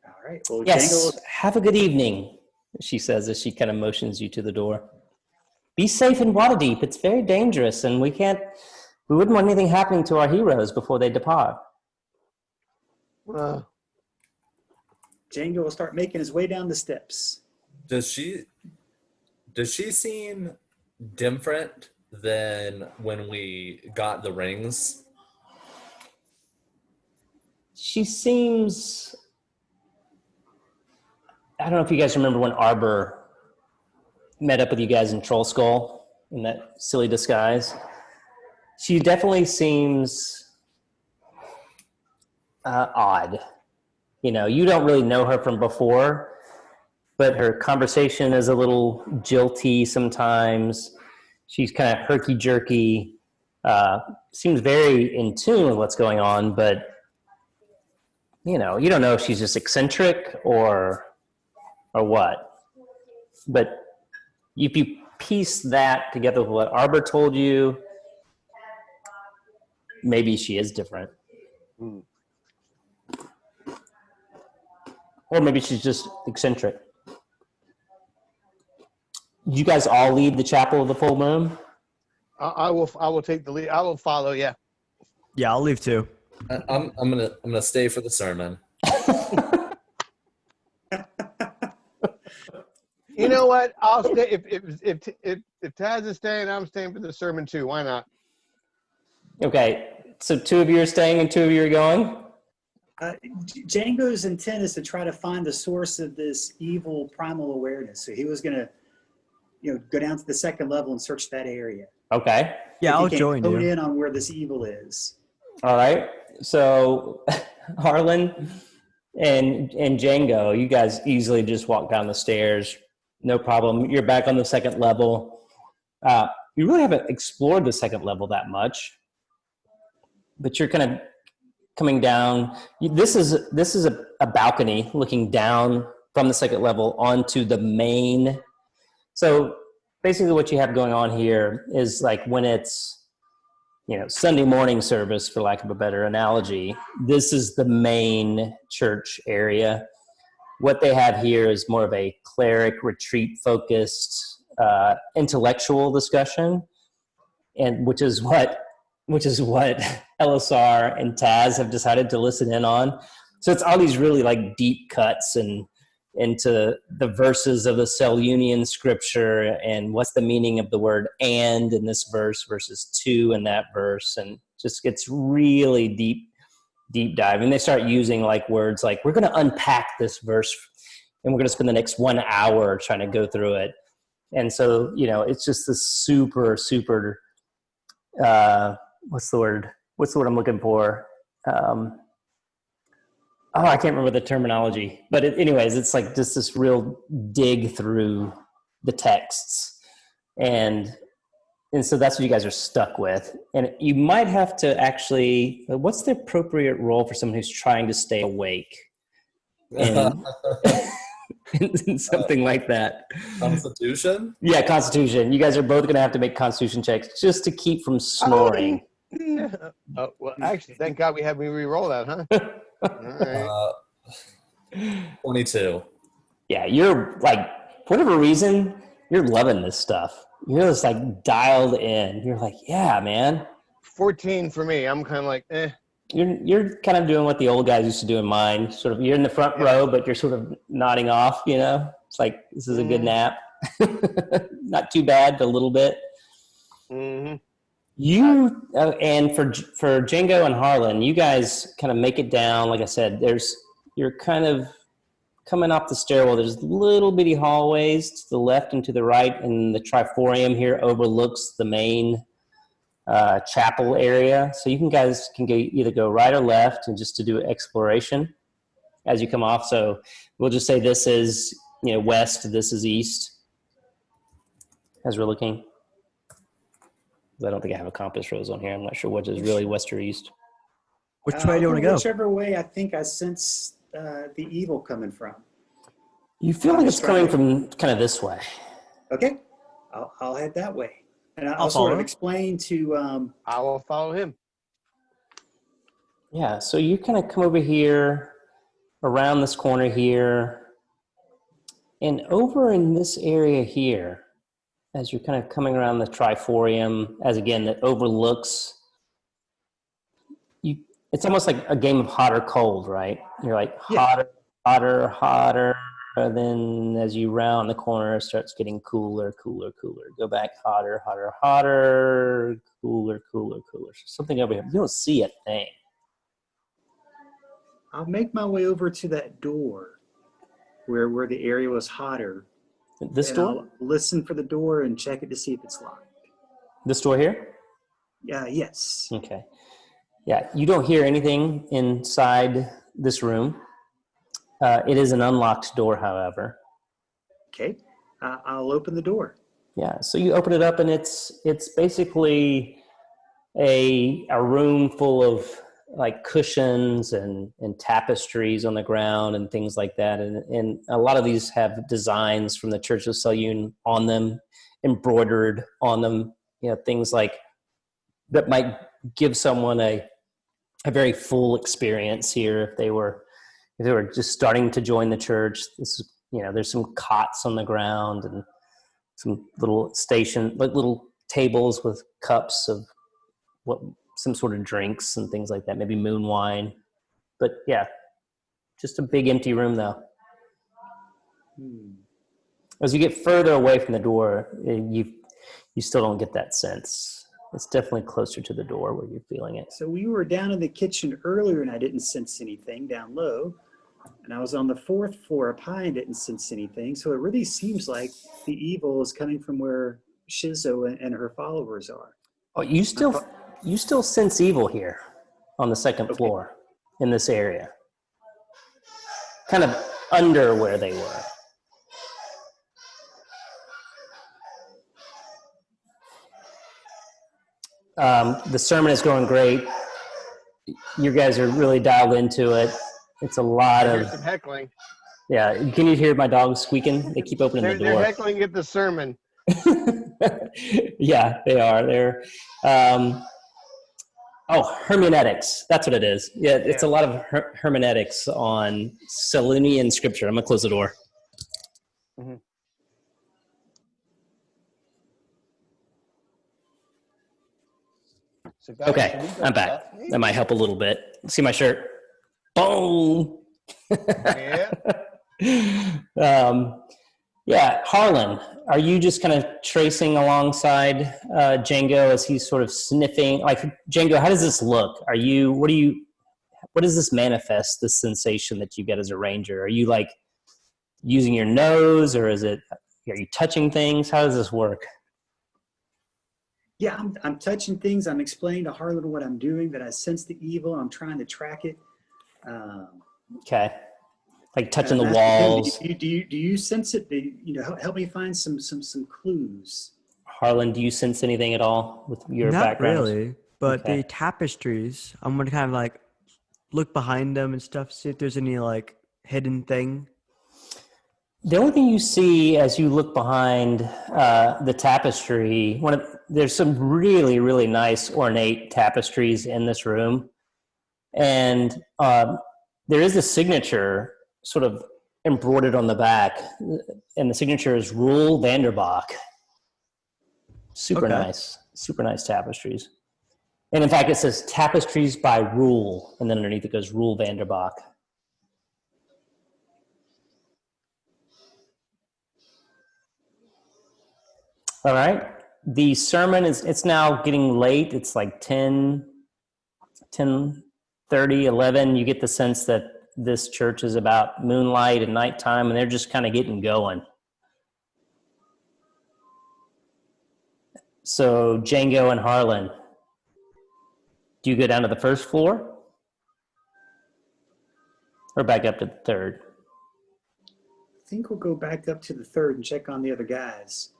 Speaker 5: All right. Well,
Speaker 1: Yes.
Speaker 5: Django,
Speaker 1: Have a good evening. she says as she kind of motions you to the door. Be safe in Waterdeep. It's very dangerous, and we wouldn't want anything happening to our heroes before they depart.
Speaker 5: Django will start making his way down the steps.
Speaker 3: Does she seem different than when we got the rings?
Speaker 1: She seems, I don't know if you guys remember when Arbor met up with you guys in Troll Skull in that silly disguise. She definitely seems odd. You know, you don't really know her from before, but her conversation is a little jilty sometimes. She's kind of herky-jerky, seems very in tune with what's going on, but, you know, you don't know if she's just eccentric or what. But if you piece that together with what Arbor told you, maybe she is different. Or maybe she's just eccentric. Did you guys all leave the Chapel of the Full Moon?
Speaker 2: I will take the lead. I will follow. Yeah.
Speaker 4: Yeah, I'll leave too.
Speaker 3: I'm gonna stay for the sermon.
Speaker 2: You know what? I'll stay. If Taz is staying, I'm staying for the sermon too. Why not?
Speaker 1: Okay, so 2 of you are staying and 2 of you are going?
Speaker 5: Django's intent is to try to find the source of this evil primal awareness. So he was going to, go down to the second level and search that area.
Speaker 1: Okay.
Speaker 4: Yeah, I'll
Speaker 5: He
Speaker 4: join
Speaker 5: can't hone
Speaker 4: you.
Speaker 5: in on where this evil is.
Speaker 1: All right. So Harlan and Django, you guys easily just walk down the stairs. No problem. You're back on the second level. You really haven't explored the second level that much, but you're kind of coming down. This is a balcony looking down from the second level onto the main. So basically what you have going on here is like when it's, Sunday morning service, for lack of a better analogy, this is the main church area. What they have here is more of a cleric retreat focused intellectual discussion, and which is what Elisar and Taz have decided to listen in on. So it's all these really like deep cuts and into the verses of the Selunian scripture and what's the meaning of the word "and" in this verse versus "to" in that verse, and just gets really deep dive. And they start using like words like, we're going to unpack this verse and we're going to spend the next 1 hour trying to go through it. And so, it's just this super what's the word I'm looking for? I can't remember the terminology, but anyways, it's like just this real dig through the texts. And so that's what you guys are stuck with. And you might have to actually, what's the appropriate role for someone who's trying to stay awake? And something like that.
Speaker 3: Constitution?
Speaker 1: Yeah, Constitution. You guys are both going to have to make Constitution checks just to keep from snoring.
Speaker 2: Well, actually, thank God we had me re-roll that, huh? All right.
Speaker 3: 22.
Speaker 1: Yeah, you're like, for whatever reason, you're loving this stuff. You're just like dialed in. You're like, yeah, man.
Speaker 2: 14 for me. I'm kind of like, eh.
Speaker 1: You're kind of doing what the old guys used to do in mine. Sort of, you're in the front row, but you're sort of nodding off. It's like, this is a good nap. Not too bad, but a little bit.
Speaker 2: Mm-hmm.
Speaker 1: You and for Django and Harlan, you guys kind of make it down. Like I said, you're kind of coming up the stairwell. There's little bitty hallways to the left and to the right, and the triforium here overlooks the main chapel area. So you guys can either go right or left, and just to do exploration as you come off. So we'll just say this is west, this is east, as we're looking. I don't think I have a compass rose on here. I'm not sure what is really west or east.
Speaker 4: Which way do you want to go?
Speaker 5: Whichever way I think I sense the evil coming from.
Speaker 1: You feel like it's coming from kind of this way.
Speaker 5: Okay, I'll head that way. And I'll
Speaker 4: follow
Speaker 5: sort of
Speaker 4: him.
Speaker 5: explain to...
Speaker 2: I will follow him.
Speaker 1: Yeah, so you kind of come over here, around this corner here, And over in this area here, as you're kind of coming around the triforium, as again, that overlooks you, it's almost like a game of hot or cold, right? You're like
Speaker 5: Yeah.
Speaker 1: hotter, hotter, hotter. And then as you round the corner, it starts getting cooler, cooler, cooler. Go back hotter, hotter, hotter, cooler, cooler, cooler. Something over here. You don't see a thing.
Speaker 5: I'll make my way over to that door where the area was hotter.
Speaker 1: This
Speaker 5: and
Speaker 1: door?
Speaker 5: I'll listen for the door and check it to see if it's locked.
Speaker 1: This door here?
Speaker 5: Yes.
Speaker 1: Okay. Yeah, you don't hear anything inside this room. It is an unlocked door, however.
Speaker 5: Okay. I'll open the door.
Speaker 1: Yeah, so you open it up, and it's basically a room full of like cushions and tapestries on the ground and things like that. And a lot of these have designs from the Church of Selune on them, embroidered on them, you know, things like that might give someone a very full experience here if they were just starting to join the church. This is, you know, there's some cots on the ground and some little little tables with cups of some sort of drinks and things like that, maybe moon wine. But yeah, just a big empty room though. As you get further away from the door, you still don't get that sense. It's definitely closer to the door where you're feeling it.
Speaker 5: So we were down in the kitchen earlier and I didn't sense anything down low. And I was on the 4th floor up high and didn't sense anything. So it really seems like the evil is coming from where Shizo and her followers are.
Speaker 1: Oh, you still sense evil here on the 2nd floor in this area. Kind of under where they were. The sermon is going great. You guys are really dialed into it. It's a lot
Speaker 2: There's
Speaker 1: of
Speaker 2: some heckling.
Speaker 1: Yeah. Can you hear my dogs squeaking? They keep opening the door.
Speaker 2: They're heckling at the sermon.
Speaker 1: Yeah, they are. They're hermeneutics. That's what it is. Yeah, it's a lot of hermeneutics on Selunian scripture. I'm gonna close the door.
Speaker 2: Mm-hmm. So guys,
Speaker 1: Okay, I'm back. That might help a little bit. See my shirt? Boom.
Speaker 2: Yeah.
Speaker 1: Harlan, are you just kind of tracing alongside Django as he's sort of sniffing? Like, Django, how does this look? What does this manifest, this sensation that you get as a ranger? Are you like using your nose, or are you touching things? How does this work?
Speaker 5: Yeah, I'm touching things. I'm explaining to Harlan what I'm doing, that I sense the evil. I'm trying to track it.
Speaker 1: Okay. Like touching the walls.
Speaker 5: Do you sense it? Help me find some clues.
Speaker 1: Harlan, do you sense anything at all with your background?
Speaker 4: Not really, but the tapestries, I'm going to kind of like look behind them and stuff, see if there's any like hidden thing.
Speaker 1: The only thing you see as you look behind the tapestry, there's some really, really nice ornate tapestries in this room. And there is a signature sort of embroidered on the back, and the signature is Rule Vanderbach. Super nice tapestries. And in fact, it says tapestries by Rule, and then underneath it goes Rule Vanderbach. All right. The sermon it's now getting late. It's like 10:30, 11. You get the sense that this church is about moonlight and nighttime, and they're just kind of getting going. So Django and Harlan, do you go down to the 1st floor or back up to the 3rd?
Speaker 5: I think we'll go back up to the 3rd and check on the other guys.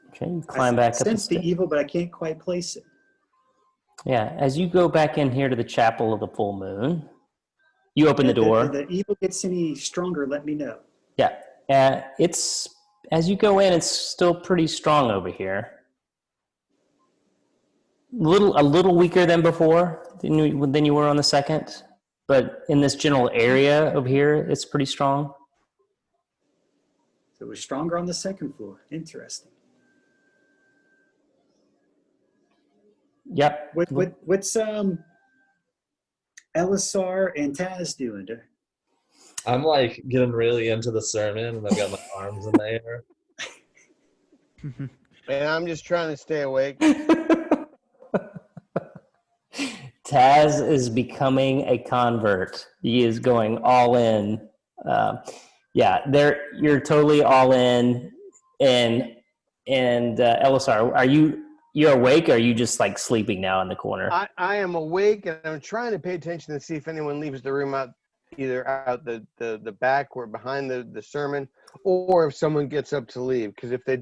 Speaker 1: Okay, you climb back up.
Speaker 5: I sense the evil, but I can't quite place it.
Speaker 1: Yeah, as you go back in here to the Chapel of the Full Moon, you open the door.
Speaker 5: If the evil gets any stronger, let me know.
Speaker 1: Yeah, it's as you go in, it's still pretty strong over here. A little weaker than before than you were on the 2nd, but in this general area over here, it's pretty strong.
Speaker 5: it was stronger on the second floor. Interesting.
Speaker 1: Yep.
Speaker 5: What's Elisar and Taz doing?
Speaker 3: I'm like getting really into the sermon, and I've got my arms in the air.
Speaker 2: And I'm just trying to stay awake.
Speaker 1: Taz is becoming a convert. He is going all in. You're totally all in. And Elisar, are you're awake, or are you just like sleeping now in the corner?
Speaker 2: I am awake, and I'm trying to pay attention to see if anyone leaves the room out, either out the back or behind the sermon, or if someone gets up to leave. Because if they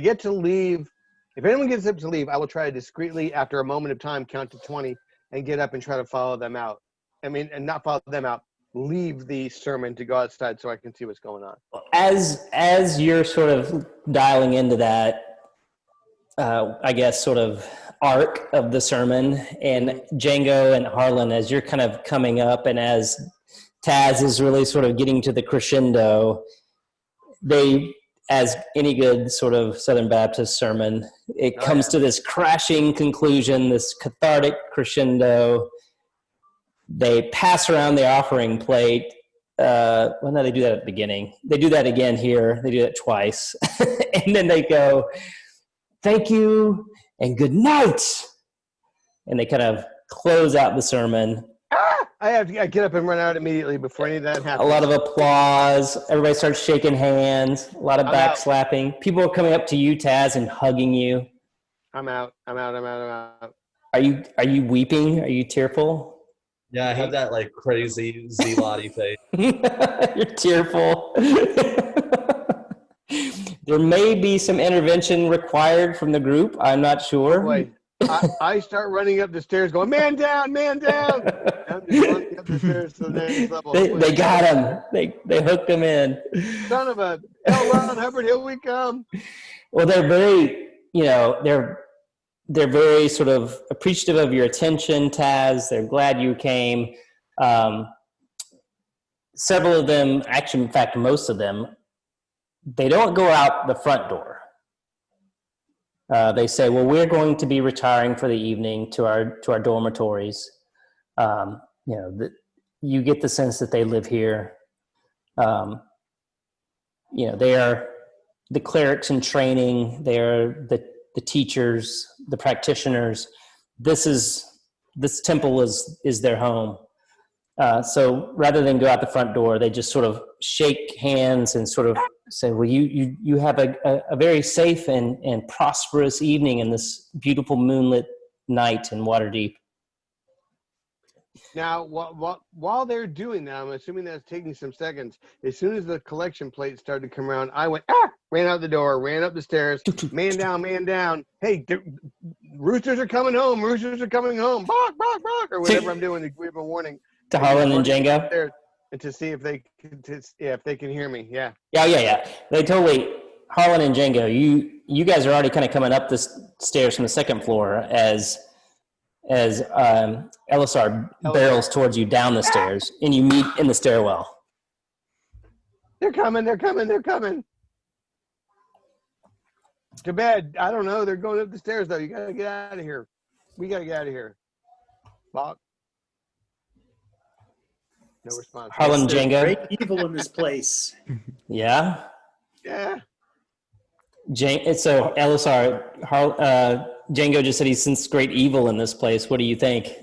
Speaker 2: get to leave, if anyone gets up to leave, I will try to discreetly, after a moment of time, count to 20 and get up and try to follow them out. I mean, and not follow them out, leave the sermon to go outside so I can see what's going on.
Speaker 1: As you're sort of dialing into that, I guess, sort of arc of the sermon, and Django and Harlan, as you're kind of coming up, and as Taz is really sort of getting to the crescendo, they, as any good sort of Southern Baptist sermon, it comes to this crashing conclusion, this cathartic crescendo. They pass around the offering plate. Well, no, they do that at the beginning. They do that again here. They do that twice. And then they go, "Thank you and good night." And they kind of close out the sermon.
Speaker 2: I get up and run out immediately before any of that happens.
Speaker 1: A lot of applause. Everybody starts shaking hands. A lot of back slapping. People are coming up to you, Taz, and hugging you.
Speaker 2: I'm out.
Speaker 1: Are you weeping? Are you tearful?
Speaker 3: Yeah, I have that like crazy Zelati face.
Speaker 1: You're tearful. There may be some intervention required from the group. I'm not sure.
Speaker 2: Boy, I start running up the stairs going, "Man down, man down." I'm just running up the stairs to the next level.
Speaker 1: They got him. They hooked him in.
Speaker 2: Son of a L. Ron Hubbard, here we come.
Speaker 1: Well, they're very, they're very sort of appreciative of your attention, Taz. They're glad you came. Several of them, actually, in fact, most of them, they don't go out the front door. They say, "Well, we're going to be retiring for the evening to our dormitories." You get the sense that they live here. They are the clerics in training. They are the teachers, the practitioners. This temple is their home. So rather than go out the front door, they just sort of shake hands and sort of say, "Well, you have a very safe and prosperous evening in this beautiful moonlit night in Waterdeep."
Speaker 2: Now, while they're doing that, I'm assuming that's taking some seconds. As soon as the collection plate started to come around, I went, ran out the door, ran up the stairs, man down. Hey, roosters are coming home. Roosters are coming home. Bark, bark, bark, or whatever I'm doing to give a warning.
Speaker 1: To Harlan and Django?
Speaker 2: And to see if they can hear me. Yeah.
Speaker 1: Yeah. They totally, Harlan and Django, you guys are already kind of coming up the stairs from the second floor as Elisar barrels towards you down the stairs, and you meet in the stairwell.
Speaker 2: They're coming. To bed. I don't know. They're going up the stairs, though. You got to get out of here. We got to get out of here. Bok. No response.
Speaker 1: Harlan, Django.
Speaker 5: Great evil in this place.
Speaker 1: Yeah. So Elisar, Django just said he sensed great evil in this place. What do you think?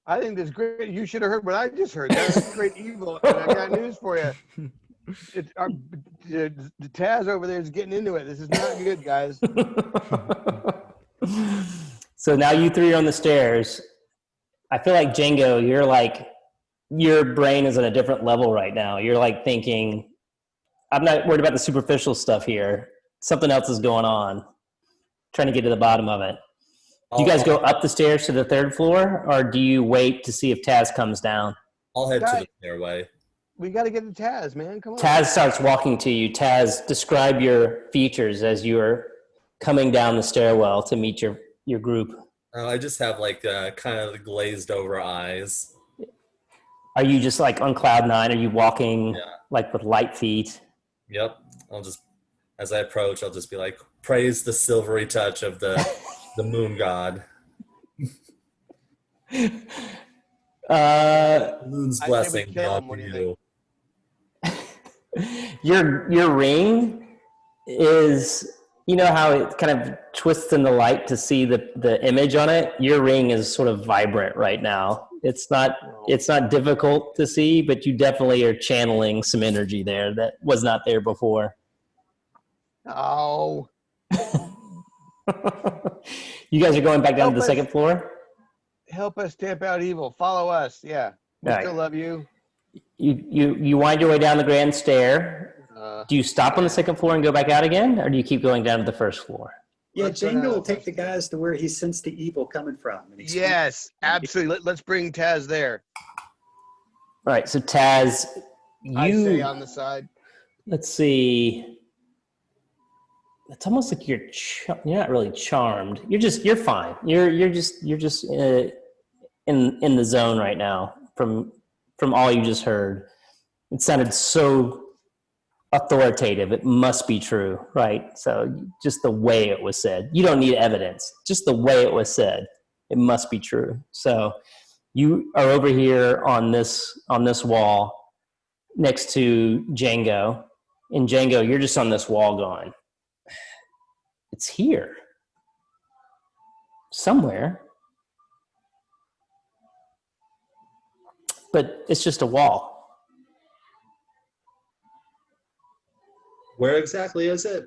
Speaker 2: I think that's great. You should have heard what I just heard. That's great evil. And I got news for you. The Taz over there is getting into it. This is not good, guys.
Speaker 1: So now you three are on the stairs. I feel like, Django, your brain is at a different level right now. You're like thinking, I'm not worried about the superficial stuff here. Something else is going on. Trying to get to the bottom of it. Do you guys go up the stairs to the third floor, or do you wait to see if Taz comes down?
Speaker 3: I'll head to the stairway.
Speaker 2: We got to get to Taz, man. Come on.
Speaker 1: Taz starts walking to you. Taz, describe your features as you are coming down the stairwell to meet your group.
Speaker 3: I just have like kind of glazed over eyes.
Speaker 1: Are you just like on cloud nine? Are you walking like with light feet?
Speaker 3: Yep. I'll just As I approach, I'll just be like, praise the silvery touch of the moon god. Moon's
Speaker 2: I say we
Speaker 3: blessing
Speaker 2: kill
Speaker 3: be
Speaker 2: him. What do you
Speaker 3: upon
Speaker 2: think?
Speaker 1: Your ring is, you know how it kind of twists in the light to see the image on it? Your ring is sort of vibrant right now. It's not difficult to see, but you definitely are channeling some energy there that was not there before.
Speaker 2: Oh,
Speaker 1: You guys are going back down to the
Speaker 2: Help us.
Speaker 1: second floor?
Speaker 2: help us stamp out evil. Follow us. Yeah, we
Speaker 1: All
Speaker 2: still
Speaker 1: right.
Speaker 2: love you.
Speaker 1: You wind your way down the grand stair. Do you stop on the second floor and go back out again, or do you keep going down to the first floor?
Speaker 5: Yeah,
Speaker 2: Let's go down
Speaker 5: Django
Speaker 2: to
Speaker 5: will
Speaker 2: the
Speaker 5: take
Speaker 2: first
Speaker 5: the guys to where he sensed the evil coming from. And explain-
Speaker 2: Yes, absolutely. Let's bring Taz there.
Speaker 1: All right, so Taz,
Speaker 2: I say
Speaker 1: you
Speaker 2: on the side.
Speaker 1: let's see. It's almost like you're not really charmed. You're fine. You're just in the zone right now from all you just heard. It sounded so authoritative. It must be true, right? So just the way it was said. You don't need evidence. Just the way it was said. It must be true. So you are over here on this wall next to Django. And Django, you're just on this wall going, it's here. Somewhere. But it's just a wall.
Speaker 3: Where exactly is it?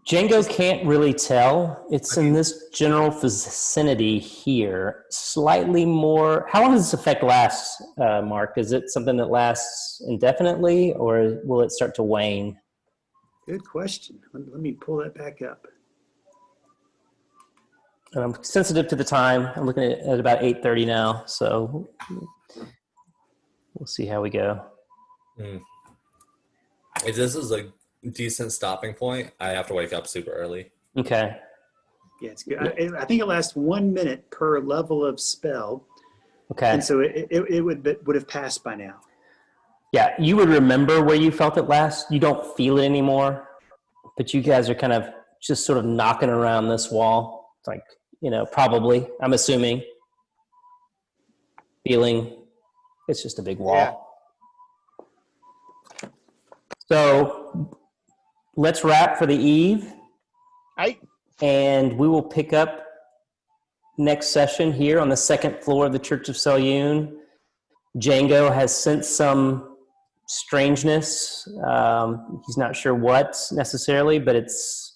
Speaker 1: Django can't really tell. It's in this general vicinity here. Slightly more. How long does this effect last, Mark? Is it something that lasts indefinitely, or will it start to wane?
Speaker 5: Good question. Let me pull that back up.
Speaker 1: And I'm sensitive to the time. I'm looking at about 8:30 now, so we'll see how we go.
Speaker 3: If this is a decent stopping point, I have to wake up super early.
Speaker 1: Okay.
Speaker 5: Yeah, it's good. I think it lasts 1 minute per level of spell.
Speaker 1: Okay.
Speaker 5: And so it would have passed by now.
Speaker 1: Yeah, you would remember where you felt it last. You don't feel it anymore, but you guys are kind of just sort of knocking around this wall. It's like, probably, I'm assuming, feeling it's just a big wall.
Speaker 2: Yeah.
Speaker 1: So let's wrap for the eve,
Speaker 2: I
Speaker 1: and we will pick up next session here on the second floor of the Church of Selune. Django has sensed some strangeness. He's not sure what necessarily, but it's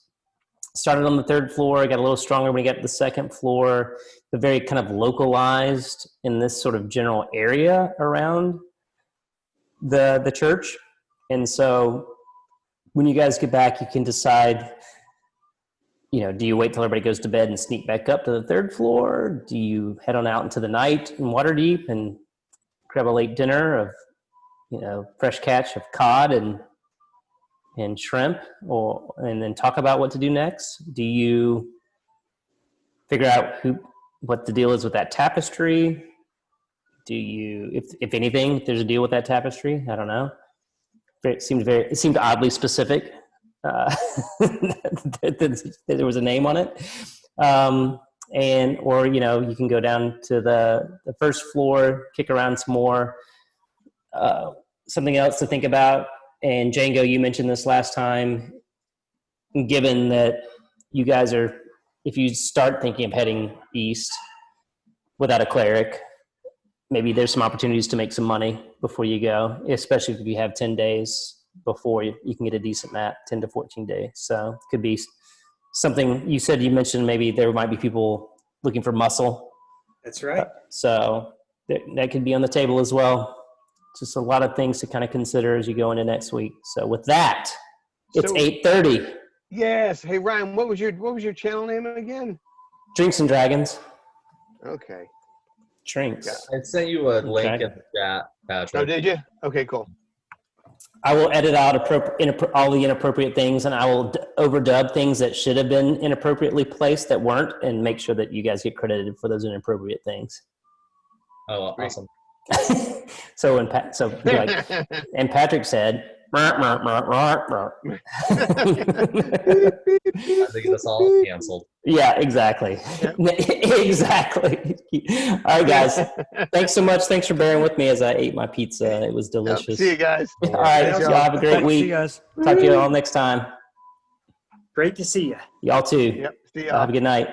Speaker 1: started on the third floor, got a little stronger when he got to the second floor, but very kind of localized in this sort of general area around the church. And so when you guys get back, you can decide, do you wait till everybody goes to bed and sneak back up to the third floor? Do you head on out into the night in Waterdeep and grab a late dinner of, fresh catch of cod and shrimp, and then talk about what to do next? Do you figure out what the deal is with that tapestry? Do you, if anything, if there's a deal with that tapestry? I don't know. It seemed oddly specific. That there was a name on it. Or you can go down to the first floor, kick around some more. Something else to think about. And Django, you mentioned this last time, given that you guys if you start thinking of heading east without a cleric, maybe there's some opportunities to make some money before you go, especially if you have 10 days before you can get a decent map, 10 to 14 days. So it could be something. You mentioned maybe there might be people looking for muscle.
Speaker 5: That's right.
Speaker 1: So that could be on the table as well. Just a lot of things to kind of consider as you go into next week. So with that, it's 8:30.
Speaker 2: Yes. Hey Ryan, what was your channel name again?
Speaker 1: Drinks and Dragons.
Speaker 2: Okay.
Speaker 1: Drinks.
Speaker 3: I sent you a link in the chat, Patrick.
Speaker 2: Oh, did you? Okay, cool.
Speaker 1: I will edit out all the inappropriate things, and I will overdub things that should have been inappropriately placed that weren't, and make sure that you guys get credited for those inappropriate things.
Speaker 3: Oh,
Speaker 2: Great.
Speaker 3: awesome.
Speaker 1: And Patrick said,
Speaker 3: to get us all canceled.
Speaker 1: Yeah, exactly.
Speaker 2: Yep.
Speaker 1: Exactly. All right, guys. Thanks so much. Thanks for bearing with me as I ate my pizza. It was
Speaker 2: Yep.
Speaker 1: delicious.
Speaker 2: See you guys.
Speaker 1: All right.
Speaker 2: Thanks,
Speaker 1: Y'all
Speaker 2: y'all.
Speaker 1: have a great
Speaker 4: Thanks,
Speaker 1: week.
Speaker 4: see you guys.
Speaker 1: Talk to you all next time.
Speaker 5: Great to see you.
Speaker 1: Y'all too.
Speaker 2: Yep. See
Speaker 1: Y'all have
Speaker 2: y'all.
Speaker 1: a good night.